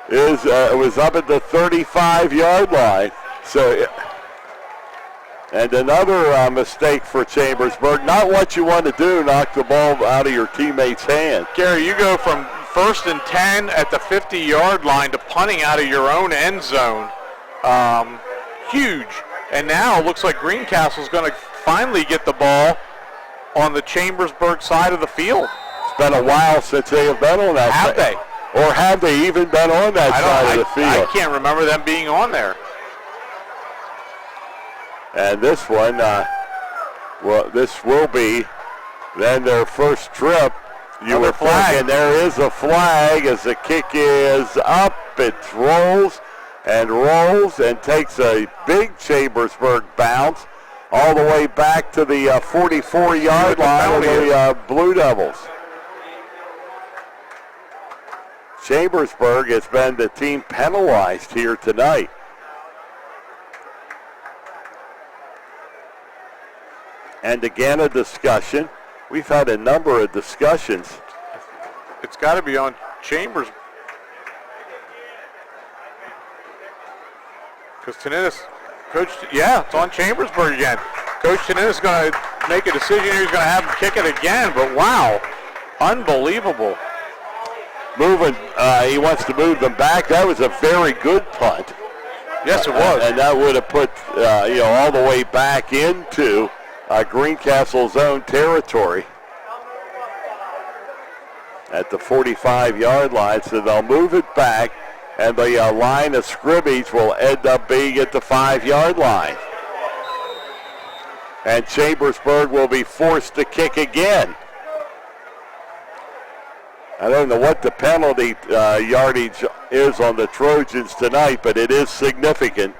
It was up at the 35-yard line. So, and another mistake for Chambersburg. Not what you want to do, knock the ball out of your teammate's hand. Gary, you go from 1st and 10 at the 50-yard line to punting out of your own end zone. Huge. And now it looks like Greencastle's going to finally get the ball on the Chambersburg side of the field. It's been a while since they have been on that side. Have they? Or have they even been on that side of the field? I can't remember them being on there. And this one, this will be then their first trip. You would think, and there is a flag as the kick is up. It rolls and takes a big Chambersburg bounce all the way back to the 44-yard line of the Blue Devils. Chambersburg has been the team penalized here tonight. And again, a discussion. We've had a number of discussions. It's got to be on Chambers. Because Taninis, it's on Chambersburg again. Coach Taninis is going to make a decision here. He's going to have him kick it again, but wow, unbelievable. He wants to move them back. That was a very good punt. Yes, it was. And that would have put, all the way back into Greencastle's own territory at the 45-yard line. So they'll move it back, and the line of scrimmage will end up being at the 5-yard line. And Chambersburg will be forced to kick again. I don't know what the penalty yardage is on the Trojans tonight, but it is significant.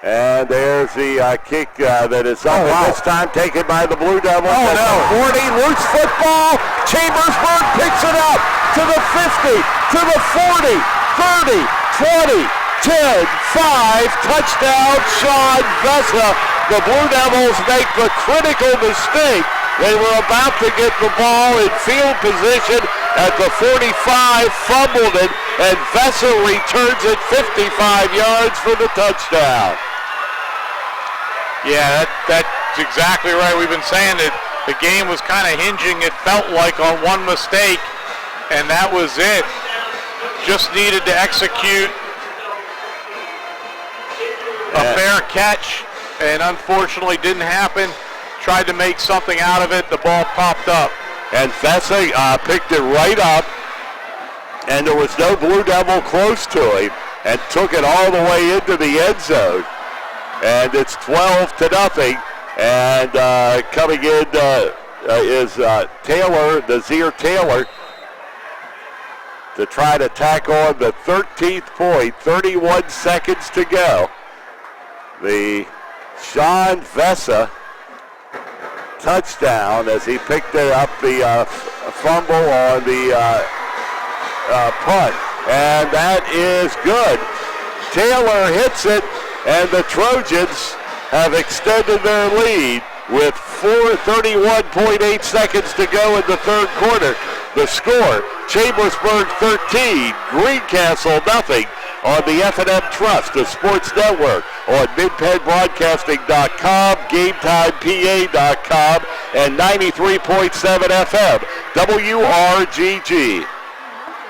And there's the kick that is up, this time taken by the Blue Devils. Oh, no. 40, loose football. Chambersburg picks it up to the 50, to the 40, 30, 20, 10, 5, touchdown, Sean Vessa. The Blue Devils make the critical mistake. They were about to get the ball in field position at the 45, fumbled it, and Vessa returns it 55 yards for the touchdown. Yeah, that's exactly right. We've been saying that the game was kind of hinging, it felt like, on one mistake, and that was it. just needed to execute a fair catch, and unfortunately didn't happen. Tried to make something out of it. The ball popped up. And Fessa picked it right up, and there was no Blue Devil close to him, and took it all the way into the end zone. And it's 12-0. And coming in is Taylor, Nazir Taylor, to try to tack on the 13th point. 31 seconds to go. The Sean Vessa touchdown as he picked it up, the fumble on the punt. And that is good. Taylor hits it, and the Trojans have extended their lead with 31.8 seconds to go in the third quarter. The score, Chambersburg 13, Greencastle nothing on the F&M Trust, the sports network, on MidPennBroadcasting.com, GameTimePA.com, and 93.7 FM, WRGG.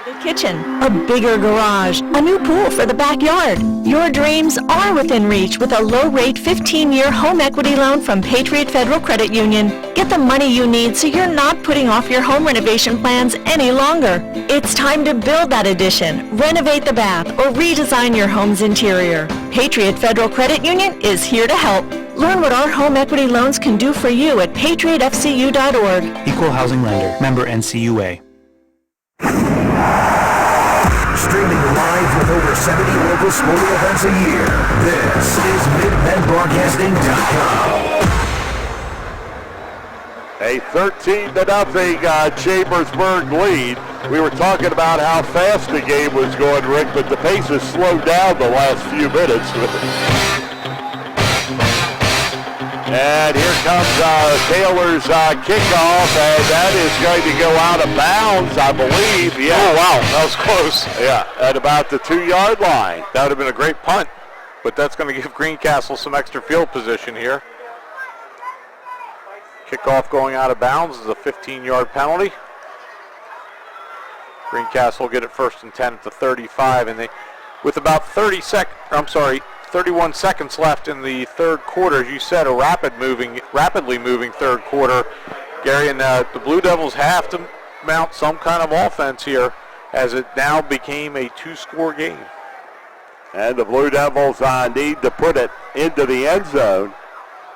The kitchen, a bigger garage, a new pool for the backyard. Your dreams are within reach with a low-rate 15-year home equity loan from Patriot Federal Credit Union. Get the money you need so you're not putting off your home renovation plans any longer. It's time to build that addition, renovate the bath, or redesign your home's interior. Patriot Federal Credit Union is here to help. Learn what our home equity loans can do for you at patriotfcu.org. Equal housing lender. Member NCUA. Streaming live with over 70 local sporting events a year, this is MidPennBroadcasting.com. A 13-0 Chambersburg lead. We were talking about how fast the game was going, Rick, but the pace has slowed down the last few minutes. And here comes Taylor's kickoff, and that is going to go out of bounds, I believe. Yeah. Oh, wow, that was close. Yeah, at about the 2-yard line. That would have been a great punt, but that's going to give Greencastle some extra field position here. Kickoff going out of bounds is a 15-yard penalty. Greencastle will get it 1st and 10 at the 35, and they, with about 31 seconds left in the third quarter, as you said, a rapidly moving third quarter. Gary, and the Blue Devils have to mount some kind of offense here, as it now became a 2-score game. And the Blue Devils need to put it into the end zone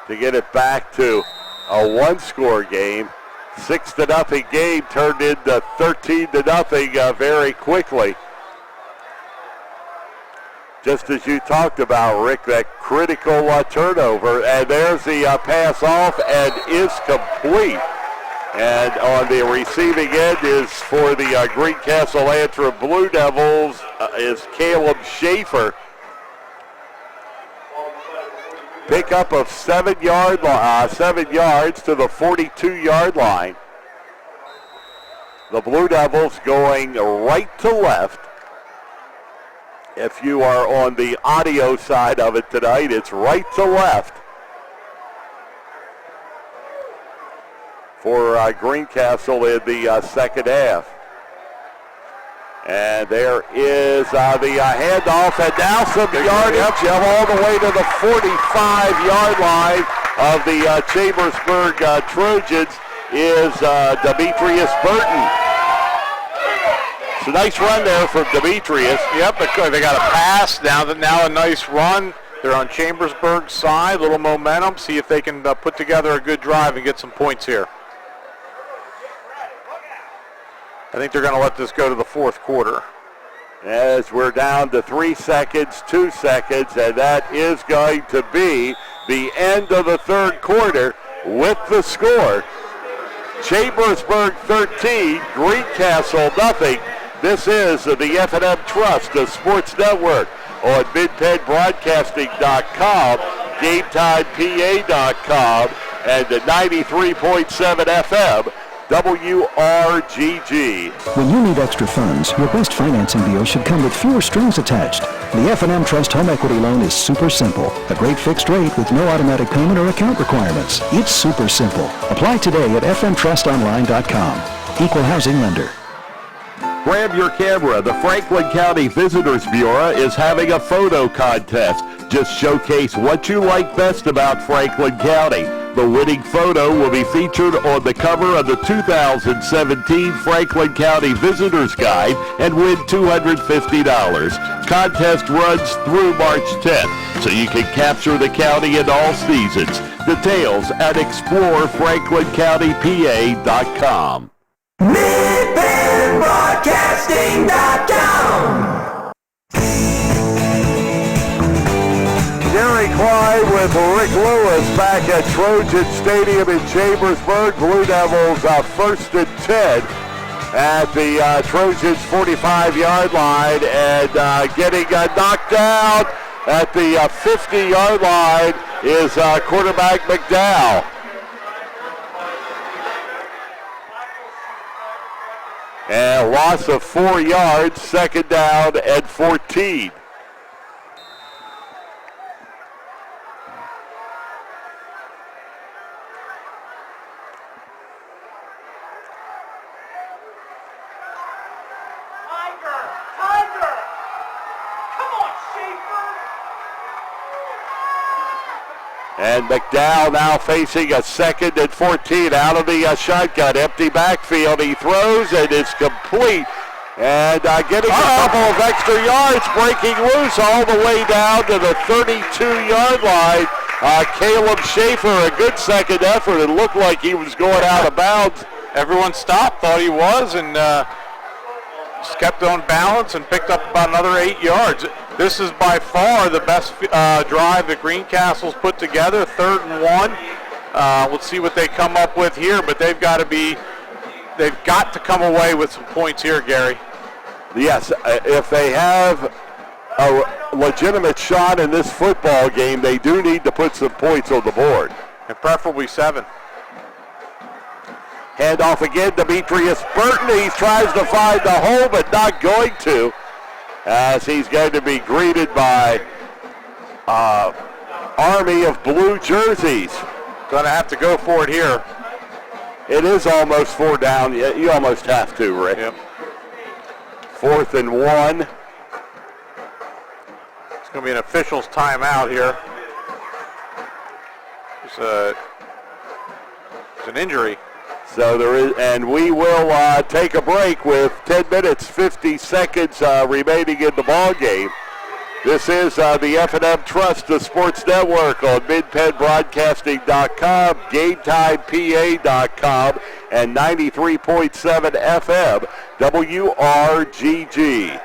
to get it back to a 1-score game. 6-0 game turned into 13-0 very quickly. Just as you talked about, Rick, that critical turnover, and there's the pass off and is complete. And on the receiving end is for the Greencastle-Antrim Blue Devils is Caleb Schaefer. Pickup of 7 yards to the 42-yard line. The Blue Devils going right to left. If you are on the audio side of it tonight, it's right to left for Greencastle in the second half. And there is the handoff, and now some yardage all the way to the 45-yard line of the Chambersburg Trojans is Demetrius Burton. It's a nice run there from Demetrius. Yep, they got a pass, now a nice run. They're on Chambersburg's side, little momentum, see if they can put together a good drive and get some points here. I think they're going to let this go to the fourth quarter. As we're down to 3 seconds, 2 seconds, and that is going to be the end of the third quarter with the score. Chambersburg 13, Greencastle nothing. This is the F&M Trust, the sports network, on MidPennBroadcasting.com, GameTimePA.com, and the 93.7 FM. WRGG. When you need extra funds, your best financing deal should come with fewer strings attached. The F&M Trust Home Equity Loan is super simple. A great fixed rate with no automatic payment or account requirements. It's super simple. Apply today at fmtrustonline.com. Equal housing lender. Grab your camera. The Franklin County Visitors Bureau is having a photo contest. Just showcase what you like best about Franklin County. The winning photo will be featured on the cover of the 2017 Franklin County Visitors Guide and win $250. Contest runs through March 10th, so you can capture the county in all seasons. Details at explorefranklincountypa.com. MidBendBroadcasting.com. Gary Clyde with Rick Lewis back at Trojan Stadium in Chambersburg. Blue Devils first and 10 at the Trojans' 45-yard line, and getting knocked down at the 50-yard line is quarterback McDowell. And loss of 4 yards, second down and 14. And McDowell now facing a second and 14 out of the shotgun. Empty backfield. He throws and it's complete. And getting a couple of extra yards, breaking loose all the way down to the 32-yard line. Caleb Schaefer, a good second effort. It looked like he was going out of bounds. Everyone stopped, thought he was, and just kept on balance and picked up about another 8 yards. This is by far the best drive that Greencastle's put together, 3rd and 1. Let's see what they come up with here, but they've got to come away with some points here, Gary. Yes, if they have a legitimate shot in this football game, they do need to put some points on the board. And preferably 7. Handoff again, Demetrius Burton. He tries to find the hole, but not going to, as he's going to be greeted by army of blue jerseys. Going to have to go for it here. It is almost 4 down. You almost have to, Rick. Yep. 4th and 1. It's going to be an official's timeout here. There's an injury. So there is, and we will take a break with 10 minutes, 50 seconds remaining in the ball game. This is the F&M Trust, the Sports Network on MidPennBroadcasting.com, GameTimePA.com, and 93.7 FM, WRGG.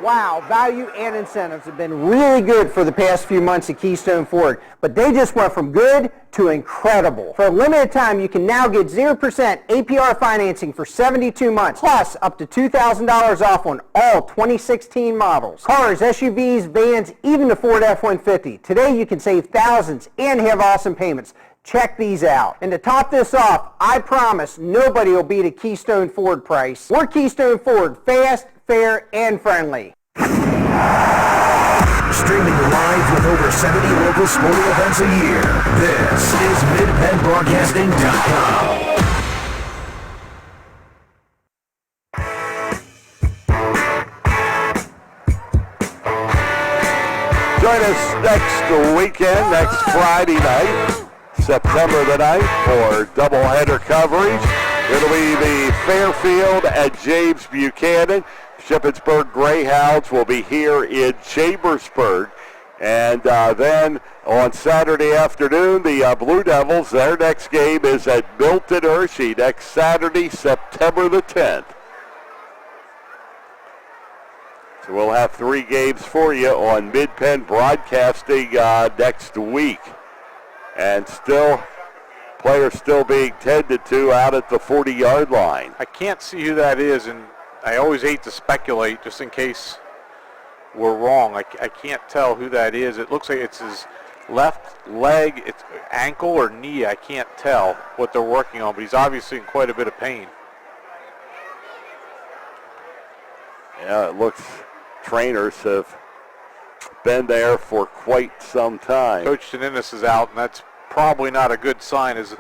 Wow, value and incentives have been really good for the past few months at Keystone Ford, but they just went from good to incredible. For a limited time, you can now get 0% APR financing for 72 months, plus up to $2,000 off on all 2016 models. Cars, SUVs, vans, even the Ford F-150. Today you can save thousands and have awesome payments. Check these out. And to top this off, I promise nobody will beat a Keystone Ford price. We're Keystone Ford, fast, fair, and friendly. Streaming live with over 70 local sporting events a year, this is MidPennBroadcasting.com. Join us next weekend, next Friday night, September the 9th, for doubleheader coverage. It'll be the Fairfield and James Buchanan. Shippensburg Greyhounds will be here in Chambersburg. And then on Saturday afternoon, the Blue Devils, their next game is at Milton Hershey next Saturday, September the 10th. So we'll have 3 games for you on Mid-Penn Broadcasting next week. And still, players still being tended to out at the 40-yard line. I can't see who that is, and I always hate to speculate just in case we're wrong. I can't tell who that is. It looks like it's his left leg, it's ankle or knee. I can't tell what they're working on, but he's obviously in quite a bit of pain. Yeah, it looks trainers have been there for quite some time. Coach Taninis is out, and that's probably not a good sign. His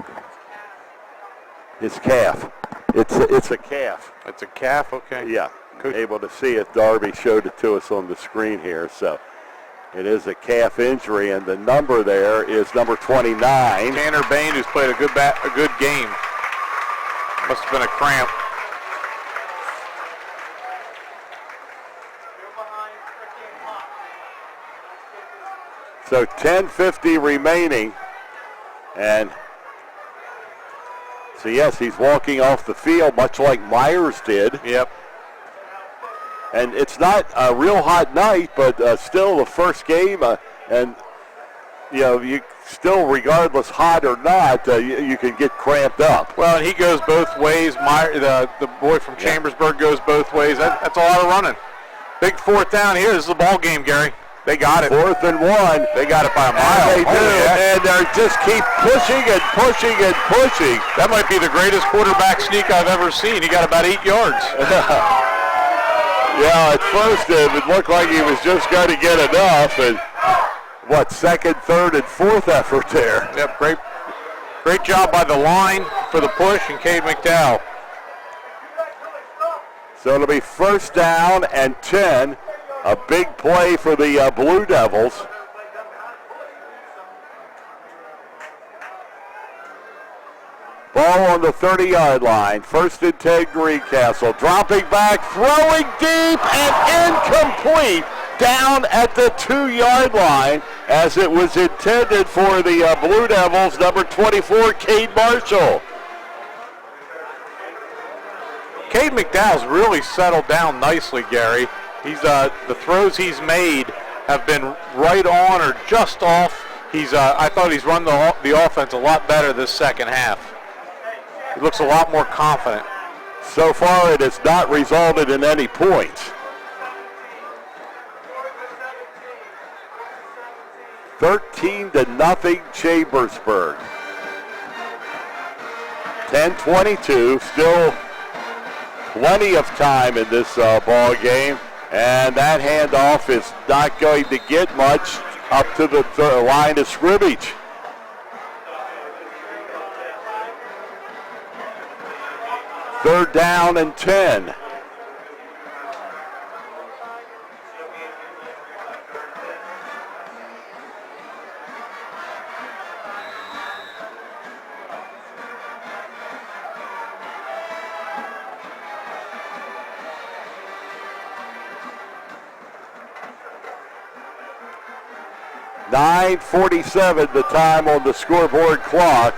calf. It's a calf. It's a calf, okay. Yeah, able to see it. Darby showed it to us on the screen here. So it is a calf injury, and the number there is number 29. Tanner Bain, who's played a good game. Must have been a cramp. So 10:50 remaining, and so yes, he's walking off the field much like Myers did. Yep. And it's not a real hot night, but still the first game, and you still, regardless hot or not, you can get cramped up. Well, and he goes both ways. The boy from Chambersburg goes both ways. That's a lot of running. Big fourth down here. This is the ball game, Gary. They got it. 4th and 1. They got it by a mile. And they do, and they just keep pushing and pushing and pushing. That might be the greatest quarterback sneak I've ever seen. He got about 8 yards. Yeah, at first it looked like he was just going to get enough, and second, third, and fourth effort there. Yep, great job by the line for the push and Cade McDowell. So it'll be first down and 10. A big play for the Blue Devils. Ball on the 30-yard line. First and 10, Greencastle. Dropping back, throwing deep, and incomplete down at the 2-yard line as it was intended for the Blue Devils, number 24, Cade Marshall. Cade McDowell's really settled down nicely, Gary. He's the throws he's made have been right on or just off. I thought he's run the offense a lot better this second half. He looks a lot more confident. So far, it has not resulted in any points. 13-0 Chambersburg. 10:22, still plenty of time in this ball game. And that handoff is not going to get much up to the line of scrimmage. Third down and 10. .47 the time on the scoreboard clock.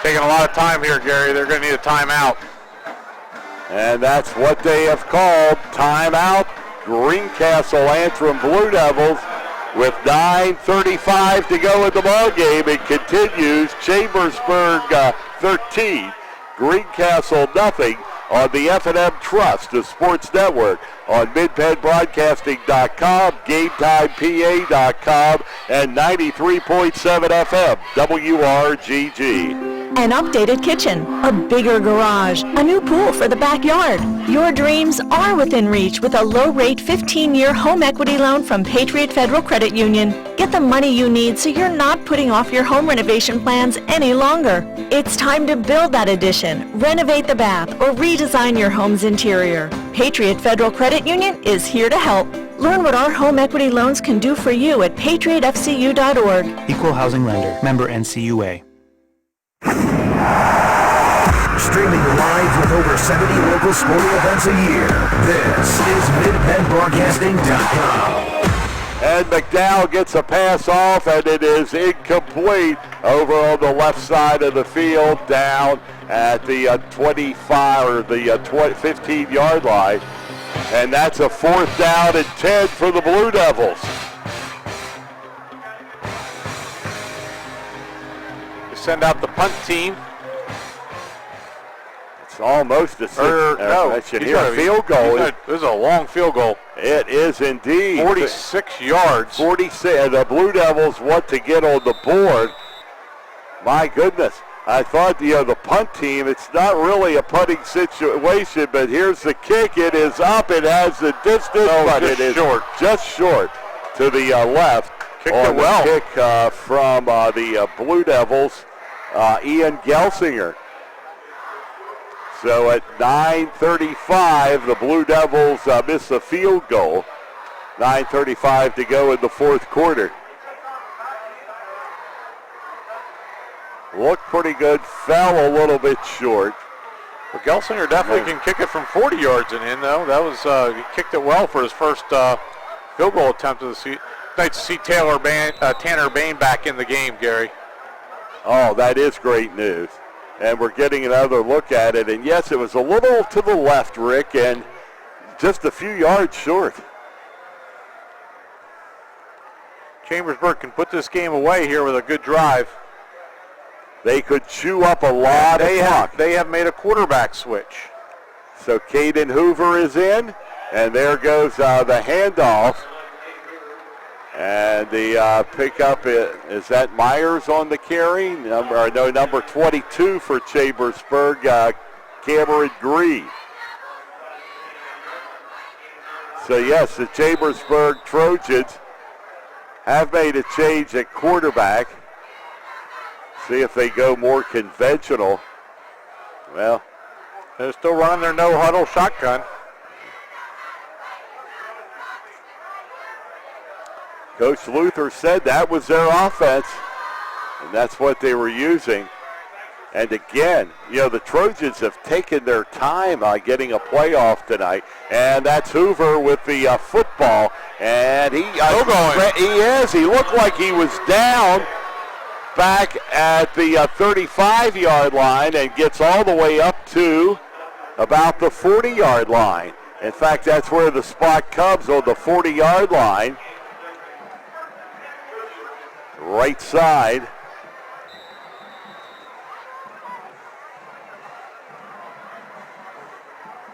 Taking a lot of time here, Gary. They're going to need a timeout. And that's what they have called timeout. Greencastle-Antrim Blue Devils with 9:35 to go in the ball game. It continues. Chambersburg 13, Greencastle nothing on the F&M Trust, the Sports Network, on MidPennBroadcasting.com, GameTimePA.com, and 93.7 FM, WRGG. An updated kitchen, a bigger garage, a new pool for the backyard. Your dreams are within reach with a low-rate 15-year home equity loan from Patriot Federal Credit Union. Get the money you need so you're not putting off your home renovation plans any longer. It's time to build that addition, renovate the bath, or redesign your home's interior. Patriot Federal Credit Union is here to help. Learn what our home equity loans can do for you at patriotfcu.org. Equal housing lender. Member NCUA. Streaming live with over 70 local sporting events a year, this is MidPennBroadcasting.com. And McDowell gets a pass off, and it is incomplete over on the left side of the field, down at the 25 or the 15-yard line. And that's a fourth down and 10 for the Blue Devils. They send out the punt team. It's almost a field goal. This is a long field goal. It is indeed. 46 yards. 46. The Blue Devils want to get on the board. My goodness. I thought, the punt team, it's not really a punting situation, but here's the kick. It is up. It has the distance, but it is just short to the left. Kicked it well. Kick from the Blue Devils, Ian Gelsinger. So at 9:35, the Blue Devils miss a field goal. 9:35 to go in the fourth quarter. Looked pretty good, fell a little bit short. Well, Gelsinger definitely can kick it from 40 yards and in, though. That was he kicked it well for his first field goal attempt of the season. Nice to see Tanner Bain back in the game, Gary. Oh, that is great news. And we're getting another look at it. And yes, it was a little to the left, Rick, and just a few yards short. Chambersburg can put this game away here with a good drive. They could chew up a lot of clock. They have made a quarterback switch. So Caden Hoover is in, and there goes the handoff. And the pickup, is that Myers on the carry? Number 22 for Chambersburg, Cameron Green. So yes, the Chambersburg Trojans have made a change at quarterback. See if they go more conventional. Well, they're still running their no-huddle shotgun. Coach Luther said that was their offense, and that's what they were using. And again, the Trojans have taken their time on getting a playoff tonight, and that's Hoover with the football, and he is. He looked like he was down back at the 35-yard line and gets all the way up to about the 40-yard line. In fact, that's where the spot comes, on the 40-yard line. Right side.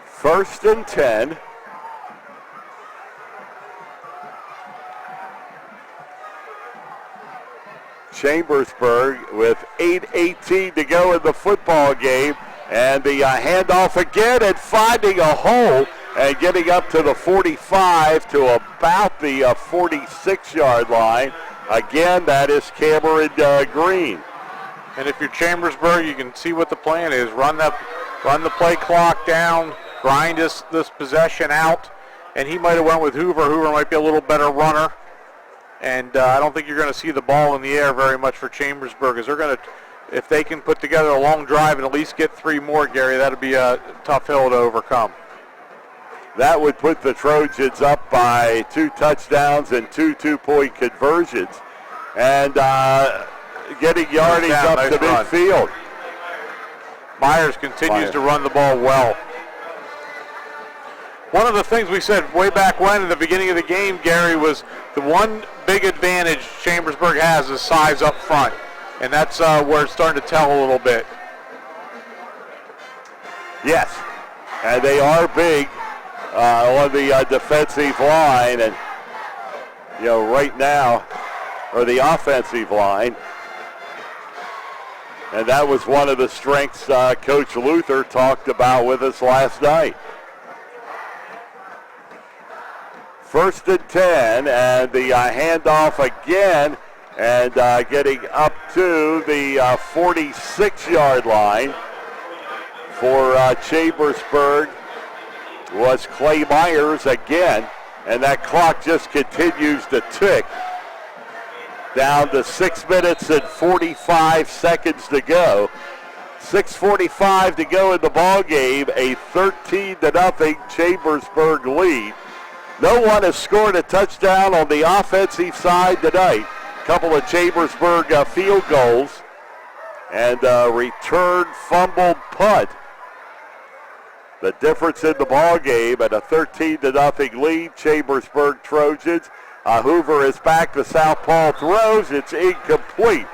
First and 10. Chambersburg with 8:18 to go in the football game. And the handoff again and finding a hole and getting up to the 45 to about the 46-yard line. Again, that is Cameron Green. And if you're Chambersburg, you can see what the plan is. Run the play clock down, grind this possession out. And he might have went with Hoover. Hoover might be a little better runner. And I don't think you're going to see the ball in the air very much for Chambersburg. As they're going to, if they can put together a long drive and at least get 3 more, Gary, that'll be a tough hill to overcome. That would put the Trojans up by 2 touchdowns and 2 two-point conversions. And getting yardage up to midfield. Myers continues to run the ball well. One of the things we said way back when in the beginning of the game, Gary, was the one big advantage Chambersburg has is size up front. And that's where it's starting to tell a little bit. Yes, and they are big on the defensive line, and right now, or the offensive line, and that was one of the strengths Coach Luther talked about with us last night. First and 10, and the handoff again, and getting up to the 46-yard line for Chambersburg was Clay Myers again, and that clock just continues to tick down to 6 minutes and 45 seconds to go. 6:45 to go in the ball game, a 13-0 Chambersburg lead. No one has scored a touchdown on the offensive side tonight. A couple of Chambersburg field goals and a return fumbled punt. The difference in the ball game at a 13-0 lead, Chambersburg Trojans. Hoover is back. The southpaw throws. It's incomplete.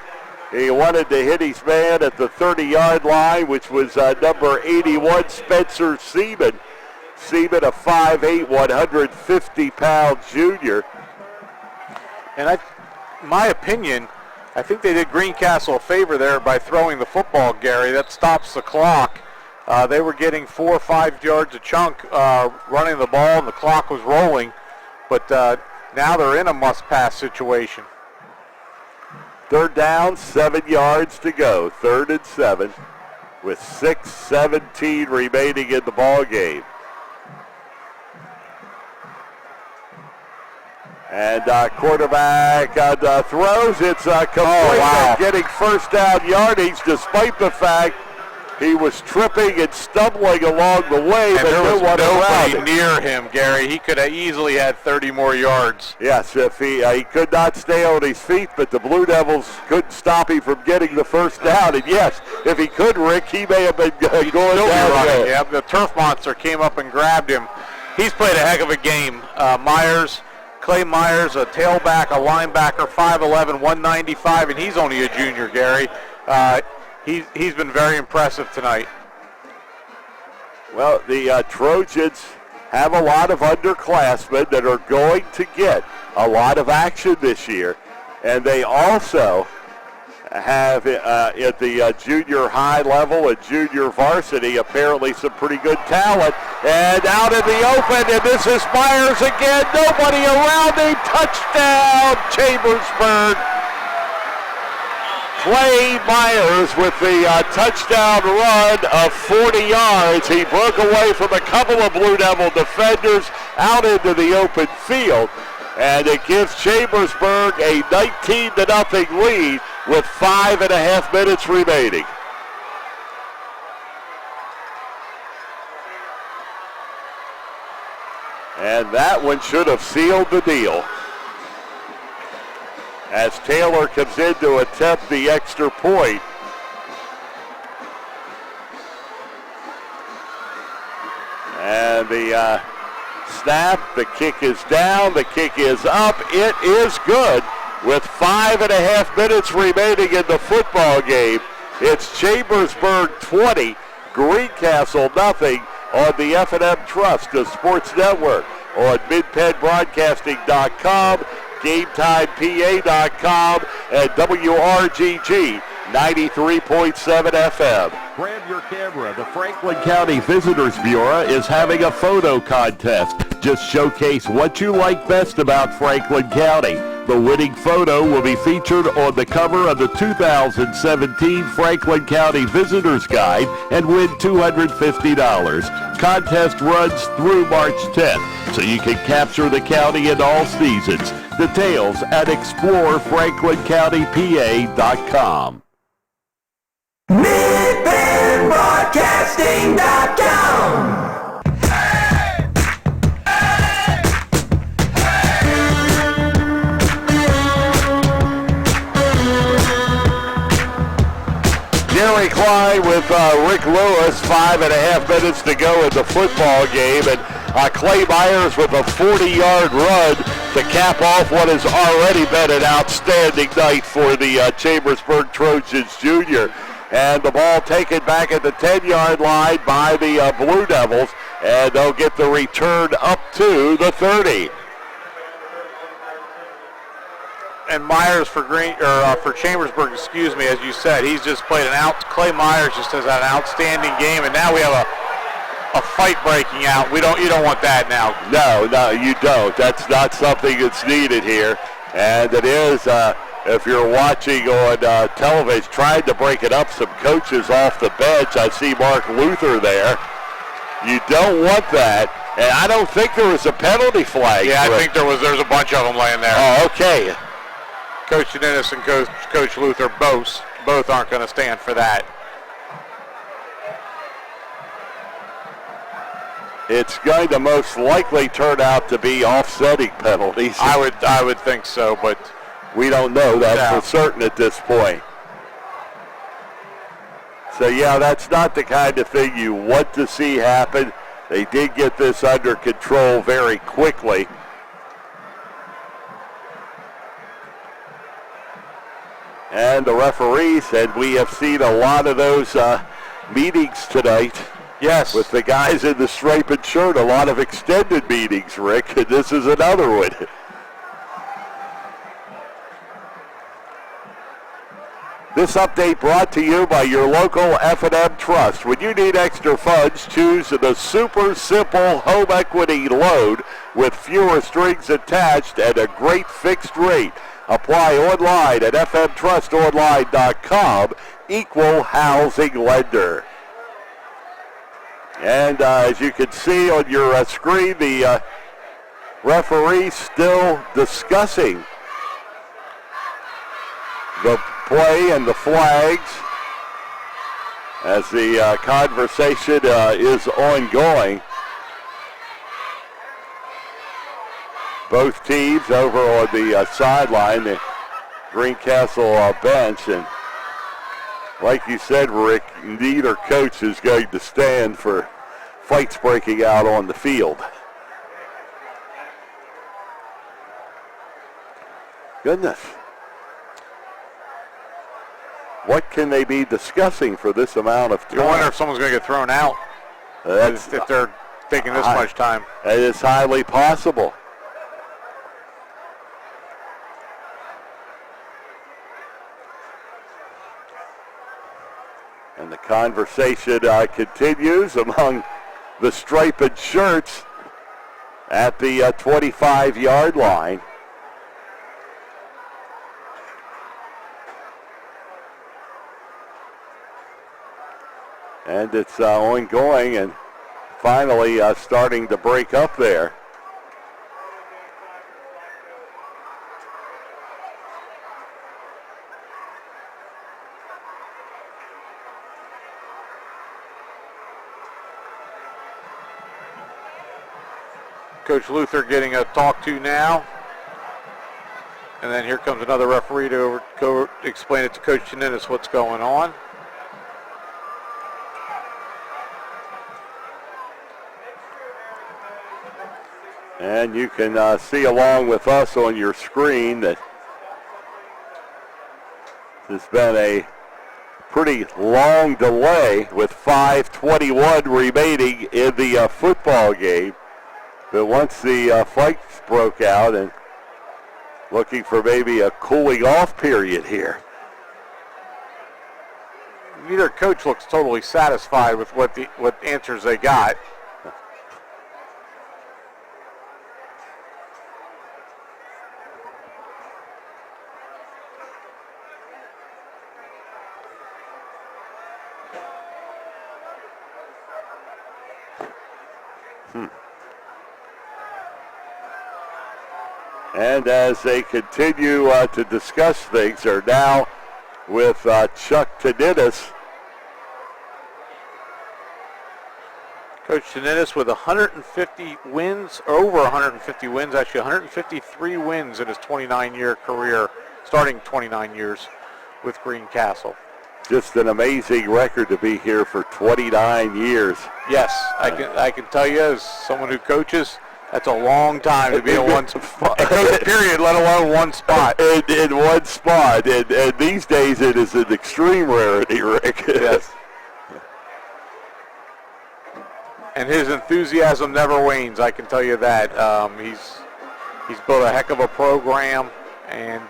He wanted to hit his man at the 30-yard line, which was number 81, Spencer Seaman. Seaman, a 5'8", 150-pound junior. And in my opinion, I think they did Greencastle a favor there by throwing the football, Gary. That stops the clock. They were getting 4 or 5 yards a chunk running the ball, and the clock was rolling. But now they're in a must-pass situation. Third down, 7 yards to go. 3rd and 7. with 6:17 remaining in the ball game. And quarterback throws. It's complete, getting first down yardage despite the fact he was tripping and stumbling along the way, and but there was nobody near him, Gary. He could have easily had 30 more yards. Yes, if he could not stay on his feet, but the Blue Devils couldn't stop him from getting the first down. And yes, if he could, Rick, he may have been going down. Running. Yeah, the turf monster came up and grabbed him. He's played a heck of a game. Clay Myers, a tailback, a linebacker, 5'11", 195, and he's only a junior, Gary. He's been very impressive tonight. Well, the Trojans have a lot of underclassmen that are going to get a lot of action this year, and they also have at the junior high level and junior varsity apparently some pretty good talent. And out in the open, and this is Myers again. Nobody around him. Touchdown, Chambersburg. Clay Myers with the touchdown run of 40 yards. He broke away from a couple of Blue Devil defenders out into the open field. And it gives Chambersburg a 19-0 lead with 5.5 minutes remaining. And that one should have sealed the deal, as Taylor comes in to attempt the extra point. And the snap, the kick is down, the kick is up, it is good with 5.5 minutes remaining in the football game. It's Chambersburg 20, Greencastle nothing on the F&M Trust, the Sports Network, on midpenbroadcasting.com, GameTimePA.com, and WRGG 93.7 FM. Grab your camera. The Franklin County Visitors Bureau is having a photo contest. Just showcase what you like best about Franklin County. The winning photo will be featured on the cover of the 2017 Franklin County Visitors Guide and win $250. Contest runs through March 10th, so you can capture the county in all seasons. Details at explorefranklincountypa.com. MidpenBroadcasting.com. Jerry Klein with Rick Lewis, 5.5 minutes to go in the football game, and Clay Myers with a 40-yard run to cap off what has already been an outstanding night for the Chambersburg Trojans Junior. And the ball taken back at the 10-yard line by the Blue Devils, and they'll get the return up to the 30. And Myers for Chambersburg, excuse me, as you said, he's just played Clay Myers just has had an outstanding game, and now we have a fight breaking out. You don't want that now. No, you don't. That's not something that's needed here, and it is. If you're watching on television, trying to break it up, some coaches off the bench. I see Mark Luther there. You don't want that, and I don't think there was a penalty flag. Yeah, I think there's a bunch of them laying there. Oh, okay. Coach Dennis and Coach Luther both aren't going to stand for that. It's going to most likely turn out to be offsetting penalties. I would think so, but we don't know that for certain at this point. So yeah, that's not the kind of thing you want to see happen. They did get this under control very quickly. And the referees, and we have seen a lot of those meetings tonight. Yes. With the guys in the striped shirt, a lot of extended meetings, Rick, and this is another one. This update brought to you by your local F&M Trust. When you need extra funds, choose the super simple home equity loan with fewer strings attached and a great fixed rate. Apply online at fmtrustonline.com. Equal housing lender. And as you can see on your screen, the referee still discussing the play and the flags as the conversation is ongoing. Both teams over on the sideline, the Greencastle bench, and like you said, Rick, neither coach is going to stand for fights breaking out on the field. Goodness. What can they be discussing for this amount of time? You wonder if someone's going to get thrown out if they're taking this much time. It is highly possible. And the conversation continues among the striped shirts at the 25-yard line. And it's ongoing and finally starting to break up there. Coach Luther getting a talk to now. And then here comes another referee to go explain it to Coach Chininis what's going on. And you can see along with us on your screen that there's been a pretty long delay with 5:21 remaining in the football game. But once the fights broke out and looking for maybe a cooling off period here. Neither coach looks totally satisfied with what answers they got. And as they continue to discuss things, are now with Chuck Chininis. Coach Chininis with 150 wins, over 150 wins, actually 153 wins in his 29-year career, starting 29 years with Greencastle. Just an amazing record to be here for 29 years. Yes, I can tell you as someone who coaches, that's a long time to be in one spot. Period, let alone one spot. In one spot. And these days it is an extreme rarity, Rick. Yes. And his enthusiasm never wanes, I can tell you that. He's built a heck of a program, and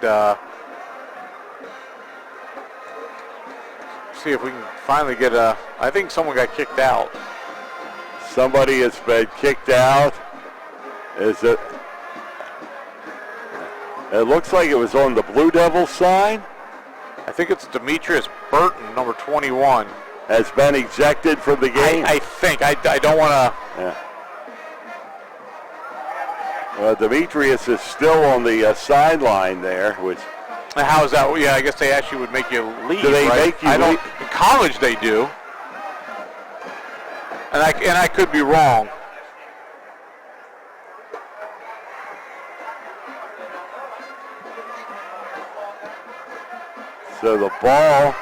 see if we can finally get I think someone got kicked out. Somebody has been kicked out. It looks like it was on the Blue Devils side. I think it's Demetrius Burton, number 21. Has been ejected from the game. I think. I don't want to. Yeah. Well, Demetrius is still on the sideline there, which. How is that? Yeah, I guess they actually would make you leave. Do they right? make you leave? In college they do. And I could be wrong. So the ball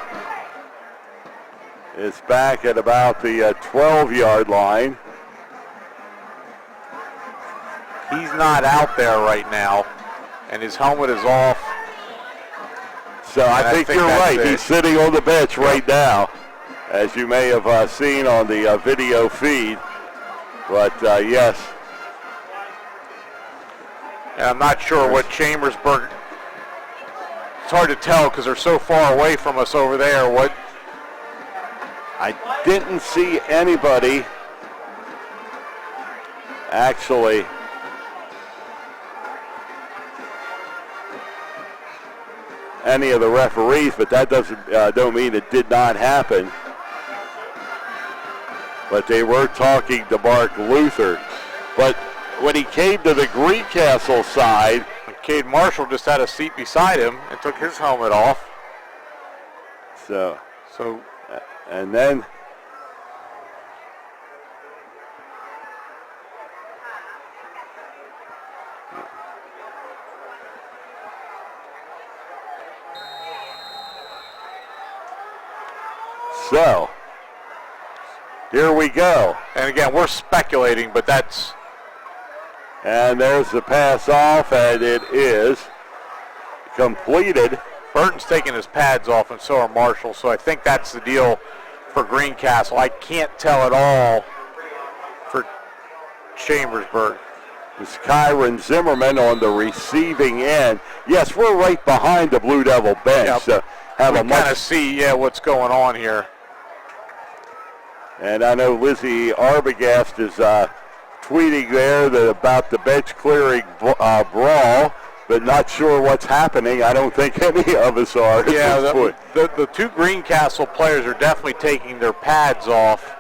is back at about the 12-yard line. He's not out there right now, and his helmet is off. So I think you're right. He's sitting on the bench right now, as you may have seen on the video feed. But yes. And I'm not sure what Chambersburg. It's hard to tell because they're so far away from us over there. What? I didn't see anybody actually any of the referees, but that don't mean it did not happen. but they were talking to Mark Luther. But when he came to the Greencastle side, Cade Marshall just had a seat beside him and took his helmet off. So and then so here we go. And again, we're speculating, but that's... And there's the pass off, and it is completed. Burton's taking his pads off, and so are Marshall, so I think that's the deal for Greencastle. I can't tell at all for Chambersburg. It's Kyron Zimmerman on the receiving end. Yes, we're right behind the Blue Devil bench. Yep. So we kind of see what's going on here. And I know Lizzie Arbogast is tweeting there about the bench clearing brawl, but not sure what's happening. I don't think any of us are. The two Greencastle players are definitely taking their pads off.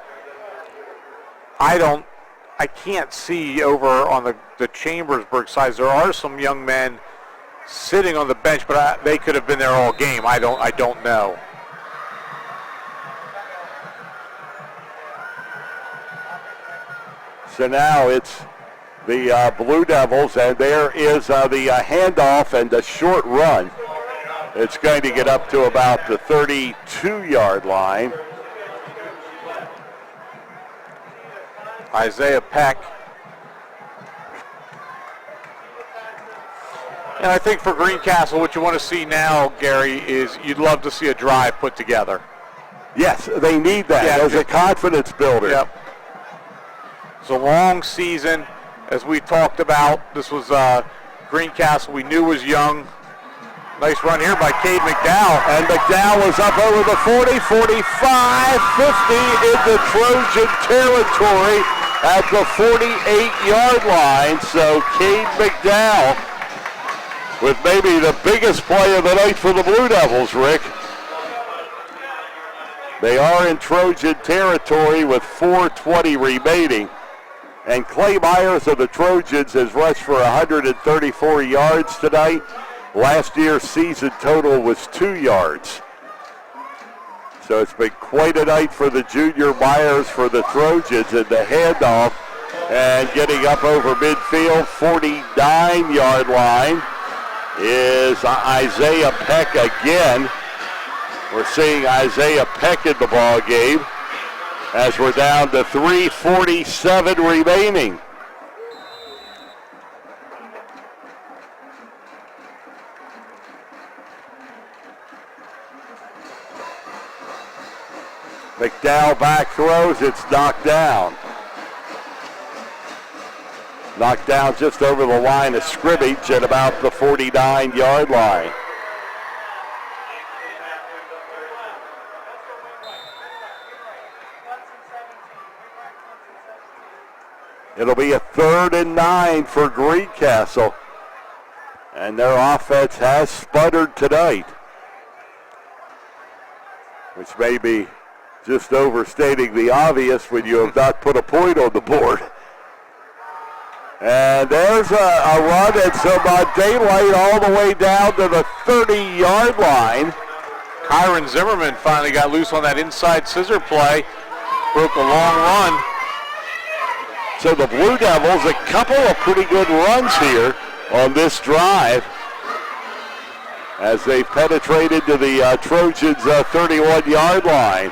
I can't see over on the Chambersburg side. There are some young men sitting on the bench, but they could have been there all game. I don't know. So now it's the Blue Devils, and there is the handoff and the short run. It's going to get up to about the 32-yard line. Isaiah Peck. And I think for Greencastle, what you want to see now, Gary, is you'd love to see a drive put together. Yes, they need that as a confidence builder. Yep. It's a long season, as we talked about. This was Greencastle we knew was young. Nice run here by Cade McDowell. And McDowell was up over the 40, 45, 50 into Trojan territory at the 48-yard line. So Cade McDowell with maybe the biggest play of the night for the Blue Devils, Rick. They are in Trojan territory with 4:20 remaining. And Clay Myers of the Trojans has rushed for 134 yards tonight. Last year's season total was 2 yards. So it's been quite a night for the junior Myers for the Trojans, and the handoff and getting up over midfield, 49-yard line is Isaiah Peck again. We're seeing Isaiah Peck in the ball game as we're down to 3:47 remaining. McDowell back throws, it's knocked down. Knocked down just over the line of scrimmage at about the 49-yard line. It'll be a 3rd and 9 for Greencastle. And their offense has sputtered tonight, which may be just overstating the obvious when you have not put a point on the board. And there's a run and some daylight all the way down to the 30-yard line. Kyron Zimmerman finally got loose on that inside scissor play. Broke a long run. So the Blue Devils, a couple of pretty good runs here on this drive as they penetrated to the Trojans' 31-yard line.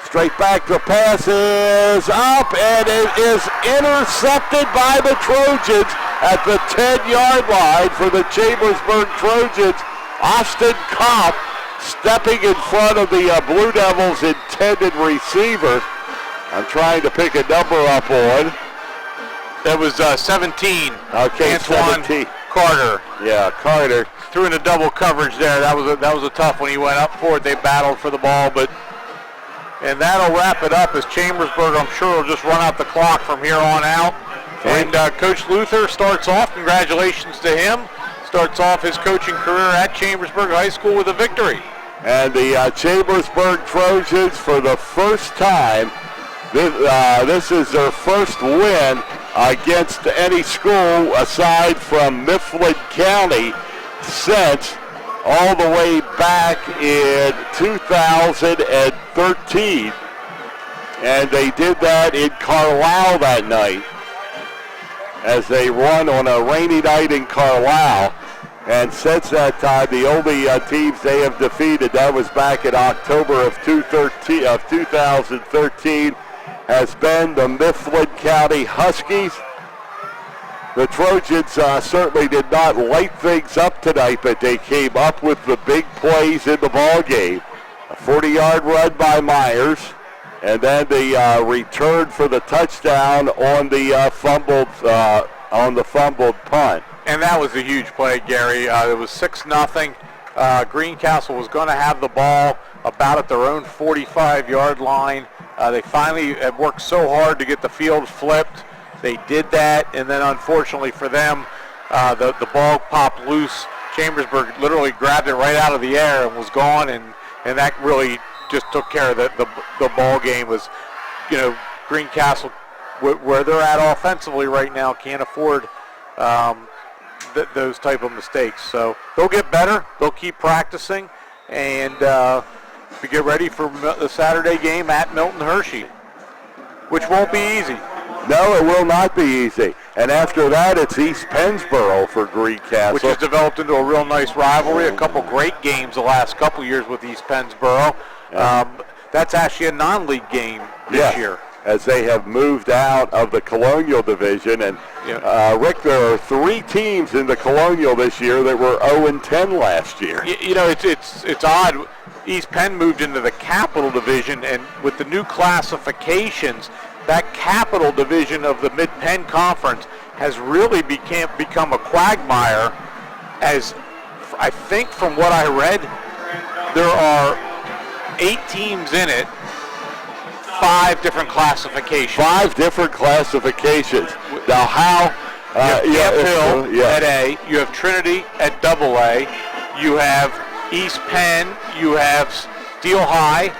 Straight back, the pass is up, and it is intercepted by the Trojans at the 10-yard line for the Chambersburg Trojans. Austin Kopp stepping in front of the Blue Devils' intended receiver. I'm trying to pick a number up on. That was 17. Okay, Antoine 17. Carter. Yeah, Carter. Threw into double coverage there. That was a tough one. He went up for it. They battled for the ball, and that'll wrap it up as Chambersburg, I'm sure, will just run out the clock from here on out. And Coach Luther starts off. Congratulations to him. starts off his coaching career at Chambersburg High School with a victory. And the Chambersburg Trojans, for the first time, this is their first win against any school aside from Mifflin County since all the way back in 2013. And they did that in Carlisle that night as they won on a rainy night in Carlisle. And since that time, the only teams they have defeated, that was back in October of 2013, has been the Mifflin County Huskies. The Trojans certainly did not light things up tonight, but they came up with the big plays in the ball game. A 40-yard run by Myers, and then the return for the touchdown on the fumbled punt. And that was a huge play, Gary. It was 6-0. Greencastle was going to have the ball about at their own 45-yard line. They finally had worked so hard to get the field flipped. They did that, and then unfortunately for them, the ball popped loose. Chambersburg literally grabbed it right out of the air and was gone, and that really just took care of the ball game. Was, Greencastle, where they're at offensively right now, can't afford those type of mistakes. So they'll get better. They'll keep practicing, and we get ready for the Saturday game at Milton Hershey, which won't be easy. No, it will not be easy. And after that, it's East Pennsboro for Greencastle, which has developed into a real nice rivalry. A couple great games the last couple years with East Pennsboro. That's actually a non-league game this year, as they have moved out of the Colonial Division. And Rick, there are 3 teams in the Colonial this year that were 0-10 last year. It's odd. East Penn moved into the Capital Division, and with the new classifications, that Capital Division of the Mid-Penn Conference has really become a quagmire, as I think from what I read, there are 8 teams in it, 5 different classifications. 5 different classifications. Now how? You have Camp Hill at A, you have Trinity at AA, you have East Penn, you have Steel High.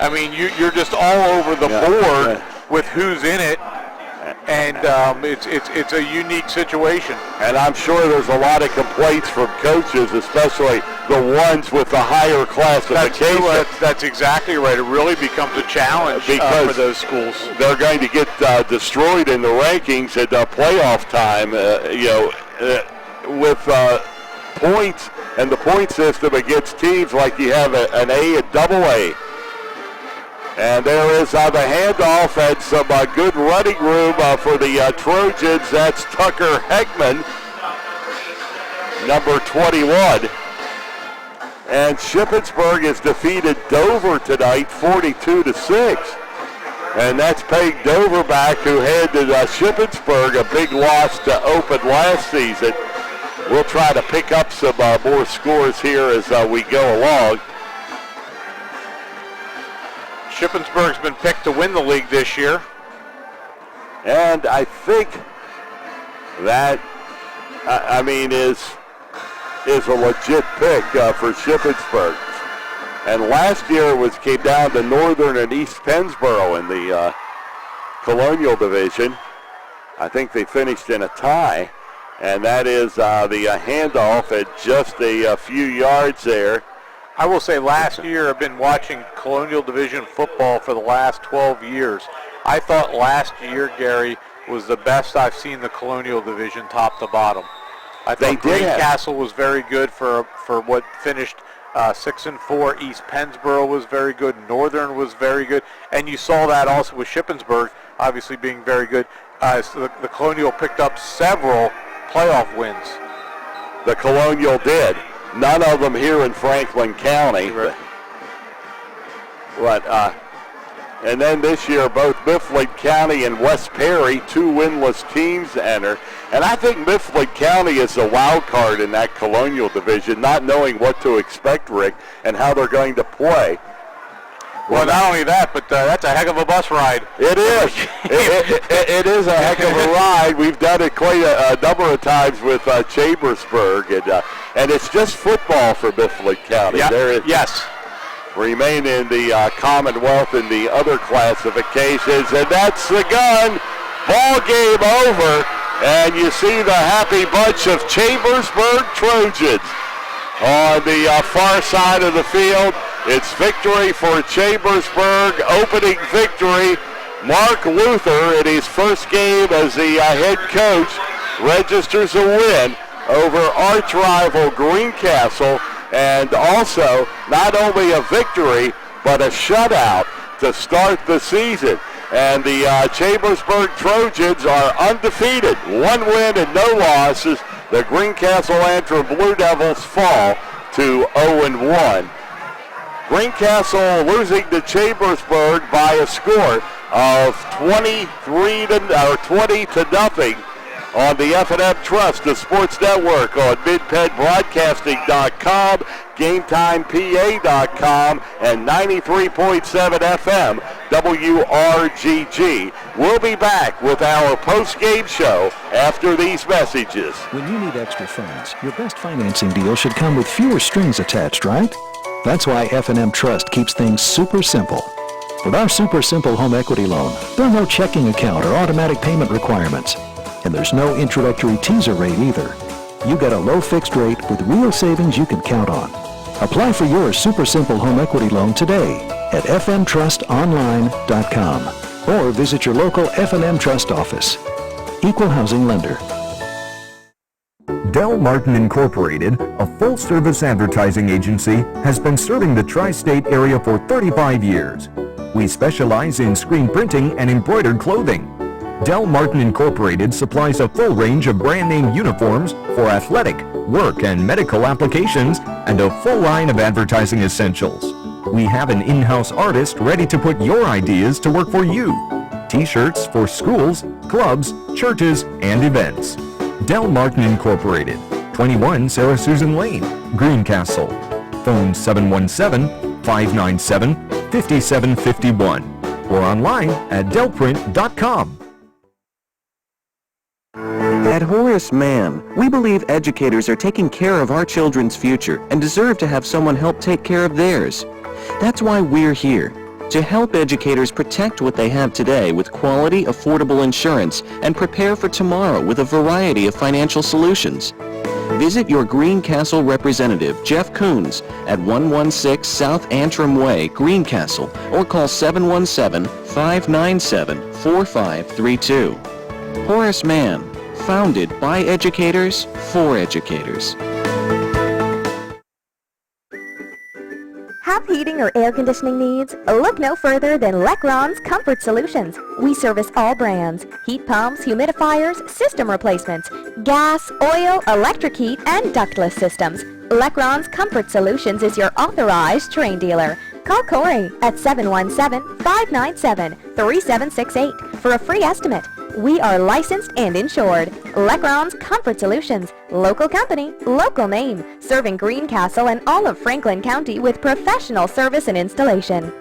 I mean, you're just all over the board with who's in it, and it's a unique situation. And I'm sure there's a lot of complaints from coaches, especially the ones with the higher classification. That's exactly right. It really becomes a challenge for those schools. They're going to get destroyed in the rankings at playoff time, with points and the point system against teams like you have an A and AA. And there is the handoff and some good running room for the Trojans. That's Tucker Heckman, number 21. And Shippensburg has defeated Dover tonight 42-6. And that's paying Dover back, who handed Shippensburg a big loss to open last season. We'll try to pick up some more scores here as we go along. Shippensburg's been picked to win the league this year. And I think that, is a legit pick for Shippensburg. And last year came down to Northern and East Pennsboro in the Colonial Division. I think they finished in a tie. And that is the handoff at just a few yards there. I will say last year I've been watching Colonial Division football for the last 12 years. I thought last year, Gary, was the best I've seen the Colonial Division top to bottom. I thought Greencastle was very good for what finished 6-4. East Pennsboro was very good. Northern was very good. And you saw that also with Shippensburg obviously being very good. So the Colonial picked up several playoff wins. The Colonial did. None of them here in Franklin County. Right. And then this year, both Mifflin County and West Perry, 2 winless teams enter. And I think Mifflin County is a wild card in that Colonial Division, not knowing what to expect, Rick, and how they're going to play. Well, not only that, but that's a heck of a bus ride. It is. It is a heck of a ride. We've done it quite a number of times with Chambersburg, and it's just football for Mifflin County. Yep. Yes. Remain in the Commonwealth in the other classifications, and that's the gun. Ball game over, and you see the happy bunch of Chambersburg Trojans on the far side of the field. It's victory for Chambersburg, opening victory. Mark Luther, in his first game as the head coach, registers a win over arch rival Greencastle, and also not only a victory, but a shutout to start the season. And the Chambersburg Trojans are undefeated, 1 win and no losses. The Greencastle-Antrim Blue Devils fall to 0-1. Greencastle losing to Chambersburg by a score of 20 to nothing on the F&M Trust, the Sports Network, on MidPennBroadcasting.com, GameTimePA.com, and 93.7 FM WRGG. We'll be back with our post-game show after these messages. When you need extra funds, your best financing deal should come with fewer strings attached, right? That's why F&M Trust keeps things super simple. With our super simple home equity loan, there are no checking account or automatic payment requirements. And there's no introductory teaser rate either. You get a low fixed rate with real savings you can count on. Apply for your super simple home equity loan today at fmtrustonline.com or visit your local F&M Trust office. Equal housing lender. Del Martin Incorporated, a full-service advertising agency, has been serving the tri-state area for 35 years. We specialize in screen printing and embroidered clothing. Del Martin Incorporated supplies a full range of brand-name uniforms for athletic, work, and medical applications, and a full line of advertising essentials. We have an in-house artist ready to put your ideas to work for you. T-shirts for schools, clubs, churches, and events. Del Martin Incorporated, 21 Sarah Susan Lane, Greencastle. Phone 717-597-5751 or online at delprint.com. At Horace Mann, we believe educators are taking care of our children's future and deserve to have someone help take care of theirs. That's why we're here, to help educators protect what they have today with quality, affordable insurance and prepare for tomorrow with a variety of financial solutions. Visit your Greencastle representative, Jeff Coons, at 116 South Antrim Way, Greencastle, or call 717-597-4532. Horace Mann, founded by educators, for educators. Have heating or air conditioning needs? Look no further than Lecron's Comfort Solutions. We service all brands: heat pumps, humidifiers, system replacements, gas, oil, electric heat, and ductless systems. Lecron's Comfort Solutions is your authorized Trane dealer. Call Corey at 717-597-3768 for a free estimate. We are licensed and insured. Lecron's Comfort Solutions. Local company, local name. Serving Greencastle and all of Franklin County with professional service and installation.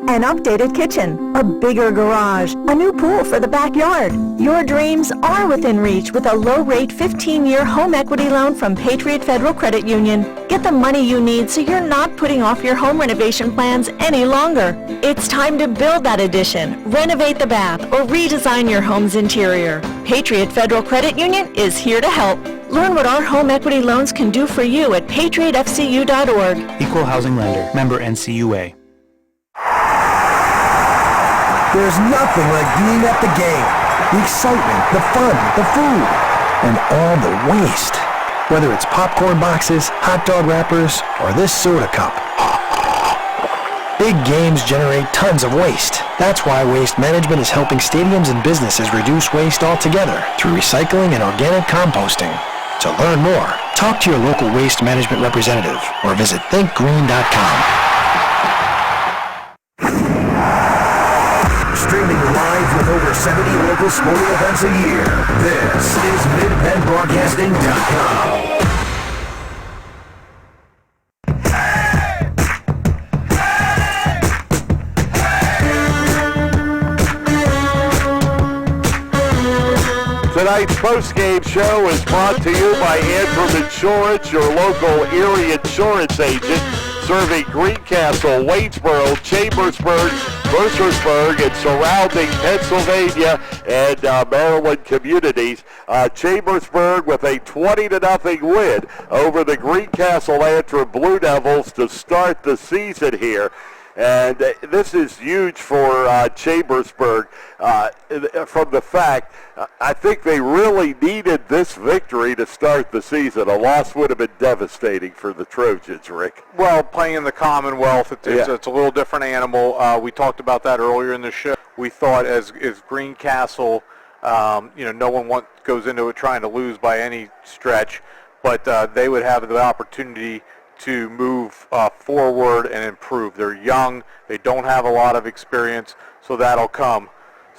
An updated kitchen, a bigger garage, a new pool for the backyard. Your dreams are within reach with a low-rate 15-year home equity loan from Patriot Federal Credit Union. Get the money you need so you're not putting off your home renovation plans any longer. It's time to build that addition, renovate the bath, or redesign your home's interior. Patriot Federal Credit Union is here to help. Learn what our home equity loans can do for you at patriotfcu.org. Equal housing lender. Member NCUA. There's nothing like being at the game. The excitement, the fun, the food, and all the waste. Whether it's popcorn boxes, hot dog wrappers, or this soda cup. Big games generate tons of waste. That's why Waste Management is helping stadiums and businesses reduce waste altogether through recycling and organic composting. To learn more, talk to your local Waste Management representative or visit thinkgreen.com. Streaming live with over 70 local sporting events a year. This is MidPennBroadcasting.com. Tonight's post-game show is brought to you by Antrim Insurance, your local Erie insurance agent, serving Greencastle, Waynesboro, Chambersburg, Mercersburg, and surrounding Pennsylvania and Maryland communities. Chambersburg with a 20-0 win over the Greencastle-Antrim Blue Devils to start the season here. And this is huge for Chambersburg from the fact I think they really needed this victory to start the season. A loss would have been devastating for the Trojans, Rick. Well, playing in the Commonwealth, it's a little different animal. We talked about that earlier in the show. We thought as Greencastle, no one goes into it trying to lose by any stretch, but they would have the opportunity to move forward and improve. They're young. They don't have a lot of experience, so that'll come.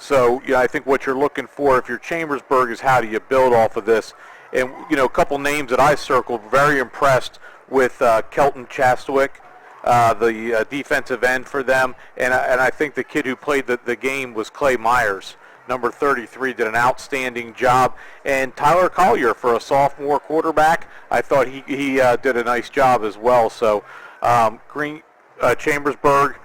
So, I think what you're looking for if you're Chambersburg is how do you build off of this. And, a couple names that I circled, very impressed with Kelton Chastwick, the defensive end for them. And I think the kid who played the game was Clay Myers. Number 33 did an outstanding job, and Tyler Collier for a sophomore quarterback, I thought he did a nice job as well. So Chambersburg,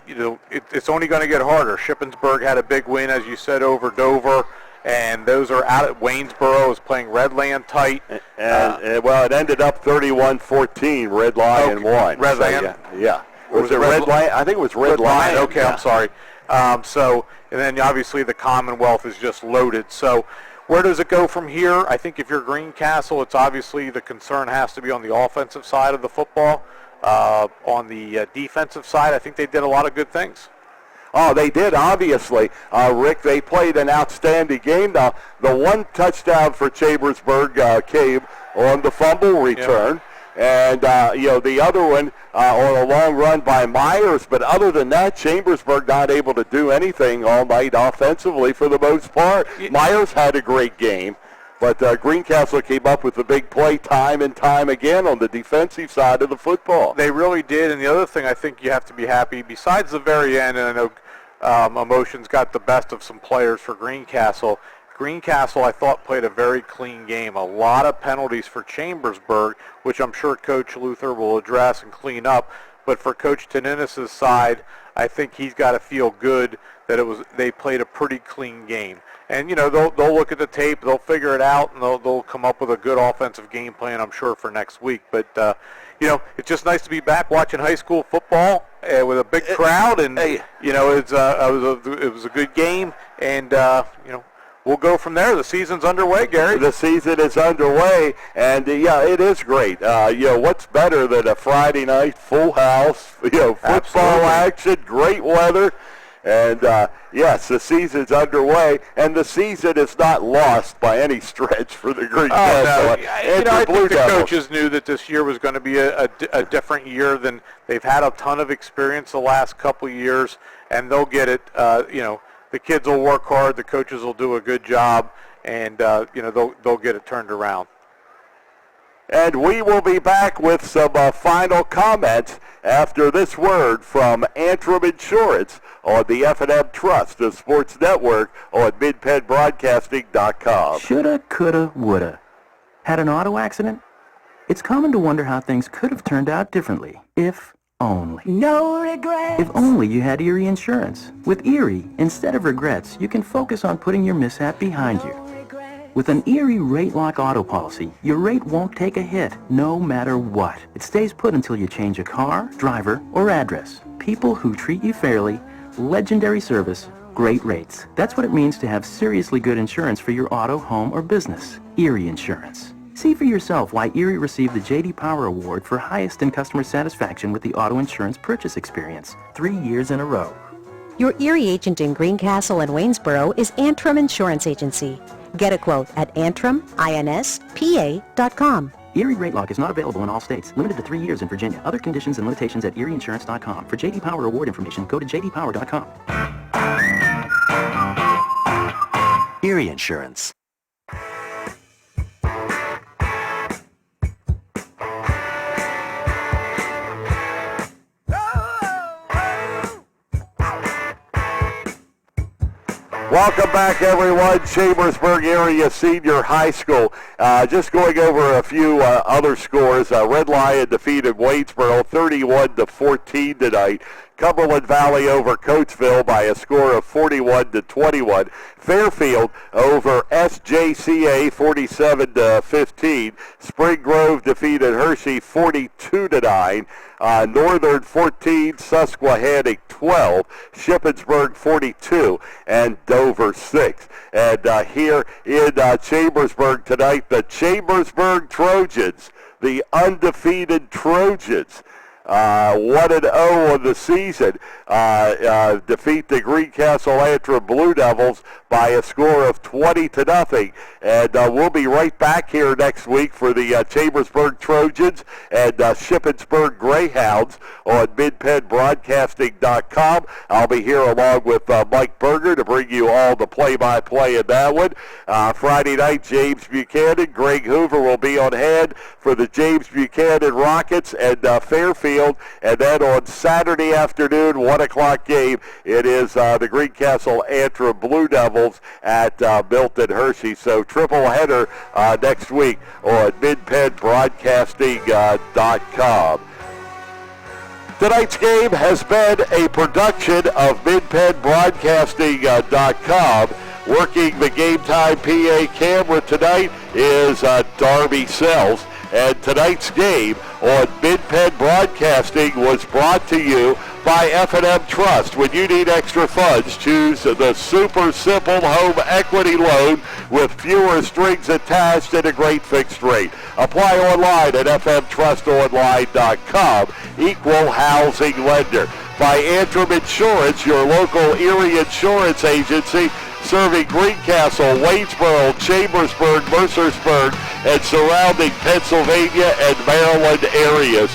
it's only going to get harder. Shippensburg had a big win, as you said, over Dover, and those are out at Waynesboro is playing Redland tight. And it ended up 31-14. Red Lion won. Redland? So, yeah. Was it Red Lion? I think it was Red Lion. Okay, yeah. I'm sorry. And then obviously the Commonwealth is just loaded. So where does it go from here? I think if you're Greencastle, it's obviously the concern has to be on the offensive side of the football. On the defensive side, I think they did a lot of good things. Oh, they did, obviously. Rick, they played an outstanding game. Now, the one touchdown for Chambersburg came on the fumble return. Yep. And, the other one on a long run by Myers. But other than that, Chambersburg not able to do anything all night offensively for the most part. Myers had a great game. But Greencastle came up with the big play time and time again on the defensive side of the football. They really did. And the other thing I think you have to be happy, besides the very end, and I know emotions got the best of some players for Greencastle, I thought, played a very clean game. A lot of penalties for Chambersburg, which I'm sure Coach Luther will address and clean up. But for Coach Taninis' side, I think he's got to feel good that they played a pretty clean game. And, they'll look at the tape, they'll figure it out, and they'll come up with a good offensive game plan, I'm sure, for next week. But, it's just nice to be back watching high school football with a big crowd. And, it was a good game. And, we'll go from there. The season's underway, Gary. The season is underway, and, it is great. What's better than a Friday night full house, football Absolutely. Action, great weather. And, yes, the season's underway, and the season is not lost by any stretch for the Greencastle. I think the coaches knew that this year was going to be a different year than they've had a ton of experience the last couple of years, and they'll get it. The kids will work hard, the coaches will do a good job, and, they'll get it turned around. And we will be back with some final comments after this word from Antrim Insurance on the F&M Trust, the sports network on MidPennBroadcasting.com. Shoulda, coulda, woulda. Had an auto accident? It's common to wonder how things could have turned out differently, if only. No regrets. If only you had Erie Insurance. With Erie, instead of regrets, you can focus on putting your mishap behind you. With an Erie Rate Lock auto policy, your rate won't take a hit, no matter what. It stays put until you change a car, driver, or address. People who treat you fairly, legendary service, great rates. That's what it means to have seriously good insurance for your auto, home, or business. Erie Insurance. See for yourself why Erie received the J.D. Power Award for highest in customer satisfaction with the auto insurance purchase experience, 3 years in a row. Your Erie agent in Greencastle and Waynesboro is Antrim Insurance Agency. Get a quote at AntrimInspa.com. Erie Rate Lock is not available in all states. Limited to 3 years in Virginia. Other conditions and limitations at ErieInsurance.com. For J.D. Power Award information, go to jdpower.com. Erie Insurance. Welcome back, everyone. Chambersburg Area Senior High School. Just going over a few other scores. Red Lion defeated Waynesboro 31-14 tonight. Cumberland Valley over Coatesville by a score of 41-21. Fairfield over SJCA 47-15. Spring Grove defeated Hershey 42-9. Northern 14, Susquehannock 12, Shippensburg 42, and Dover 6. And here in Chambersburg tonight, the Chambersburg Trojans, the undefeated Trojans, 1-0 on the season, defeat the Greencastle-Antrim Blue Devils by a score of 20-0. And we'll be right back here next week for the Chambersburg Trojans and Shippensburg Greyhounds on MidPennBroadcasting.com. I'll be here along with Mike Berger to bring you all the play-by-play in that one. Friday night, James Buchanan, Greg Hoover will be on hand for the James Buchanan Rockets and Fairfield. And then on Saturday afternoon, 1 o'clock game, it is the Greencastle-Antrim Blue Devils at Milton Hershey. So triple header next week on MidPennBroadcasting.com. Tonight's game has been a production of MidPennBroadcasting.com. Working the Game Time PA camera tonight is Darby Sells. And tonight's game on Mid-Penn Broadcasting was brought to you by F&M Trust. When you need extra funds, choose the super simple home equity loan with fewer strings attached and a great fixed rate. Apply online at fmtrustonline.com. Equal housing lender. By Antrim Insurance, your local Erie insurance agency, serving Greencastle, Waynesboro, Chambersburg, Mercersburg, and surrounding Pennsylvania and Maryland areas.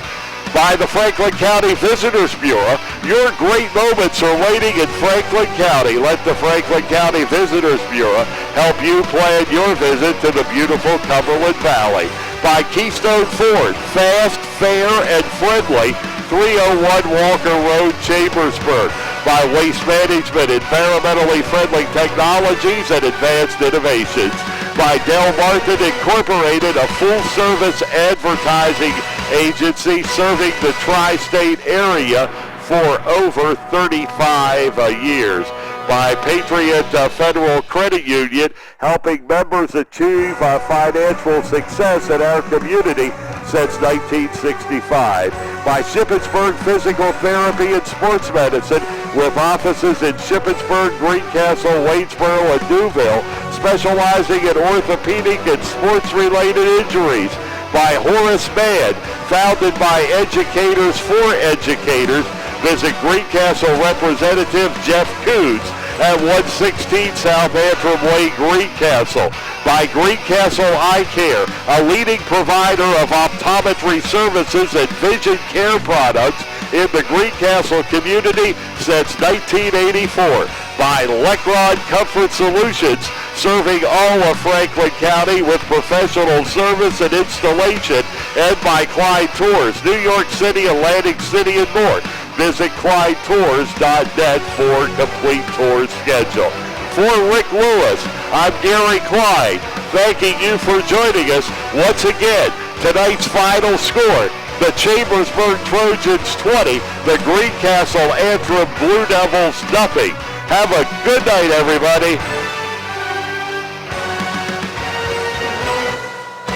By the Franklin County Visitors Bureau, your great moments are waiting in Franklin County. Let the Franklin County Visitors Bureau help you plan your visit to the beautiful Cumberland Valley. By Keystone Ford, fast, fair, and friendly, 301 Walker Road, Chambersburg. By Waste Management, environmentally friendly technologies and advanced innovations. By Del Martin Incorporated, a full-service advertising agency serving the tri-state area for over 35 years. By Patriot Federal Credit Union, helping members achieve financial success in our community since 1965. By Shippensburg Physical Therapy and Sports Medicine, with offices in Shippensburg, Greencastle, Waynesboro, and Newville, specializing in orthopedic and sports-related injuries. By Horace Mann, founded by educators for educators. Visit Greencastle Representative Jeff Coons at 116 South Antrim Way, Greencastle. By Greencastle Eye Care, a leading provider of optometry services and vision care products in the Greencastle community since 1984. By Lecron Comfort Solutions, serving all of Franklin County with professional service and installation. And by Clyde Tours, New York City, Atlantic City, and more. Visit ClydeTours.net for complete tour schedule. For Rick Lewis, I'm Gary Clyde, thanking you for joining us once again. Tonight's final score, the Chambersburg Trojans 20, the Greencastle-Antrim Blue Devils nothing. Have a good night, everybody.